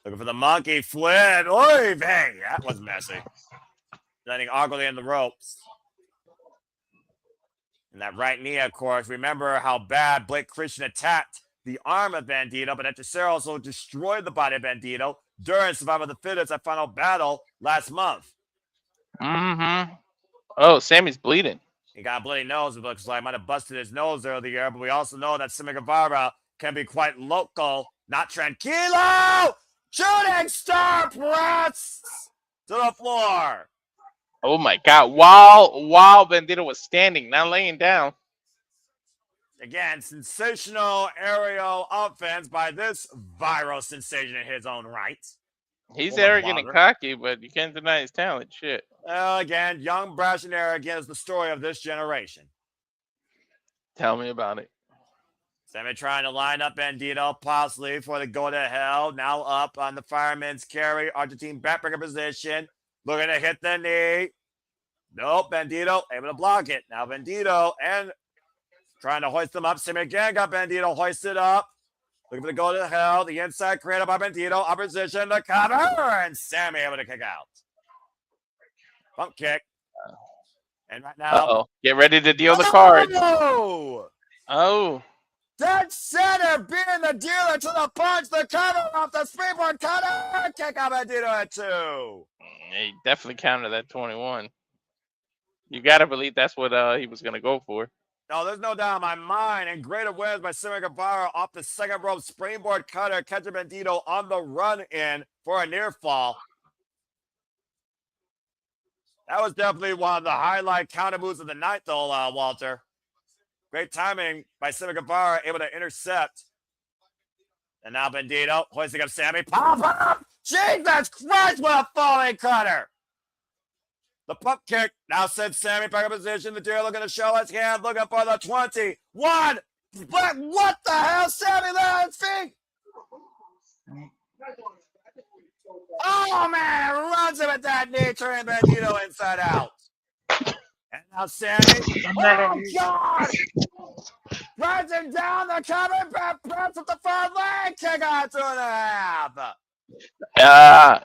Looking for the monkey flip. Oy vey. That was messy. Landing awkwardly in the ropes. And that right knee, of course. Remember how bad Blake Christian attacked the arm of Bandido, but Echecero also destroyed the body of Bandido during Survival of the Fittest at Final Battle last month. Mm-hmm. Oh, Sammy's bleeding. He got a bloody nose. It looks like might have busted his nose earlier, but we also know that Sammy Guevara can be quite local, not tranquilo. Shooting star press to the floor. Oh my God! While Bandido was standing, not laying down. Again, sensational aerial offense by this viral sensation in his own right. He's arrogant and cocky, but you can't deny his talent. Shit. Well, again, young, brash, and arrogant is the story of this generation. Tell me about it. Sammy trying to line up Bandido, possibly for the go to hell. Now up on the fireman's carry, Argentine backbreaker position. Looking to hit the knee. Nope, Bandido able to block it. Now Bandido and trying to hoist them up. Sammy again got Bandido hoisted up. Looking for the go to hell. The inside created by Bandido. Opposition to cover. And Sammy able to kick out. Bump kick. And right now. Get ready to deal the cards. Oh. Dead center being the dealer to the punch. The cover off the springboard cutter. Kick out Bandido at 2. He definitely counted that 21. You got to believe that's what he was going to go for. No, there's no doubt in my mind. And great awareness by Sammy Guevara off the second rope springboard cutter, catching Bandido on the run in for a near fall. That was definitely one of the highlight counter moves of the night, though, Walter. Great timing by Sammy Guevara, able to intercept. And now Bandido hoisting up Sammy. Pop up! Jesus Christ, what a falling cutter! The pump kick now sends Sammy back in position. The deer looking to show his hand, looking for the 21. But what the hell? Sammy there on his feet. Oh, man, runs him at that knee, turning Bandido inside out. And now Sammy. Oh, God! Runs him down the cover, press with the front leg, kick out 2.5.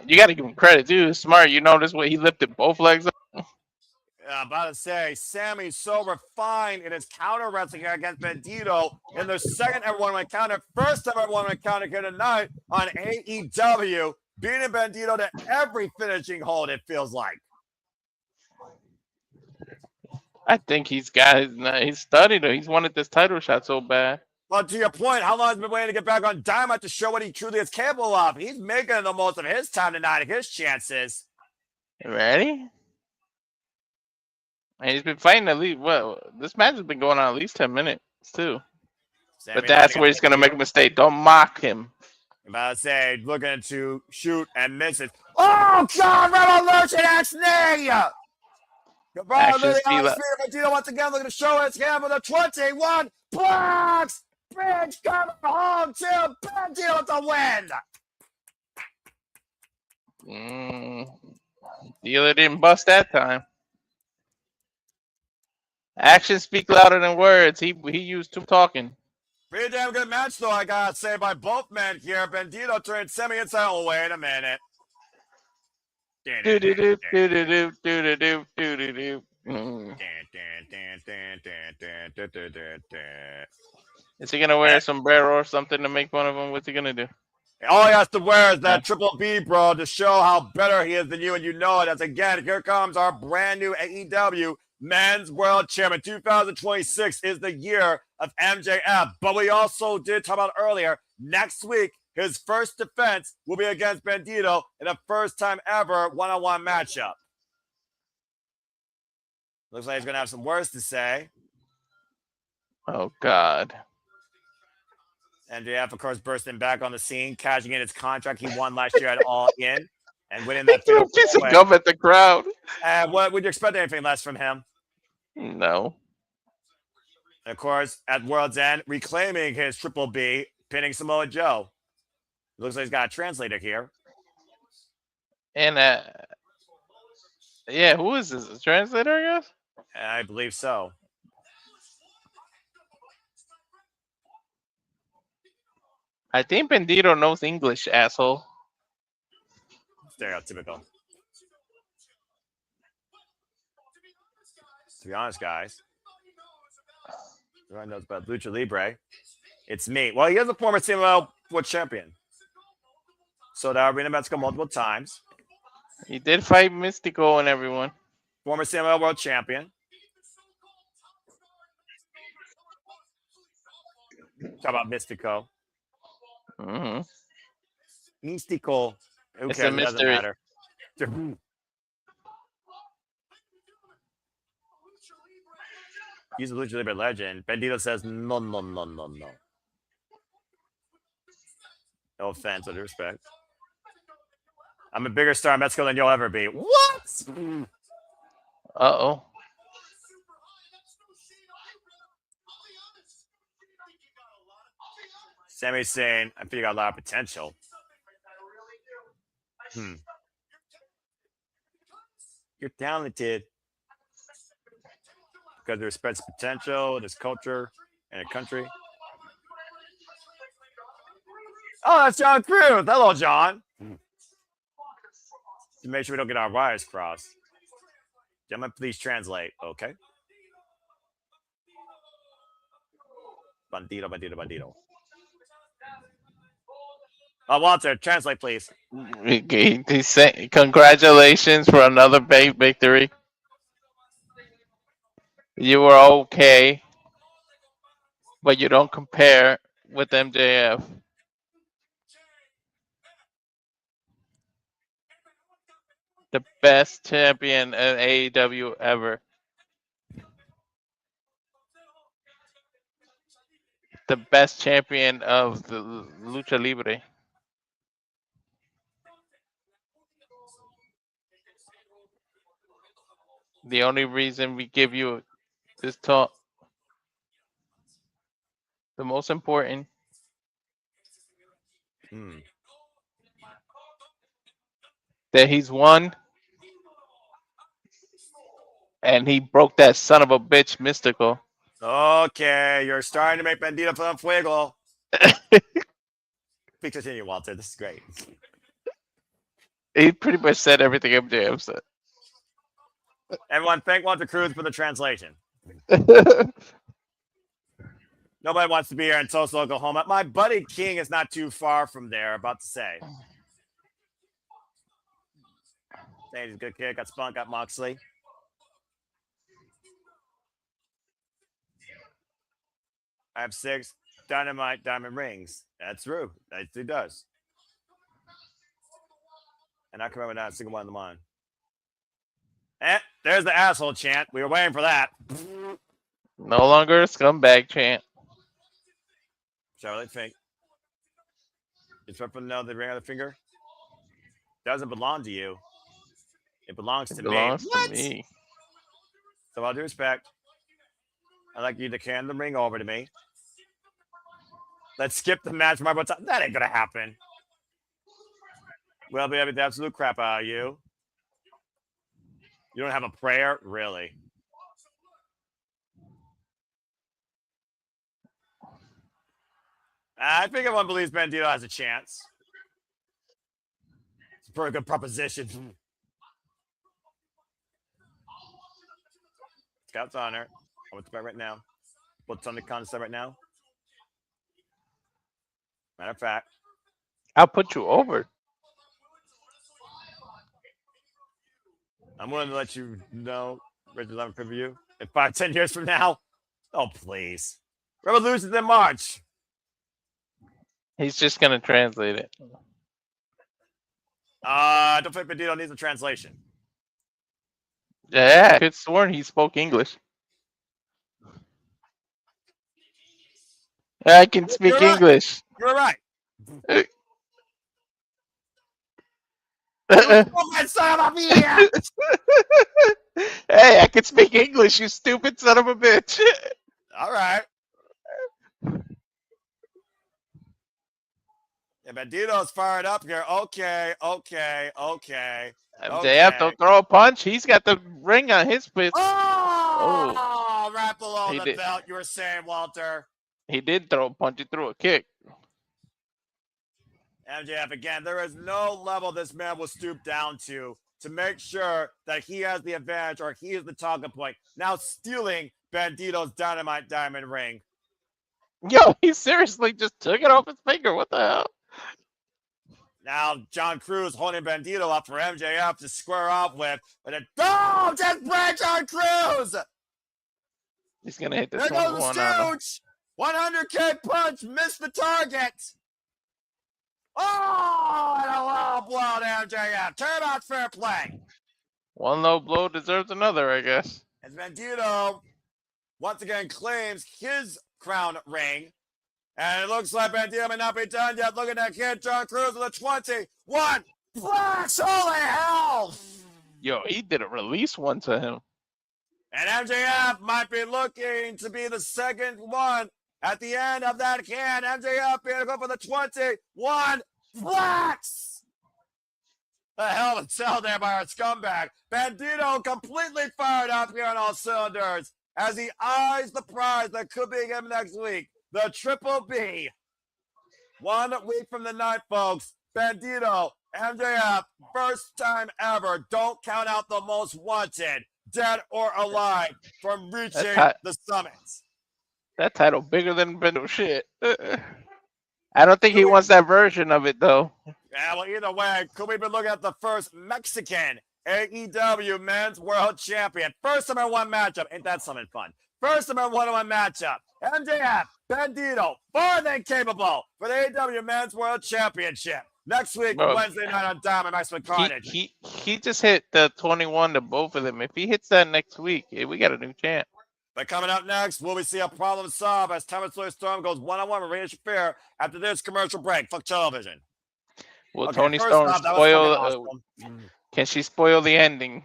You got to give him credit, too. Smart. You notice what he lifted both legs up? I'm about to say, Sammy's so refined in his counter wrestling here against Bandido in the second ever one-on-one encounter, first ever one-on-one encounter here tonight on AEW, beating Bandido to every finishing hold, it feels like. I think he's studied it. He's wanted this title shot so bad. Well, to your point, how long has he been waiting to get back on Dynamite to show what he truly is capable of? He's making the most of his time tonight, his chances. Ready? And he's been fighting at least, this match has been going on at least 10 minutes, too. Sammy, but that's where he's going to make a mistake. Don't mock him. I'm about to say, looking to shoot and miss it. Oh, God, Revolution X-Knee! Guevara literally on his feet. Bandido once again looking to show his hand with a 21. Blocks! Bridge cover home to Bandido with the win! Dealer didn't bust that time. Actions speak louder than words. He used too talking. Pretty damn good match, though, I gotta say, by both men here. Bandido turned Sammy inside. Oh, wait a minute. Do do do do do do do do do do. Is he gonna wear a sombrero or something to make fun of him? What's he gonna do? All he has to wear is that Triple B, bro, to show how better he is than you, and you know it. As again, here comes our brand new AEW Men's World Champion. 2026 is the year of MJF. But we also did talk about earlier, next week, his first defense will be against Bandido in a first time ever one-on-one matchup. Looks like he's going to have some words to say. Oh, God. MJF, of course, bursting back on the scene, cashing in his contract he won last year at All In, and winning that Threw a piece of gum at the crowd. What would you expect anything less from him? No. And of course, at World's End, reclaiming his Triple B, pinning Samoa Joe. Looks like he's got a translator here. And yeah, who is this? A translator, I guess? I believe so. I think Bandido knows English, asshole. Stereotypical. To be honest, guys, everyone knows about Lucha Libre. It's me. Well, he is a former CMLL World Champion. So the arena match go multiple times. He did fight Mystico and everyone. Former CMLL World Champion. Talk about Mystico. Mm-hmm. Mystico. Who It's cares? a It doesn't mystery. matter. He's a Lucha Libre legend. Bandido says, no, no, no, no, no. No offense, with respect. I'm a bigger star in Mexico than you'll ever be. What? Uh-oh. Sammy's saying, I think you got a lot of potential. You're talented. Because there respects potential, there's culture, and a country. Oh, that's John Cruz. Hello, John. To make sure we don't get our wires crossed. Gentlemen, please translate. Okay. Bandido, bandido, bandido. Walter, translate, please. He's saying, congratulations for another big victory. You were okay, but you don't compare with MJF. The best champion in AEW ever. The best champion of the Lucha Libre. The only reason we give you this talk, the most important, that he's won, and he broke that son of a bitch Mystical. Okay, you're starting to make Bandido for fuego. Please continue, Walter. This is great. He pretty much said everything MJF said. Everyone, thank Walter Cruz for the translation. Nobody wants to be here in Tulsa, Oklahoma. My buddy King is not too far from there, about to say. Saying he's a good kid. Got Spunk, got Moxley. I have 6 Dynamite diamond rings. That's true. That he does. And I can remember not a single one of them on. There's the asshole chant. We were waiting for that. No longer a scumbag chant. Charlotte Fink. It's right from the ring on the finger. Doesn't belong to you. It belongs to me. Belongs to me. So all due respect, I'd like you to hand the ring over to me. Let's skip the match. That ain't gonna happen. We'll be able to absolute crap out of you. You don't have a prayer? Really? I think everyone believes Bandido has a chance. It's a pretty good proposition. Scout's on her. What's about right now? What's on the concept right now? Matter of fact, I'll put you over. I'm willing to let you know, Red 11 preview, in 5-10 years from now. Oh, please. Revolution's in March. He's just gonna translate it. I don't think Bandido needs a translation. Yeah, I could sworn he spoke English. I can speak You're right. English. You're right. Uh, You son of a bitch! Hey, I can speak English, you stupid son of a bitch. All right. Yeah, Bandido's fired up here. Okay. MJF, don't throw a punch. He's got the ring on his fist. Oh, right below He the did. belt, you were saying, Walter. He did throw a punch. He threw a kick. MJF, again, there is no level this man will stoop down to make sure that he has the advantage or he is the talking point. Now stealing Bandido's Dynamite Diamond ring. Yo, he seriously just took it off his finger. What the hell? Now John Cruz holding Bandido up for MJF to square off with. But just break John Cruz! He's going to hit this There one. goes the Stooge! 100K punch, missed the target! Oh, and a low blow to MJF. Turn out fair play. One low blow deserves another, I guess. As Bandido once again claims his crown ring. And it looks like Bandido may not be done yet. Look at that kid, John Cruz with a 21 flash. Holy hell! Yo, he did a release one to him. And MJF might be looking to be the second one at the end of that can. MJF being to go for the 21 flax. The hell of a sell there by our scumbag. Bandido completely fired up here on all cylinders as he eyes the prize that could be him next week. The Triple B. 1 week from the night, folks. Bandido, MJF, first time ever. Don't count out the most wanted, dead or alive, from reaching the summit. That title bigger than Bendo shit. I don't think he wants that version of it, though. Yeah, well, either way, could we be looking at the first Mexican AEW Men's World Champion? First time in one matchup. Ain't that something fun? First time in one matchup. MJF, Bandido, more than capable for the AEW Men's World Championship. Next week, Wednesday night on Diamond Ice with Carnage. He just hit the 21 to both of them. If he hits that next week, we got a new champ. But coming up next, will we see a problem solved as Thomas Storm goes one-on-one with Marina Shafir after this commercial break? Fuck television. Will Toni Storm spoil? Can she spoil the ending?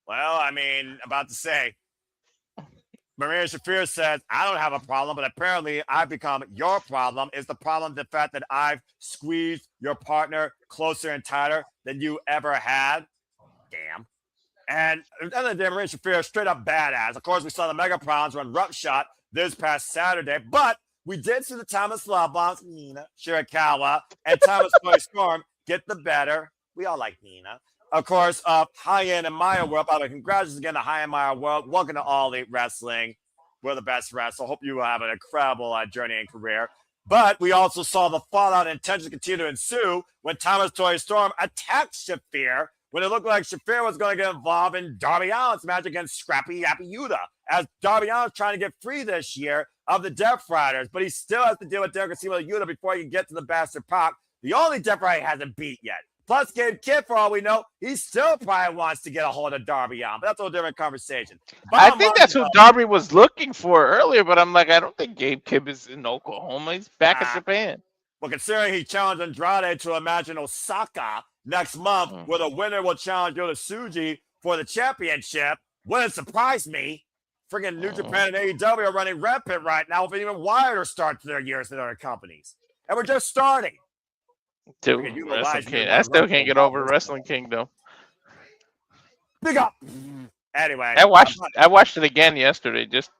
Well, I mean, about to say, Marina Shafir says, I don't have a problem, but apparently I've become your problem. Is the problem the fact that I've squeezed your partner closer and tighter than you ever had? Damn. And at the end of the day, Marina Shafir is straight up badass. Of course, we saw the Mega Prawns run roughshod this past Saturday, but we did see the Thomas Love Bombs, Nina, Shirakawa, and Thomas Storm get the better. We all like Nina. Of course, High-End and Maya World. By the way, congratulations again to High-End Maya World. Welcome to All Elite Wrestling. We're the best wrestlers. Hope you have an incredible journey and career. But we also saw the fallout and tension continue to ensue when Thomas Toy Storm attacked Shafir when it looked like Shafir was going to get involved in Darby Allin's match against Scrappy Yappy Yuta, as Darby Allin's trying to get free this year of the Death Riders, but he still has to deal with Derek Garcia Yuta before he can get to the Bastard Pac, the only Death Rider he hasn't beat yet. Plus, Gabe Kidd, for all we know, he still probably wants to get a hold of Darby Allin, but that's a whole different conversation. I think that's who Darby was looking for earlier, but I'm like, I don't think Gabe Kidd is in Oklahoma. He's back in Japan. Well, considering he challenged Andrade to a match in Osaka next month, where the winner will challenge Yota Tsuji for the championship, wouldn't surprise me. Friggin' New Japan and AEW are running rampant right now with even wilder start to their years than other companies. And we're just starting. Dude, I still can't get over Wrestling Kingdom. Big up. Anyway, I watched it again yesterday, just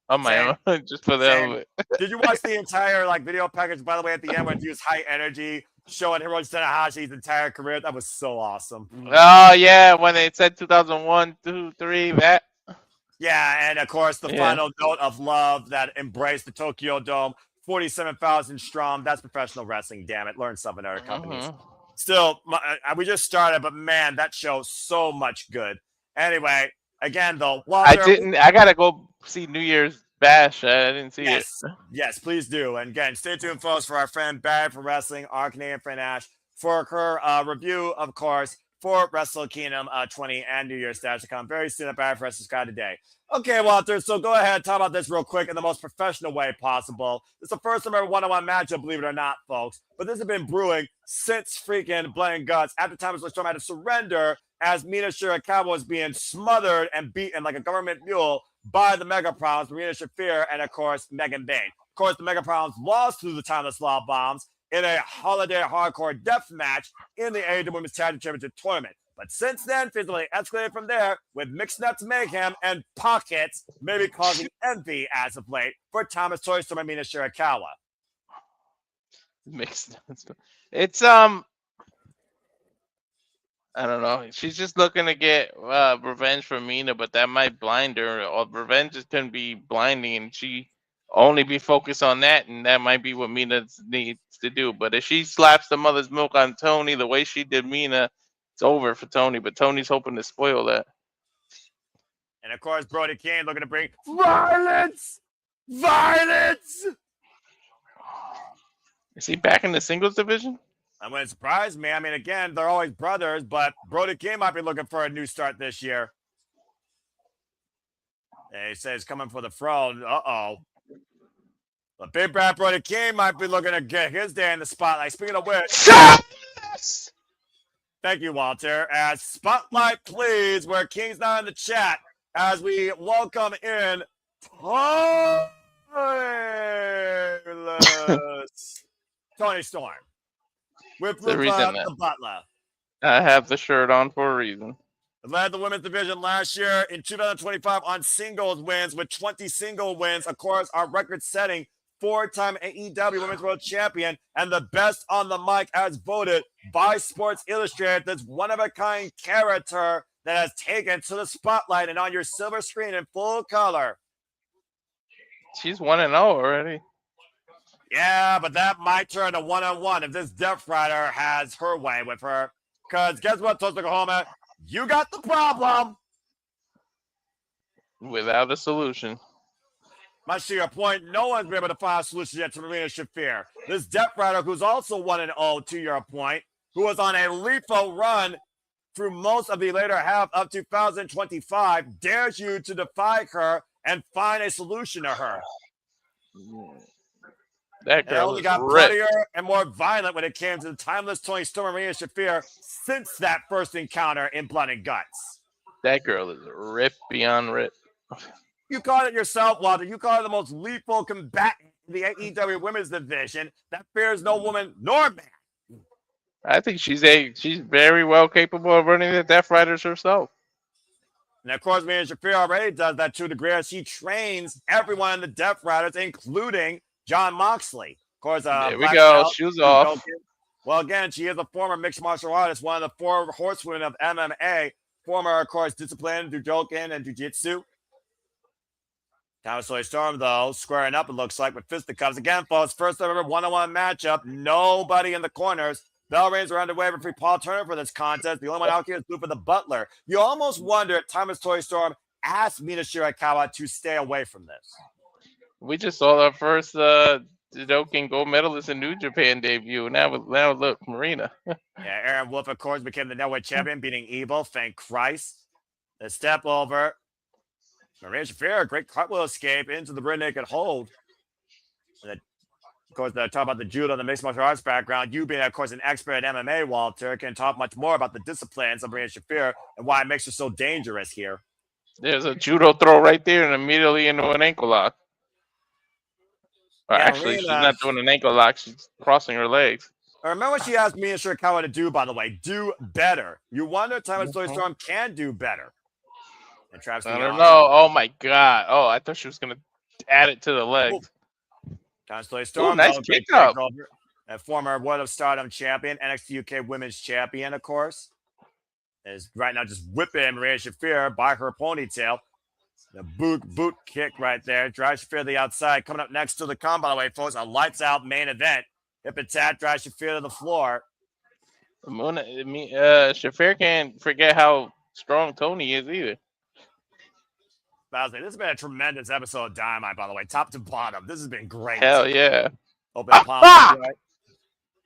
on my Same. own, just for the hell of it. Did you watch the entire video package? By the way, at the end when he used high energy, showing Hiroshi Tanahashi's entire career, that was so awesome. Oh yeah, when they said 2001, 2, 3, that. Yeah, and of course the final note of love that embraced the Tokyo Dome, 47,000 strong. That's professional wrestling. Damn it, learn something, other companies. Still, we just started, but man, that show so much good. Anyway, again though, Walter, I gotta go see New Year's Bash. I didn't see it. Yes, please do. And again, stay tuned, folks, for our friend Barry from Wrestling, our Canadian friend Ash, for her review, of course, for Wrestle Kingdom 20 and New Year's Dash to come very soon at Barry for Wrestling Sky today. Okay, Walter, so go ahead, talk about this real quick in the most professional way possible. This is the first time ever one-on-one matchup, believe it or not, folks. But this has been brewing since freaking Blood and Guts. After Thomas Storm had to surrender as Mina Shirakawa was being smothered and beaten like a government mule by the Mega Problems, Marina Shafir, and of course, Megan Bain. Of course, the Mega Problems lost to the Timeless Law Bombs in a Holiday Hardcore Death match in the AEW Women's Tag Championship Tournament. But since then, physically escalated from there with mixed nuts mayhem and pockets, maybe causing envy as of late for Thomas Toy Storm and Mina Shirakawa. Mixed nuts. It's I don't know. She's just looking to get revenge for Mina, but that might blind her. Or revenge is going to be blinding, and she only be focused on that, and that might be what Mina needs to do. But if she slaps the mother's milk on Toni the way she did Mina, it's over for Toni. But Toni's hoping to spoil that. And of course, Brody King looking to bring violence! Violence! Is he back in the singles division? I wouldn't surprise me. I mean, again, they're always brothers, but Brody King might be looking for a new start this year. And he says coming for the throne. Uh-oh. But Big Bad Brody King might be looking to get his day in the spotlight. Speaking of which... Yes! Thank you, Walter. As spotlight, please, where King's not in the chat, as we welcome in Toni Storm. With the reason the Butler. I have the shirt on for a reason. Led the women's division last year in 2025 on singles wins with 20 single wins. Of course, our record-setting 4-time AEW Women's World Champion and the best on the mic as voted by Sports Illustrated. This one-of-a-kind character that has taken to the spotlight and on your silver screen in full color. She's 1-0 already. Yeah, but that might turn to 1-on-1 if this Death Rider has her way with her. Because guess what, Tulsa, Oklahoma? You got the problem. Without a solution. Much to your point, no one's been able to find a solution yet to Marina Shafir. This Death Rider, who's also 1-0, to your point, who was on a lethal run through most of the later half of 2025, dares you to defy her and find a solution to her. That girl only got bloodier and more violent when it came to the timeless Toni Storm and Marina Shafir since that first encounter in Blood and Guts. That girl is ripped beyond rip. You called it yourself, Walter. You called it the most lethal combatant in the AEW Women's Division that fears no woman nor man. I think she's very well capable of running the Death Riders herself. And of course, Marina Shafir already does that to a degree as she trains everyone in the Death Riders, including John Moxley. Of course, there we go. Shoes off. Well, again, she is a former mixed martial artist, one of the 4 horsewomen of MMA. Former, of course, discipline, Judokan, and Jiu-Jitsu. Thomas Toni Storm, though, squaring up, it looks like, with fisticuffs. Again, folks, first ever one-on-one matchup. Nobody in the corners. Bell rings are underway for Paul Turner for this contest. The only one out here is blue for the Butler. You almost wonder if Thomas Toni Storm asked Mina Shirakawa to stay away from this. We just saw our first Judokan gold medalist in New Japan debut. Now look, Marina. Yeah, Aaron Wolf, of course, became the network champion, beating Evil. Thank Christ. The step over. Marina Shafir, great cartwheel escape into the rear naked hold. And of course, talk about the judo and the mixed martial arts background. You being, of course, an expert at MMA, Walter, can talk much more about the disciplines of Marina Shafir and why it makes her so dangerous here. There's a judo throw right there and immediately into an ankle lock. Or yeah, actually, Marina, she's not doing an ankle lock. She's crossing her legs. I remember what she asked Mina Shirakawa to do, by the way. Do better. You wonder if Thomas Toni Storm can do better. And traps I the don't arm. know. Oh my god. Oh, I thought she was gonna add it to the legs. Constantly Ooh, Storm, nice though, great kick up. takeover. A former World of Stardom champion, NXT UK Women's Champion, of course, is right now just whipping Maria Shafir by her ponytail. The boot kick right there. Drive Shafir to the outside. Coming up next to the con, by the way, folks, a lights out main event. Hip attack, drive Shafir to the floor. Shafir can't forget how strong Toni is either. This has been a tremendous episode of Dynamite, by the way, top to bottom. This has been great. Hell yeah. Open palm.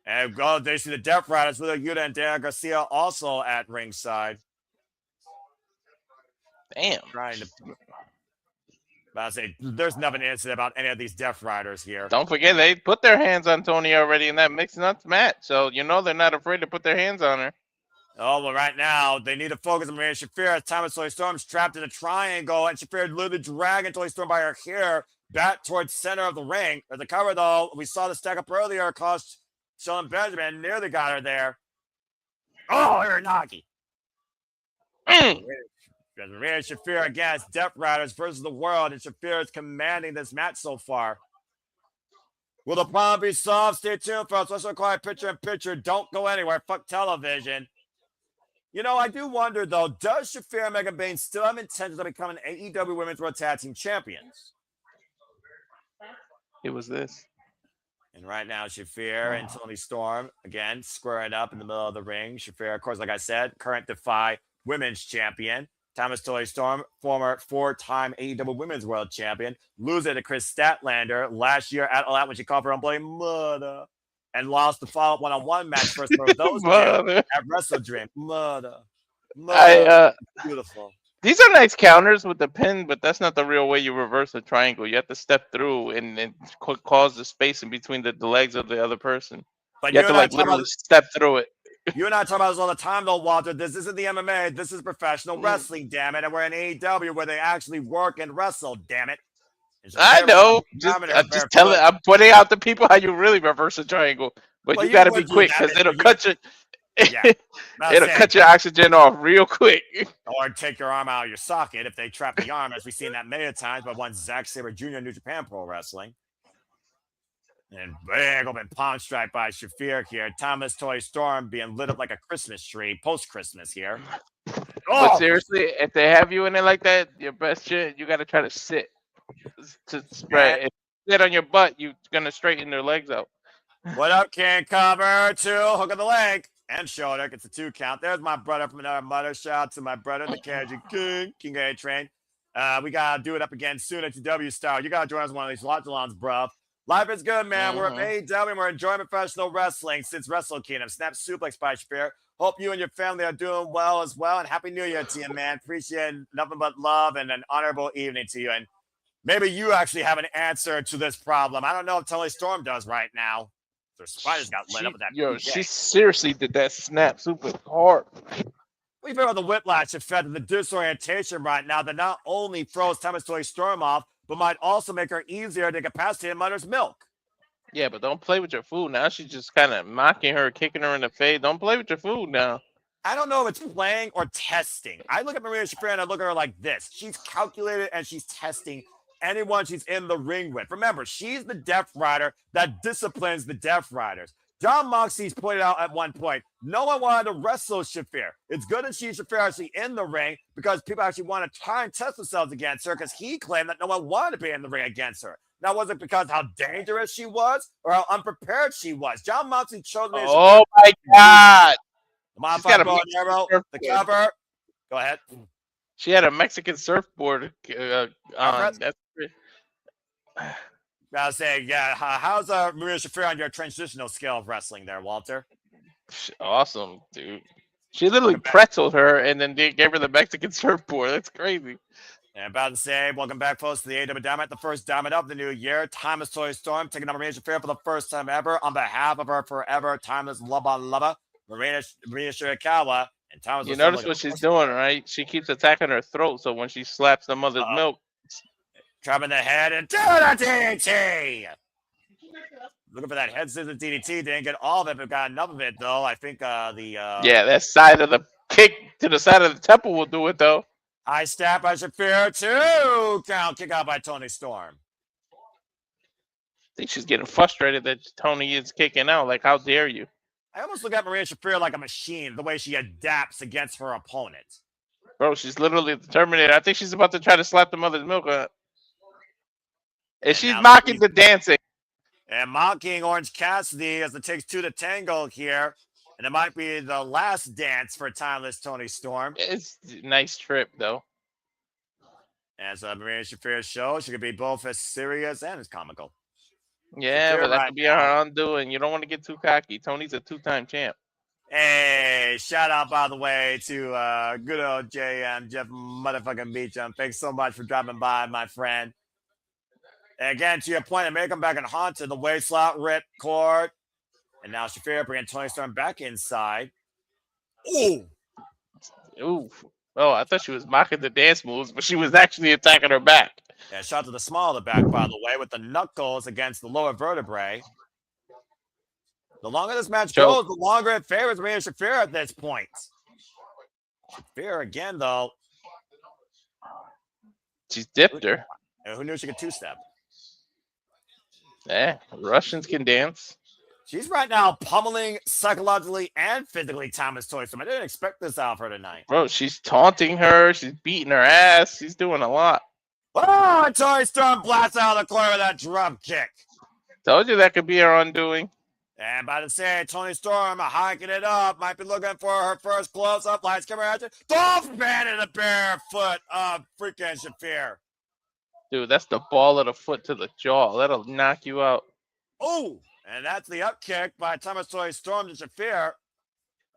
And go, they see the Death Riders with Yuta and Daniel Garcia also at ringside. Damn. Trying to. I say, there's nothing innocent about any of these Death Riders here. Don't forget, they put their hands on Toni already in that mixed nuts match. So, they're not afraid to put their hands on her. Oh, well, right now, they need to focus on Maria Shafir. As Thomas Toni Storm's trapped in a triangle, and Shafir literally dragging Toni Storm by her hair back towards center of the ring. There's a cover, though. We saw the stack up earlier. Cost Shelton Benjamin. Nearly got her there. Oh, Hiranagi. Maria Shafir against Death Riders versus the World, and Shafir is commanding this match so far. Will the problem be solved? Stay tuned for a special quiet picture-in-picture. Don't go anywhere. Fuck television. I do wonder, though, does Shafir and Megan Bayne still have intentions of becoming AEW Women's World Tag Team Champions? It was this. And right now, Shafir and Toni Storm, again, squaring up in the middle of the ring. Shafir, of course, like I said, current Defy Women's Champion. Thomas Toni Storm, former 4-time AEW Women's World Champion, losing to Chris Statlander last year at All Out when she called her own bloody mother. And lost the follow-up one-on-one match first for those two at Wrestle Dream. Mother. Beautiful. These are nice counters with the pin, but that's not the real way you reverse a triangle. You have to step through and cause the space in between the legs of the other person. But you have to literally step through it. You and I talk about this all the time, though, Walter. This isn't the MMA. This is professional wrestling, damn it. And we're in AEW where they actually work and wrestle, damn it. I know. I'm pointing out to people how you really reverse a triangle, but you got to be quick because it'll cut you. Yeah, it'll cut your oxygen off real quick. Or take your arm out of your socket if they trap the arm, as we've seen that many times by one Zack Sabre Jr. New Japan Pro Wrestling. And big open palm strike by Shafir here. Thomas Toni Storm being lit up like a Christmas tree post-Christmas here. But seriously, if they have you in it like that, your best shit, you got to try to sit. To spread. If you sit on your butt, you're gonna straighten their legs out. What up, King? Cover 2, hook of the leg and shoulder. Gets a 2 count. There's my brother from another mother. Shout out to my brother, the Cajun King A Train. We gotta do it up again soon at TW Star. You gotta join us on one of these lot salons, bro. Life is good, man. We're at AEW and we're enjoying professional wrestling since Wrestle Kingdom. Snap suplex by Shafir. Hope you and your family are doing well as well. And Happy New Year to you, man. Appreciate nothing but love and an honorable evening to you. And maybe you actually have an answer to this problem. I don't know if Toni Storm does right now. Their spiders got lit up with that. She seriously did that snap super hard. We've heard of the whiplash effect and the disorientation right now that not only throws Thomas Toni Storm off, but might also make her easier to capacitate mother's milk. Yeah, but don't play with your food. Now she's just kind of mocking her, kicking her in the face. Don't play with your food now. I don't know if it's playing or testing. I look at Maria Shafir and I look at her like this. She's calculated and she's testing anyone she's in the ring with. Remember, she's the Death Rider that disciplines the Death Riders. John Moxley's pointed out at one point, no one wanted to wrestle Shafir. It's good that she's Shafir actually in the ring because people actually want to try and test themselves against her because he claimed that no one wanted to be in the ring against her. Now, was it because how dangerous she was or how unprepared she was? John Moxley chose me. Oh, my God. The modified bow and arrow, the cover. Go ahead. She had a Mexican surfboard on. I was saying, yeah, how's Maria Shafir on your transitional scale of wrestling there, Walter? Awesome, dude. She literally pretzeled her and then gave her the Mexican surfboard. That's crazy. And about to say, welcome back, folks, to the AEW Dynamite, the first Dynamite of the new year. Thomas Toni Storm taking on Maria Shafir for the first time ever on behalf of her forever timeless lover, Marina Shirakawa. And Thomas. You notice what she's doing, right? She keeps attacking her throat, so when she slaps the mother's milk, trapping the head and do the DDT. Looking for that head scissors DDT. Didn't get all of it, but got enough of it though. I think yeah, that side of the kick to the side of the temple will do it though. High step by Shafir. 2 count. Kick out by Toni Storm. I think she's getting frustrated that Toni is kicking out. Like, how dare you? I almost look at Marina Shafir like a machine, the way she adapts against her opponent. Bro, she's literally the Terminator. I think she's about to try to slap the mother's milk on. And she's mocking the dancing. And mocking Orange Cassidy as it takes 2 to tango here. And it might be the last dance for timeless Toni Storm. It's a nice trip, though. As Marina Shafir shows, she could be both as serious and as comical. Yeah, but that could be her undoing. You don't want to get too cocky. Tony's a 2-time champ. Hey, shout out, by the way, to good old JM, Jeff motherfucking Beecham. Thanks so much for dropping by, my friend. And again, to your point, it may come back and haunt to the waist slot, rip, cord. And now Shafir bringing Toni Storm back inside. Ooh. Ooh. Oh, I thought she was mocking the dance moves, but she was actually attacking her back. Yeah, shot to the small of the back, by the way, with the knuckles against the lower vertebrae. The longer this match goes, the longer it favors Marina Shafir at this point. Shafir again, though. She's dipped her. Who knew she could 2-step? Yeah, Russians can dance. She's right now pummeling psychologically and physically Thomas Toni Storm. I didn't expect this out of her tonight. Bro, she's taunting her. She's beating her ass. She's doing a lot. Oh, and Toni Storm blasts out of the corner with that drop kick. Told you that could be her undoing. And by the say, Toni Storm hiking it up. Might be looking for her first close-up. Lights coming at you. Dolphin man in the bare foot of freaking Shafir. Dude, that's the ball of the foot to the jaw. That'll knock you out. Oh, and that's the up kick by Thomas Toni Storm to Shafir.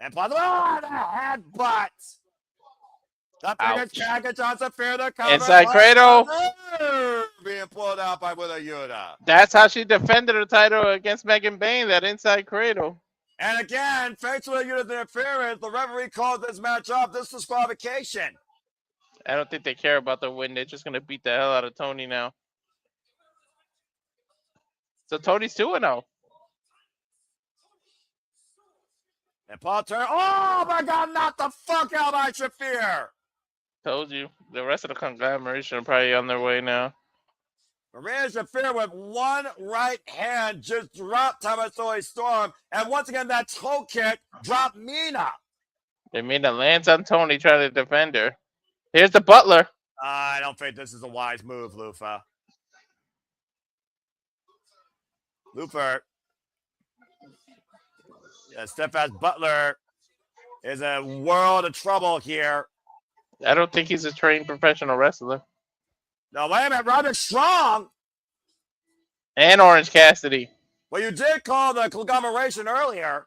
And by the way, the headbutt. The biggest package on Shafir. The cover. Inside cradle. Being pulled out by Willa Yuta. That's how she defended her title against Megan Bayne, that inside cradle. And again, thanks to Willa Yuta's interference, the referee called this match off. This disqualification. I don't think they care about the win. They're just going to beat the hell out of Toni now. So Toni's 2-0. And Paul Turner, oh my God, knock the fuck out by Shafir. Told you. The rest of the conglomeration are probably on their way now. Marina Shafir with one right hand just dropped Thomas Toni Storm. And once again, that toe kick dropped Mina. Mina lands on Toni trying to defend her. Here's the Butler. I don't think this is a wise move, Lufa. Lufa. Steadfast Butler is a world of trouble here. I don't think he's a trained professional wrestler. No, wait a minute. Roderick Strong. And Orange Cassidy. Well, you did call the conglomeration earlier.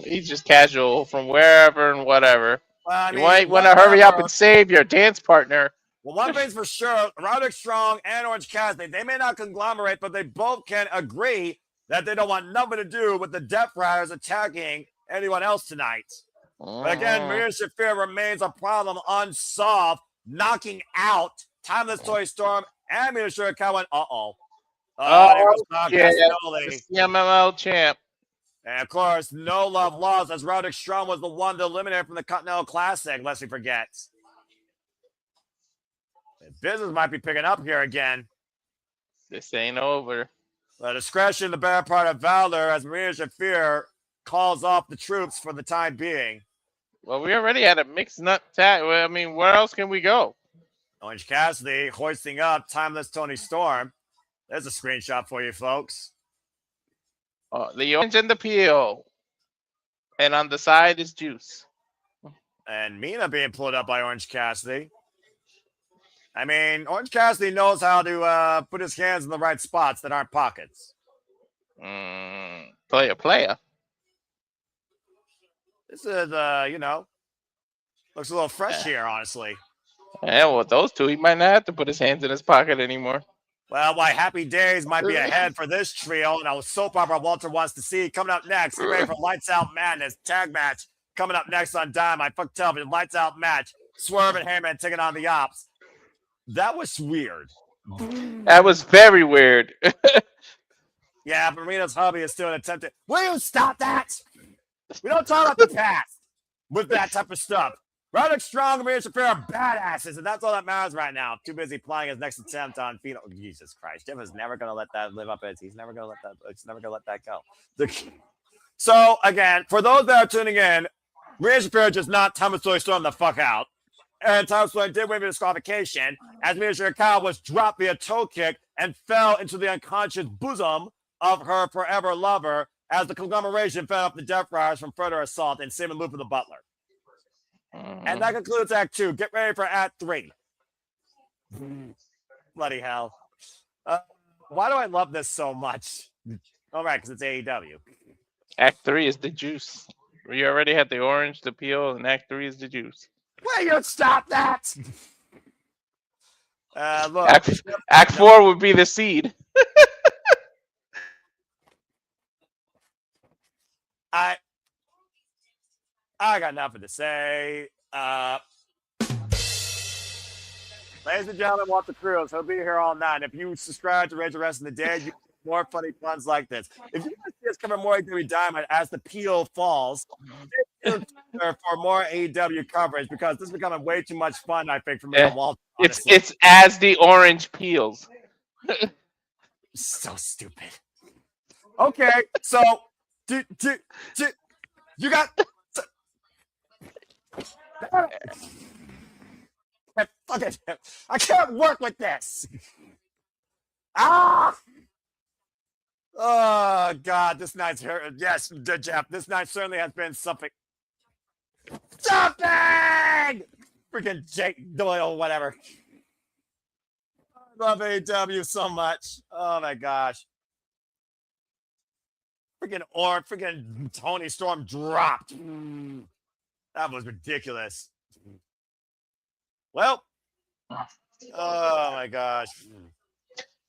He's just casual from wherever and whatever. Well, I mean, you might want to hurry up and save your dance partner. Well, one thing's for sure. Roderick Strong and Orange Cassidy, they may not conglomerate, but they both can agree that they don't want nothing to do with the Death Riders attacking anyone else tonight. But again, Marina Shafir remains a problem unsolved, knocking out Timeless Toni Storm and Marina Shafir went, the CMLL champ. And of course, no love lost as Roderick Strong was the one to eliminate from the Continental Classic, lest we forget. Business might be picking up here again. This ain't over. The discretion, the better part of valor, as Marina Shafir calls off the troops for the time being. Well, we already had a mixed nut tag. I mean, where else can we go? Orange Cassidy hoisting up Timeless Toni Storm. There's a screenshot for you, folks. The orange and the peel. And on the side is juice. And Mina being pulled up by Orange Cassidy. I mean, Orange Cassidy knows how to put his hands in the right spots that aren't pockets. Player. This is, looks a little fresh here, honestly. Yeah, well, those two, he might not have to put his hands in his pocket anymore. Well, why happy days might be ahead for this trio. And our soap opera Walter wants to see coming up next. Get ready for Lights Out Madness tag match coming up next on Dynamite. Fuck television, Lights Out match. Swerve and Hangman taking on the Opps. That was weird. That was very weird. Yeah, Marina's hubby is still an attempt to. Will you stop that? We don't talk about the past with that type of stuff. Roderick Strong and Rhea Shafir are badasses, and that's all that matters right now. Too busy planning his next attempt on Phoenix. Oh, Jesus Christ. Jeff is never going to let that live up. He's never going to let that. It's never going to let that go. So, again, for those that are tuning in, Rhea Shafir just knocked Thomas Storm the fuck out. And Thomas Storm did win the disqualification as Rhea Shafir was dropped via toe kick and fell into the unconscious bosom of her forever lover as the conglomeration fed up the Death Riders from further assault and Simon Lou for the Butler. And that concludes Act 2. Get ready for Act 3. Bloody hell. Why do I love this so much? All right, because it's AEW. Act 3 is the juice. We already had the orange, the peel, and Act 3 is the juice. Will you stop that? Look, Act 4 would be the seed. I got nothing to say. Ladies and gentlemen, Walter Cruz, he'll be here all night. If you subscribe to Rage the Rest of the Day, you get more funny puns like this. If you want to see us cover more AEW Dynamite as the peel falls, stay tuned for more AEW coverage because this is becoming way too much fun, I think, for me and Walter. It's as the orange peels. So stupid. Okay, so you got. Fuck it. I can't work with this. Ah! Oh, God. This night's here. Yes, Jeff. This night certainly has been something. Something! Freaking Jake Doyle, whatever. I love AEW so much. Oh, my gosh. Freaking Toni Storm dropped. That was ridiculous. Well, oh my gosh.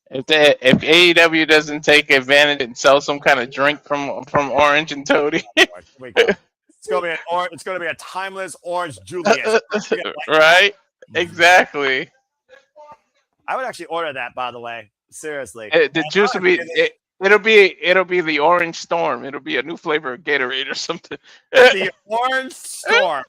If AEW doesn't take advantage and sell some kind of drink from Orange and Tony, it's gonna be a timeless Orange Julius. Right? Exactly. I would actually order that, by the way. Seriously. The juice would be it'll be the Orange Storm. It'll be a new flavor of Gatorade or something. The Orange Storm.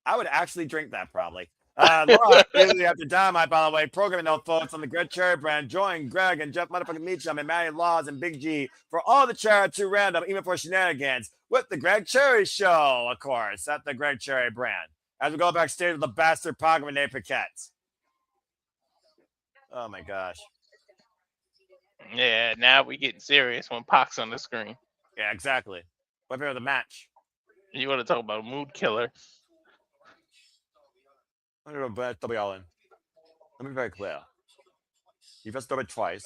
I would actually drink that probably. Laura, immediately after Dynamite, by the way, programming note, folks, on the Greg Cherry brand. Join Greg and Jeff motherfucking Meacham and Matty Laws and Big G for all the Cherry 2 random, even for shenanigans, with the Greg Cherry Show, of course, at the Greg Cherry brand. As we go backstage with the bastard programming Nate Paquette. Oh my gosh. Yeah, now we getting serious when Pac's on the screen. Yeah, exactly. What about the match? You want to talk about a mood killer? I'm going to be all in. Let me be very clear. You've just Darby twice.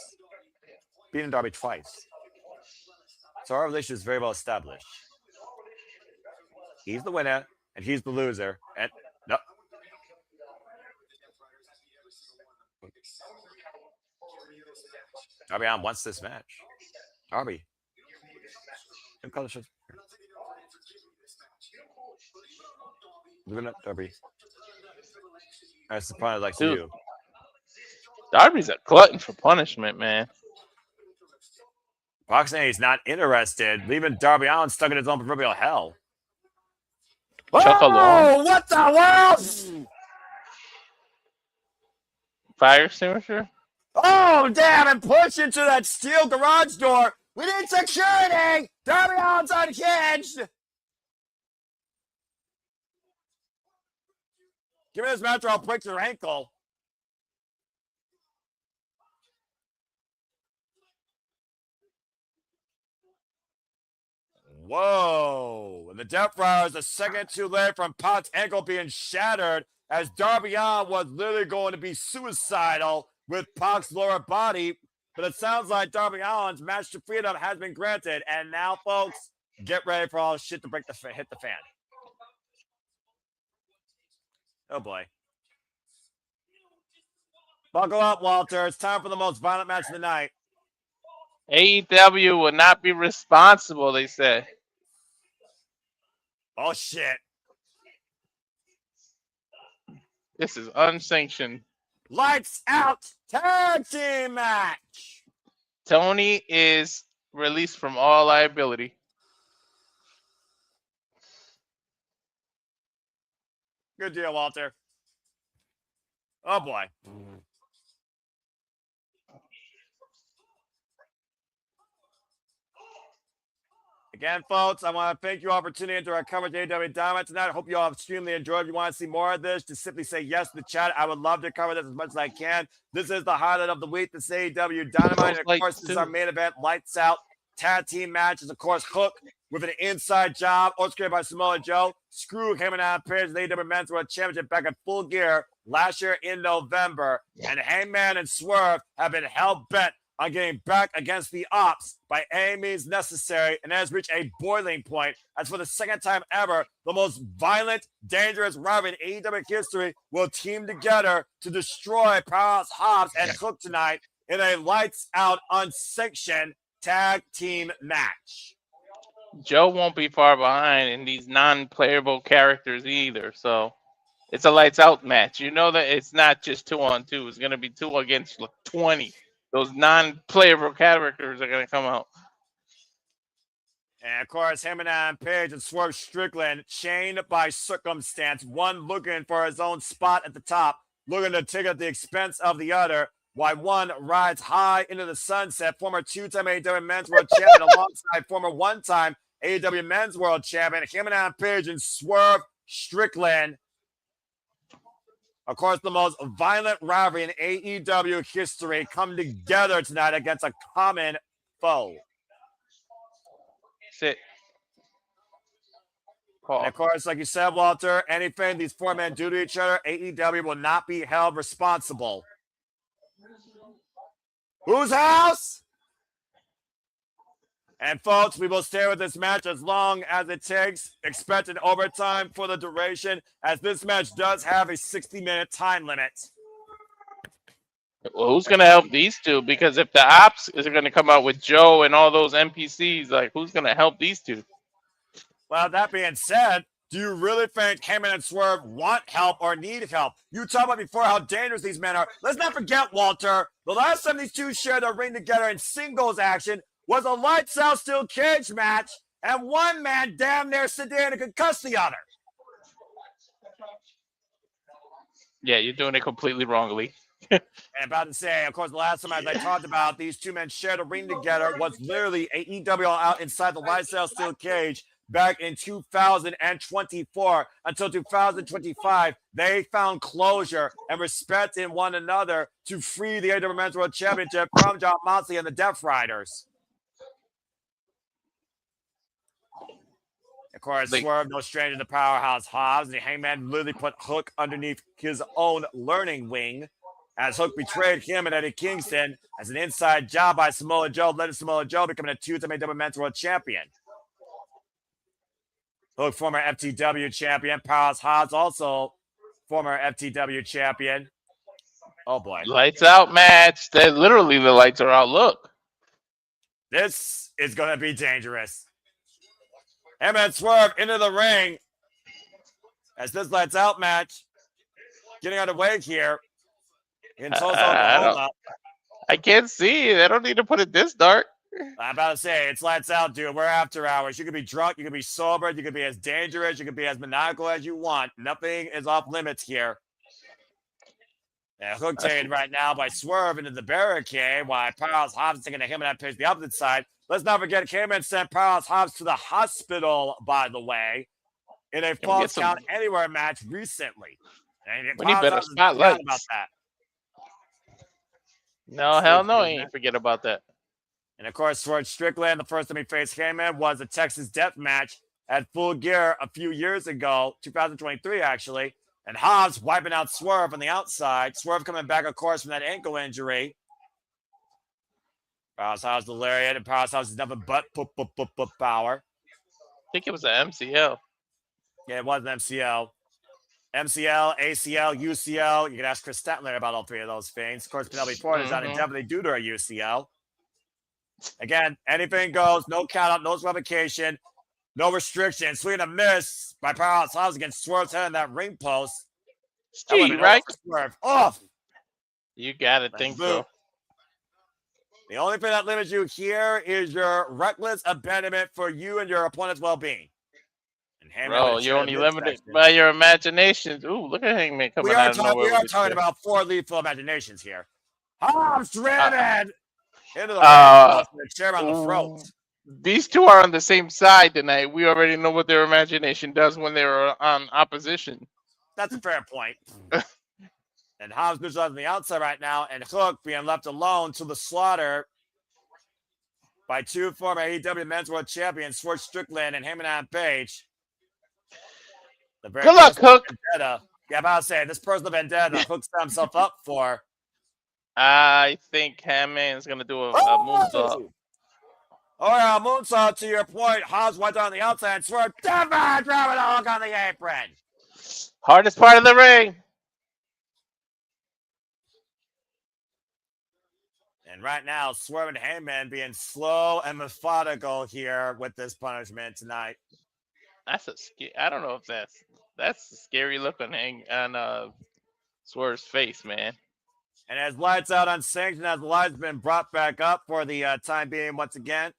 Beaten Darby twice. So our relationship is very well established. He's the winner, and he's the loser. And no. Darby Allin wants this match. Darby. Living up, Darby. That's the point like you. Darby's a glutton for punishment, man. Pac saying he's not interested, leaving Darby Allin stuck in his own proverbial hell. Oh, what the world? Fire extinguisher? Oh, damn, and push into that steel garage door. We need security. Darby Allin's uncaged. Give me this match or I'll break your ankle. Whoa. And the Death Rider is a second too late from Pac's ankle being shattered as Darby Allin was literally going to be suicidal with Pac's lower body. But it sounds like Darby Allin's match to freedom has been granted. And now, folks, get ready for all shit to hit the fan. Oh, boy. Buckle up, Walter. It's time for the most violent match of the night. AEW will not be responsible, they said. Oh, shit. This is unsanctioned. Lights out tag team match. Toni is released from all liability. Good deal, Walter. Oh, boy. Again, folks, I want to thank you all for tuning into our coverage of AEW Dynamite tonight. I hope you all have extremely enjoyed. If you want to see more of this, just simply say yes in the chat. I would love to cover this as much as I can. This is the highlight of the week, this AEW Dynamite. And of course, this is our main event, Lights Out. Tag team matches, of course, Hook with an inside job, orchestrated by Samoa Joe. Screw Hangman and Page, the AEW Men's World Championship back at Full Gear last year in November. And Hangman and Swerve have been hell-bent on getting back against the Opps by any means necessary, and has reached a boiling point as for the second time ever, the most violent, dangerous rival in AEW history will team together to destroy Powerhouse Hobbs and Hook tonight in a lights-out, unsanctioned tag team match. Joe won't be far behind in these non-playable characters either, so it's a lights-out match. You know that it's not just 2-on-2. It's going to be 2 against 20. Those non-playable characters are going to come out. And, of course, Hangman Page and Swerve Strickland, chained by circumstance, one looking for his own spot at the top, looking to take at the expense of the other, while one rides high into the sunset, former two-time AEW Men's World Champion alongside former one-time AEW Men's World Champion, Hangman Page and Swerve Strickland. Of course, the most violent rivalry in AEW history come together tonight against a common foe. Sit. And of course, like you said, Walter, anything these four men do to each other, AEW will not be held responsible. Whose house? And folks, we will stay with this match as long as it takes. Expect an overtime for the duration, as this match does have a 60-minute time limit. Well, who's going to help these two? Because if the Opps is going to come out with Joe and all those NPCs, like, who's going to help these two? Well, that being said, do you really think Hangman and Swerve want help or need help? You talked about before how dangerous these men are. Let's not forget, Walter, the last time these two shared a ring together in singles action was a lights-out steel cage match, and one man damn near sit there and concuss the other. Yeah, you're doing it completely wrongly. And about to say, of course, the last time as I talked about, these two men shared a ring together was literally AEW All Out inside the lights-out steel cage back in 2024 until 2025. They found closure and respect in one another to free the AEW Men's World Championship from John Moxley and the Death Riders. Of course, Swerve, no stranger to Powerhouse Hobbs, and Hangman literally put Hook underneath his own learning wing as Hook betrayed him and Eddie Kingston as an inside job by Samoa Joe, led to Samoa Joe becoming a two-time AEW Men's World Champion. Hook, former FTW champion. Powerhouse Hobbs, also former FTW champion. Oh, boy. Lights out match. They're literally the lights are out. Look. This is going to be dangerous. Hangman Swerve into the ring as this lights out match getting underway here in Tulsa, Oklahoma. I can't see it. I don't need to put it this dark. I'm about to say, it's lights out, dude. We're after hours. You could be drunk. You could be sober. You could be as dangerous. You could be as maniacal as you want. Nothing is off limits here. And Hook taken right now by Swerve into the barricade while Powerhouse Hobbs is taking a Hangman Page the opposite side. Let's not forget, Hangman sent Powerhouse Hobbs to the hospital, by the way, in a false count anywhere match recently. And we need better spotlights. About that. No, hell no, I ain't forget about that. And, of course, Swerve Strickland, the first time he faced Hangman was a Texas Death Match at Full Gear a few years ago, 2023, actually. And Hobbs wiping out Swerve on the outside. Swerve coming back, of course, from that ankle injury. Powerhouse Hobbs the lariat, and Powerhouse Hobbs is nothing but power. I think it was an MCL. Yeah, it was an MCL. MCL, ACL, UCL. You can ask Chris Statler about all three of those things. Of course, Penelope Porter's out indefinitely due to a UCL. Again, anything goes. No count out, no revocation, no restriction. Swing and a miss by Powerhouse Hobbs against Swerve's head in that ring post. Steve, right? Swerve off. You gotta think so. The only thing that limits you here is your reckless abandonment for you and your opponent's well-being. Bro, you're only limited by your imaginations. Ooh, look at Hangman coming out of nowhere. We are talking about 4 lethal imaginations here. Hobbs driven into the ring, chair on the throat. These two are on the same side tonight. We already know what their imagination does when they're on opposition. That's a fair point. And Hobbs moves on the outside right now, and Hook being left alone to the slaughter by 2 former AEW Men's World Champions, Strickland and Hangman Page. Good luck, Hook. Vendetta. Yeah, I'm about to say, this personal vendetta Hook set himself up for. I think Hangman's going to do a moonsault. Oh, yeah, moonsault to your point. Hobbs went down the outside and Swerve. Driving a hook on the apron. Hardest part of the ring. And right now, Swerve and Hangman being slow and methodical here with this punishment tonight. That's I don't know if that's a scary look on Swerve's face, man. And as lights out unsanctioned, as the light's been brought back up for the time being once again.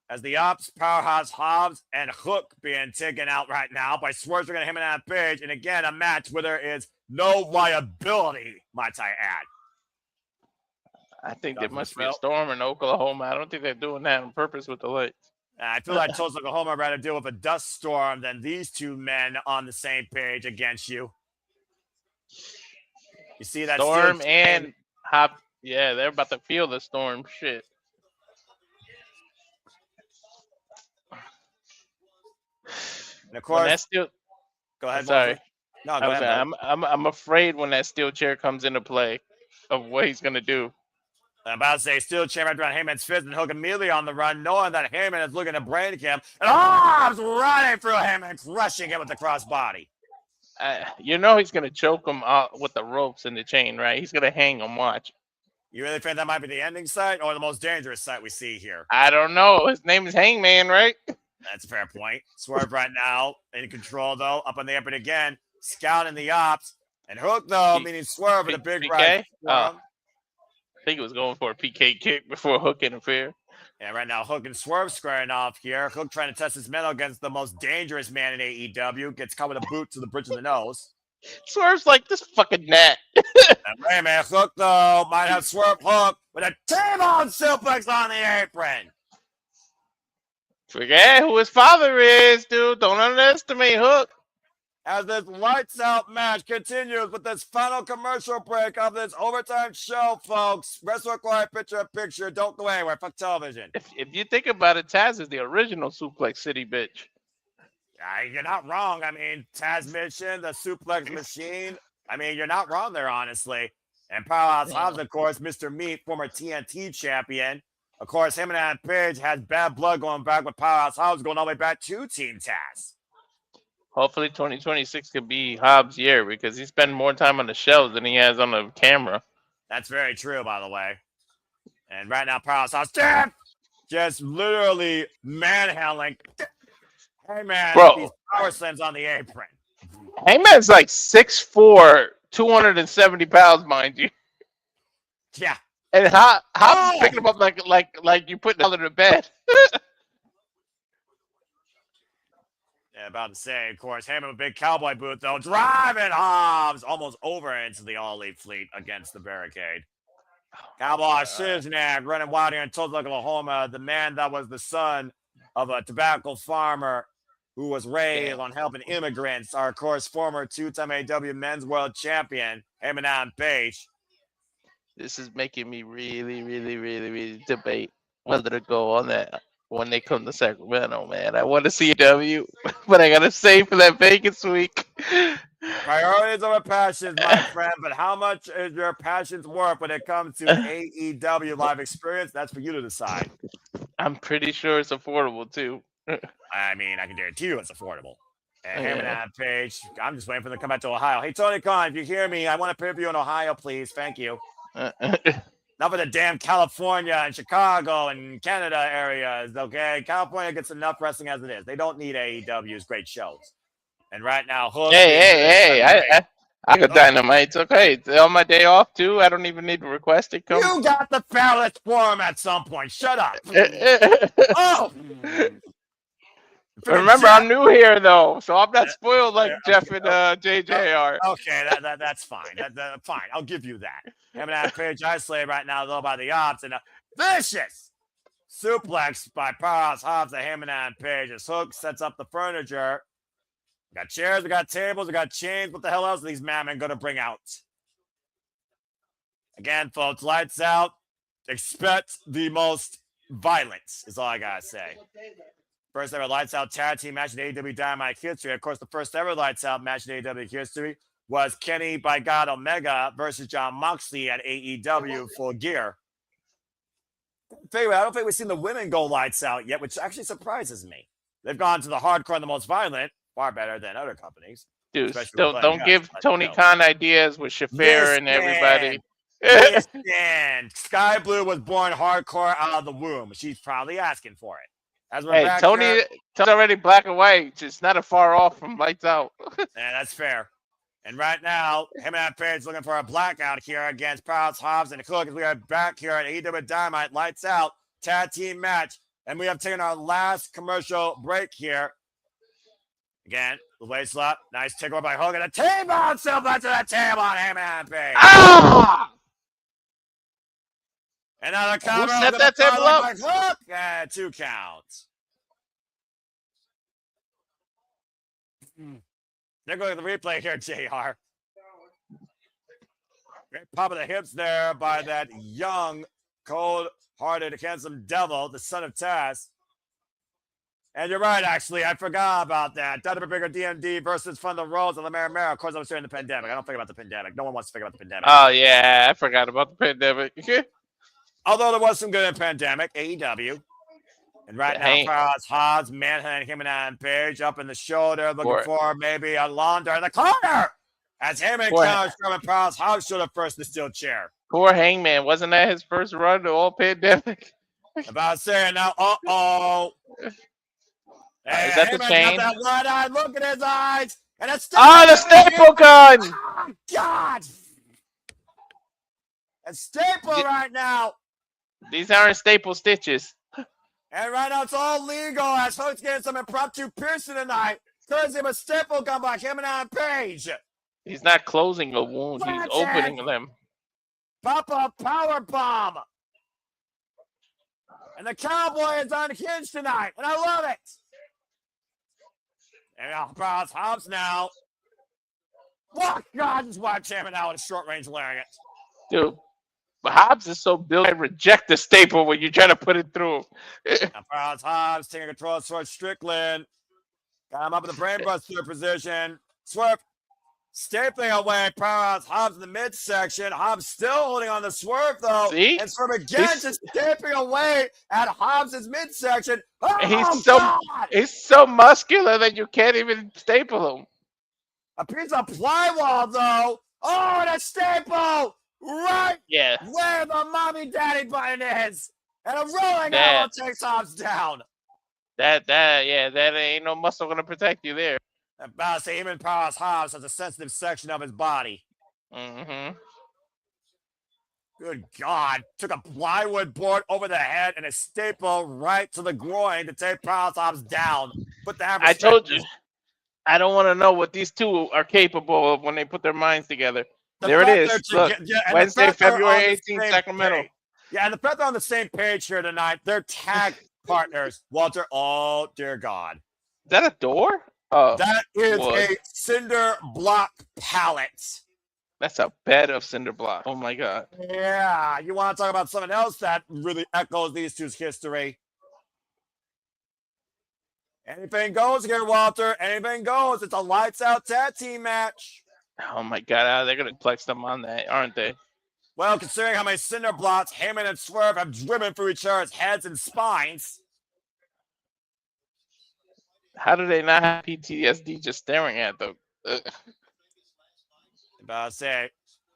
As the Opps, Powerhouse, Hobbs, and Hook being taken out right now by Swerve and Hangman Page. And again, a match where there is no liability, might I add. I think there must be a storm in Oklahoma. I don't think they're doing that on purpose with the lights. I feel like Tulsa, Oklahoma would rather deal with a dust storm than these 2 men on the same page against you. You see that storm and Hop? Yeah, they're about to feel the storm. Shit. And of course, that steel... go ahead. Sorry, no, go ahead. I'm afraid when that steel chair comes into play of what he's gonna do. I'm about to say steel chair right around Heyman's fist and Hook immediately on the run, knowing that Heyman is looking to break him. And Hobbs running through Heyman, crushing him with the crossbody. You know he's going to choke him out with the ropes and the chain, right? He's going to hang him, watch. You really think that might be the ending sight or the most dangerous sight we see here? I don't know. His name is Hangman, right? That's a fair point. Swerve right now in control, though. Up on the apron again. Scouting the Opps. And Hook, though, meaning Swerve with a big right. I think he was going for a PK kick before Hook interfered. Yeah, right now, Hook and Swerve squaring off here. Hook trying to test his mettle against the most dangerous man in AEW. Gets caught with a boot to the bridge of the nose. Swerve's like this fucking net. Wait, man. Hook, though, might have Swerve Hook with a T-bone suplex on the apron. Forget who his father is, dude. Don't underestimate Hook. As this lights out match continues with this final commercial break of this overtime show, folks. Wrestler Quiet picture. Don't go anywhere. Fuck television. If you think about it, Taz is the original Suplex City bitch. You're not wrong. I mean, Taz Mission, the Suplex Machine. I mean, you're not wrong there, honestly. And Powerhouse Hobbs, of course, Mr. Meat, former TNT champion. Of course, him and Page had bad blood going back with Powerhouse Hobbs going all the way back to Team Taz. Hopefully 2026 could be Hobbs' year because he spent more time on the shelves than he has on the camera. That's very true, by the way. And right now, Powerhouse Hobbs just literally manhandling Hangman with these power slams on the apron. Hangman's like 6'4", 270 pounds, mind you. Yeah. And Hobbs is picking him up like you put him to bed. Yeah, about to say, of course, Hangman with a big cowboy boot, though, driving Hobbs almost over into the All Elite Fleet against the barricade. Cowboy Shiznak running wild here in Tulsa, Oklahoma, the man that was the son of a tobacco farmer who was raised on helping immigrants, our, of course, former 2-time AEW Men's World Champion, Hangman Page. This is making me really debate whether to go on that when they come to Sacramento, man. I want to see W, but I got to save for that Vegas week. Priorities over passions, my friend, but how much is your passions worth when it comes to AEW live experience? That's for you to decide. I'm pretty sure it's affordable, too. I mean, I can guarantee you it's affordable. And Hangman Page, I'm just waiting for them to come back to Ohio. Hey, Tony Khan, if you hear me, I want to pay for you in Ohio, please. Thank you. Not for the damn California and Chicago and Canada areas, okay? California gets enough wrestling as it is. They don't need AEW's great shows. And right now, Hook. Hey, I got Dynamite. It's okay. It's on my day off, too. I don't even need to request it. You got the ballot form at some point. Shut up. Oh! Remember, Jeff. I'm new here though, so I'm not spoiled like Jeff and JJ are. Okay, that's fine. Fine, I'll give you that. Hangman Page isolated right now, though, by the Opps, and a vicious suplex by Powerhouse Hobbs and Hangman Page. As Hook sets up the furniture. We got chairs, we got tables, we got chains. What the hell else are these madmen going to bring out? Again, folks, lights out. Expect the most violence, is all I got to say. First ever lights out tag team match in AEW Dynamite history. Of course, the first ever lights out match in AEW history was Kenny by God Omega versus John Moxley at AEW Full Gear. I don't think we've seen the women go lights out yet, which actually surprises me. They've gone to the hardcore and the most violent, far better than other companies. Dude, don't give Tony Khan ideas with Shafir and everybody. And Sky Blue was born hardcore out of the womb. She's probably asking for it. As we're back Tony's already black and white. It's not a far off from lights out. Yeah, that's fair. And right now, Hangman Page looking for a blackout here against Powerhouse Hobbs and Cook as we are back here at AEW Dynamite. Lights out, tag team match. And we have taken our last commercial break here. Again, the waist slap. Nice takeover by Hogan. A table silver to the table on Hangman Page. Ah! Another cover. Who set that table up? Hook. And 2 counts. They're going to the replay here, JR. Great pop of the hips there by that young, cold-hearted, handsome devil, the son of Taz. And you're right, actually. I forgot about that. Dr. Bigger DMD versus Fun the Rolls and the Mara. Of course, I was during the pandemic. I don't think about the pandemic. No one wants to think about the pandemic. Oh, yeah. I forgot about the pandemic. Although there was some good in the pandemic, AEW. And right now, Powerhouse Hobbs, Manhunt, Hangman Page up in the shoulder, looking for maybe a launder in the corner. As Hangman counters from Powerhouse Hobbs should have first the steel chair. Poor Hangman. Wasn't that his first run to all pandemic? About saying now, uh-oh. Is that the chain? Got that wide-eyed look in his eyes. And it's the staple gun! Oh, God! A staple right now. These aren't staple stitches. And right now, it's all legal as Hook's getting some impromptu piercing tonight. Courtesy of a staple gun by Hangman Page. He's not closing a wound. He's opening them. Pop a power bomb. And the Cowboy is unhinged tonight. And I love it. And Powerhouse Hobbs now. Oh, God, just watch Hangman out with a short-range lariat. Dude. But Hobbs is so built, I reject the staple when you're trying to put it through. Powerhouse Hobbs taking control towards Strickland. Got him up in the brainbuster position. Swerve stapling away Powerhouse Hobbs in the midsection. Hobbs still holding on the Swerve, though. See? And Swerve again just stapling away at Hobbs' midsection. Oh, he's so muscular that you can't even staple him. A piece of plywall, though. Oh, and a staple! Right where the mommy-daddy button is. And a rolling arrow takes Hobbs down. That ain't no muscle going to protect you there. About to say, even Powerhouse Hobbs has a sensitive section of his body. Mm-hmm. Good God. Took a plywood board over the head and a staple right to the groin to take Powerhouse Hobbs down. Put the hammer. I told you. I don't want to know what these two are capable of when they put their minds together. There it is. Look, Wednesday, February 18th, Sacramento. Yeah, and the fact they're on the same page here tonight, they're tag partners. Walter, oh, dear God. Is that a door? Oh, that is a cinder block pallet. That's a bed of cinder block. Oh, my God. Yeah, you want to talk about something else that really echoes these two's history. Anything goes here, Walter. Anything goes. It's a lights-out tag team match. Oh, my God. They're going to flex them on that, aren't they? Well, considering how many cinder blocks Hangman and Swerve have driven through each other's heads and spines. How do they not have PTSD just staring at them? About to say,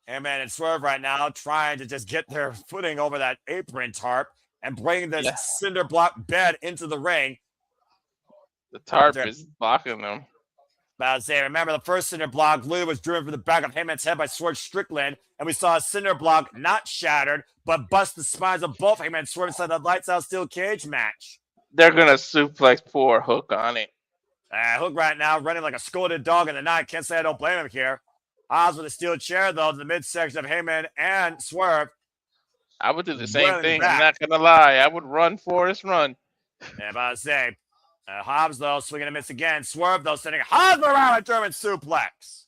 Hangman and Swerve right now trying to just get their footing over that apron tarp and bring this cinder block bed into the ring. The tarp is blocking them. About to say, remember the first cinder block literally was driven from the back of Hangman's head by Swerve Strickland, and we saw a cinder block not shattered, but bust the spines of both Hangman and Swerve inside the lights out steel cage match. They're gonna suplex poor Hook on it. Hook right now running like a scolded dog in the night. Can't say I don't blame him here. Hobbs with a steel chair, though, to the midsection of Hangman and Swerve. I would do the same thing. Back. I'm not gonna lie. I would run, Forrest, run. Yeah, about to say, Hobbs, though, swinging a miss again. Swerve, though, sending Hobbs around a German suplex.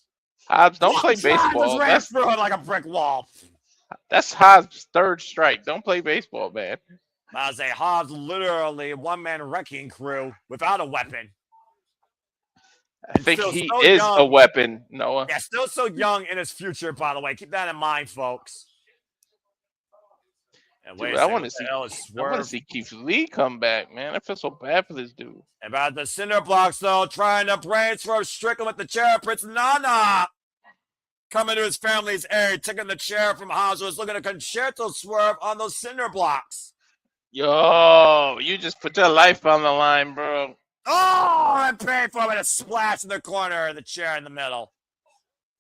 Hobbs, don't play baseball. That's through it like a brick wall. That's Hobbs' third strike. Don't play baseball, man. About to say, Hobbs literally one-man wrecking crew without a weapon. I think he is a weapon, Noah. Yeah, still so young in his future, by the way. Keep that in mind, folks. And Dude, I want to see Keith Lee come back, man. I feel so bad for this dude. About the cinder blocks, though, trying to brain Swerve Strickland with the chair. Prince Nana coming to his family's aid, taking the chair from Hobbs, who was looking to concerto Swerve on those cinder blocks. Yo, you just put your life on the line, bro. Oh, and paid for it with a splash in the corner of the chair in the middle.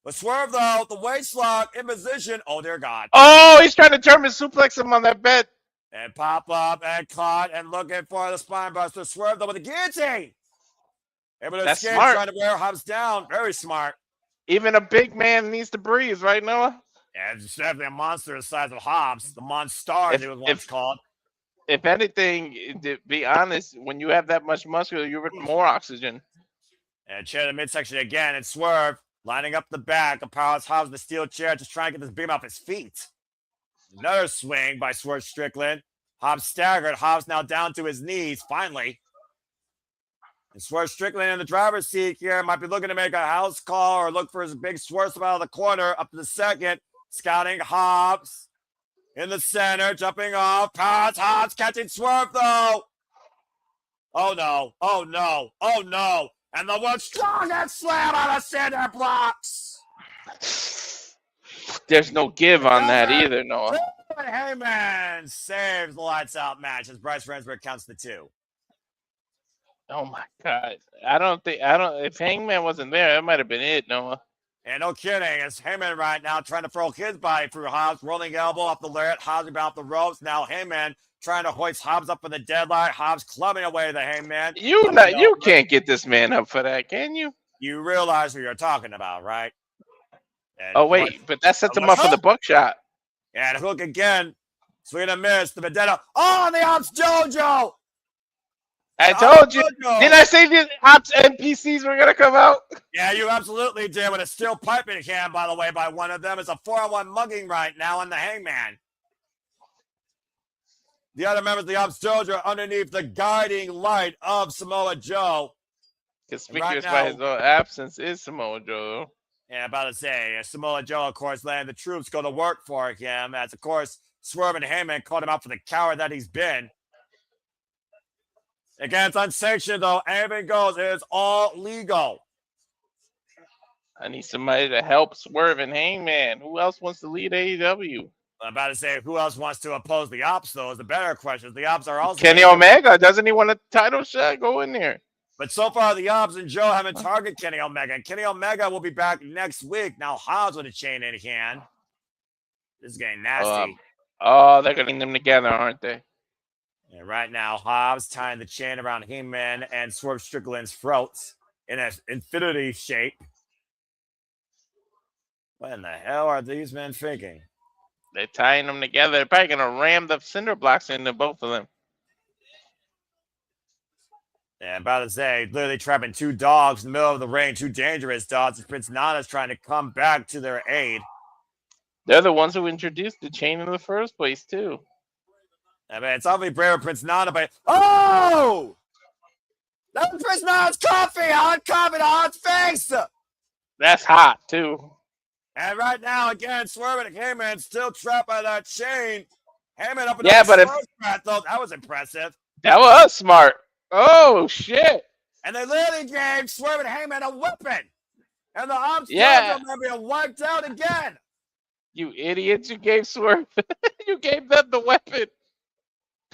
But Swerve, though, the waist lock in position. Oh, dear God. Oh, he's trying to German suplex him on that bed. And pop up and caught and looking for the spine buster. Swerve, though, with the guillotine. Able to escape, trying to wear Hobbs down. Very smart. Even a big man needs to breathe, right, Noah? Yeah, it's definitely a monster the size of Hobbs. The Monstar, it was once called. If anything, to be honest, when you have that much muscle, you have more oxygen. And chair to the midsection again, and Swerve lining up the back of Powerhouse Hobbs, the steel chair, just trying to get this beam off his feet. Another swing by Swerve Strickland. Hobbs staggered. Hobbs now down to his knees, finally. And Swerve Strickland in the driver's seat here might be looking to make a house call or look for his big swerve out of the corner up to the second. Scouting Hobbs. In the center, jumping off. Powerhouse Hobbs catching Swerve, though. Oh, no. Oh, no. Oh, no. And the one strongest slam on the center blocks. There's no give on that either, Noah. Hangman saves the lights out match as Bryce Remsburg counts the 2. Oh, my God. If Hangman wasn't there, that might have been it, Noah. And no kidding, it's Hangman right now trying to throw his body through Hobbs, rolling elbow off the lariat, Hobbs about the ropes. Now Hangman trying to hoist Hobbs up for the deadline. Hobbs clubbing away the Hangman. You can't get this man up for that, can you? You realize who you're talking about, right? And but that sets him up for the buckshot. And Hook again. Swing and a miss. The Bandido. Oh, and the Opps JoJo. I told you. Didn't I say the Opps NPCs were going to come out? Yeah, you absolutely did. With a steel pipe in hand, by the way, by one of them. It's a 4-on-1 mugging right now on the Hangman. The other members of the Opps JoJo are underneath the guiding light of Samoa Joe. Conspicuous by his own absence is Samoa Joe. Yeah, about to say, Samoa Joe, of course, letting the troops go to work for him. As, of course, Swerve and Hangman called him out for the coward that he's been. Again, it's unsanctioned, though. Anything goes. It is all legal. I need somebody to help Swerve and Hangman. Who else wants to lead AEW? I'm about to say, who else wants to oppose the Opps, though, is the better question. The Opps are also... Kenny Omega. Doesn't he want a title shot? Go in there. But so far, the Opps and Joe haven't targeted Kenny Omega. And Kenny Omega will be back next week. Now, Hobbs with a chain in hand. This is getting nasty. They're getting them together, aren't they? And right now, Hobbs tying the chain around Hangman and Swerve Strickland's throats in an infinity shape. What in the hell are these men thinking? They're tying them together. They're probably going to ram the cinder blocks into both of them. Yeah, about to say, literally trapping 2 dogs in the middle of the ring, 2 dangerous dogs. And Prince Nana's trying to come back to their aid. They're the ones who introduced the chain in the first place, too. I mean, it's obviously brave Prince Nana, but oh! That was Prince Nana's coffee! Hot coffee to hot face! That's hot, too. And right now, again, Swerve and Hangman still trapped by that chain. Hangman up in the though. That was impressive. That was smart. Oh, shit. And they literally gave Swerve and Hangman a weapon. And the Opps are being wiped out again. You idiots. You gave Swerve. You gave them the weapon.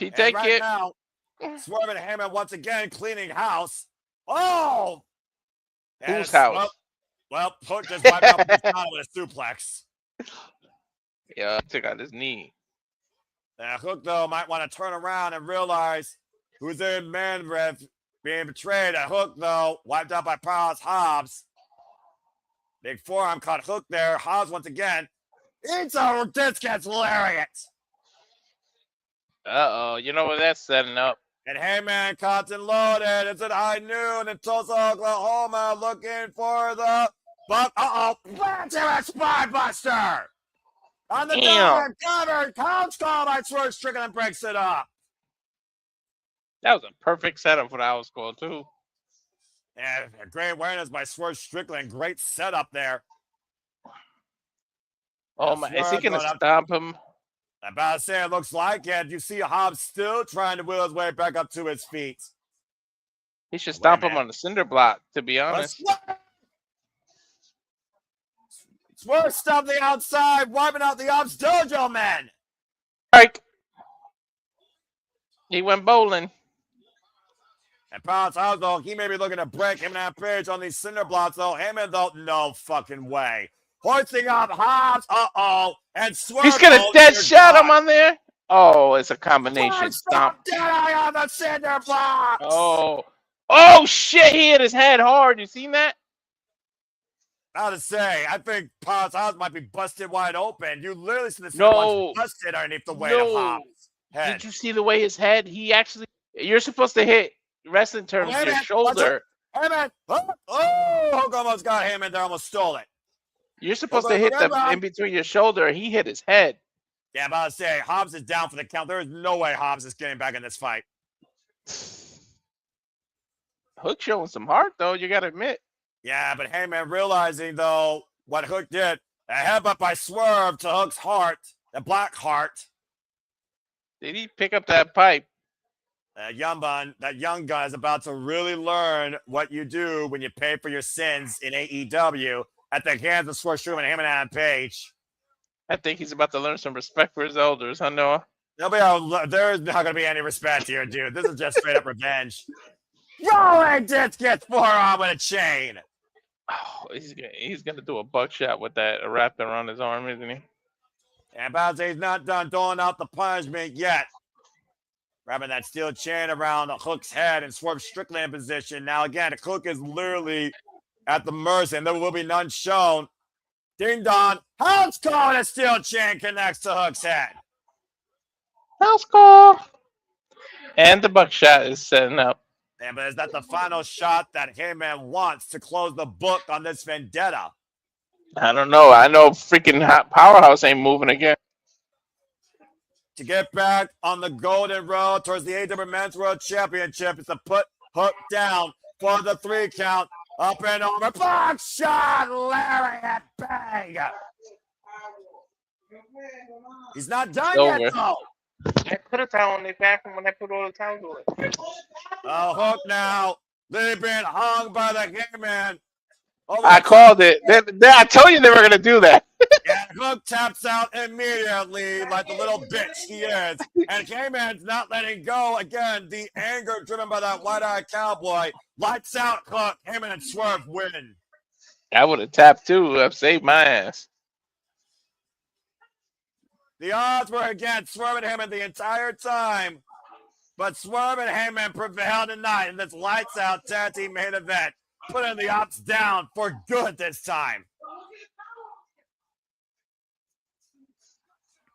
And right now, Swerve and Hangman once again cleaning house. Oh! Whose house? Well, Hook just wiped out with a suplex. Yeah, took out his knee. Hook, though, might want to turn around and realize who's in man ref, being betrayed. A hook, though, wiped out by Powerhouse Hobbs. Big forearm caught hook there. Hobbs once again. This gets lariat. Uh-oh. You know what that's setting up? And Hangman caught and loaded. It's at high noon in Tulsa, Oklahoma, looking for the buck. Plants him at Spine Buster. On the double covered. Couch call by Swerve. Strickland breaks it up. That was a perfect setup for the house call, too. And a great awareness by Swerve Strickland. Great setup there. Oh, my. Is he going to stomp him? I'm about to say it looks like it. You see Hobbs still trying to wheel his way back up to his feet. He should stomp him on the cinder block, to be honest. Swerve stopped the outside, wiping out the Opps Dojo men. Like, he went bowling. And Powerhouse, though, he may be looking to break him and Page on these cinder blocks, though. Hangman, though, no fucking way. Hoisting up Hobbs, and Swerve. He's gonna dead shot him on there. Oh, it's a combination stomp. Dead on the cinder blocks. Oh shit! He hit his head hard. You seen that? How to say? I think Powerhouse might be busted wide open. You literally see the cinder blocks busted underneath the weight of Hobbs' head. Did you see the way his head? He actually. You're supposed to hit wrestling terms your shoulder. Hangman! Hook almost got Hangman there. Almost stole it. You're supposed to hit the in between your shoulder. He hit his head. Yeah, I'm about to say, Hobbs is down for the count. There is no way Hobbs is getting back in this fight. Hook showing some heart, though. You got to admit. Yeah, but Hangman realizing, though, what Hook did. A headbutt by Swerve to Hook's heart. The black heart. Did he pick up that pipe? That young guy is about to really learn what you do when you pay for your sins in AEW. At the hands of Swerve Strickland and Hangman Page. I think he's about to learn some respect for his elders, huh, Noah? There's not going to be any respect here, dude. This is just straight up revenge. Rolling disc gets forearm with a chain. Oh, he's gonna do a buckshot with that wrapped around his arm, isn't he? And about to say he's not done doling out the punishment yet. Wrapping that steel chain around the Hook's head and Swerve Strickland in position. Now, again, the Hook is literally at the mercy, and there will be none shown. Ding dong. House call, and a steel chain connects to Hook's head. House call. And the buckshot is setting up. Yeah, but is that the final shot that Hangman wants to close the book on this vendetta? I don't know. I know freaking Powerhouse ain't moving again. To get back on the golden road towards the AEW Men's World Championship is to put Hook down for the 3 count. Up and over, box shot, lariat, bang. He's not done yet, though. I put a towel on their back when I put all the towels on. Hook now. They've been hung by the Hangman. I called it. I told you they were going to do that. And Hook taps out immediately like the little bitch he is. And Hangman's not letting go. Again, the anger driven by that white-eyed cowboy. Lights out Hook. Hangman and Swerve win. I would have tapped too. I've saved my ass. The odds were against Swerve and Hangman the entire time. But Swerve and Hangman prevailed tonight in this lights out tag team main event. Putting the Opps down for good this time.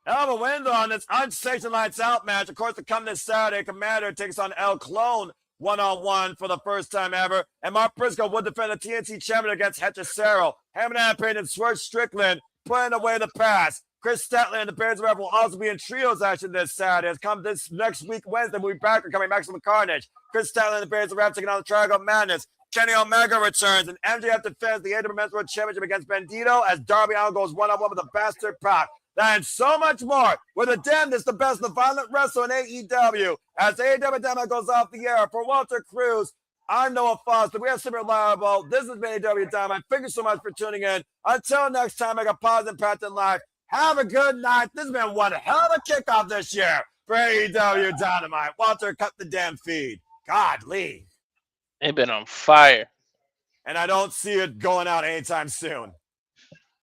Hell of a win, though, on this unsanctioned lights out match. Of course, to come this Saturday, Commander takes on El Clone one-on-one for the first time ever. And Mark Briscoe will defend the TNT champion against Hechicero. Hangman Payne and Swerve Strickland putting away the pass. Chris Statler and the Bears Rep will also be in trios action this Saturday. It's come this next week, Wednesday. We'll be back. We're coming Maximum Carnage. Chris Statler and the Bears Rep taking on the Triangle Madness. Kenny Omega returns, and MJF defends the AEW Men's World Championship against Bandido as Darby Allin goes one-on-one with the Bastard Pac. And so much more with the damnedest, the best, the violent wrestler in AEW. As AEW Dynamite goes off the air for Walter Cruz, I'm Noah Foster. We have Super Reliable. This has been AEW Dynamite. Thank you so much for tuning in. Until next time, make a positive impact in life. Have a good night. This has been one hell of a kickoff this year for AEW Dynamite. Walter, cut the damn feed. Godly. They've been on fire. And I don't see it going out anytime soon.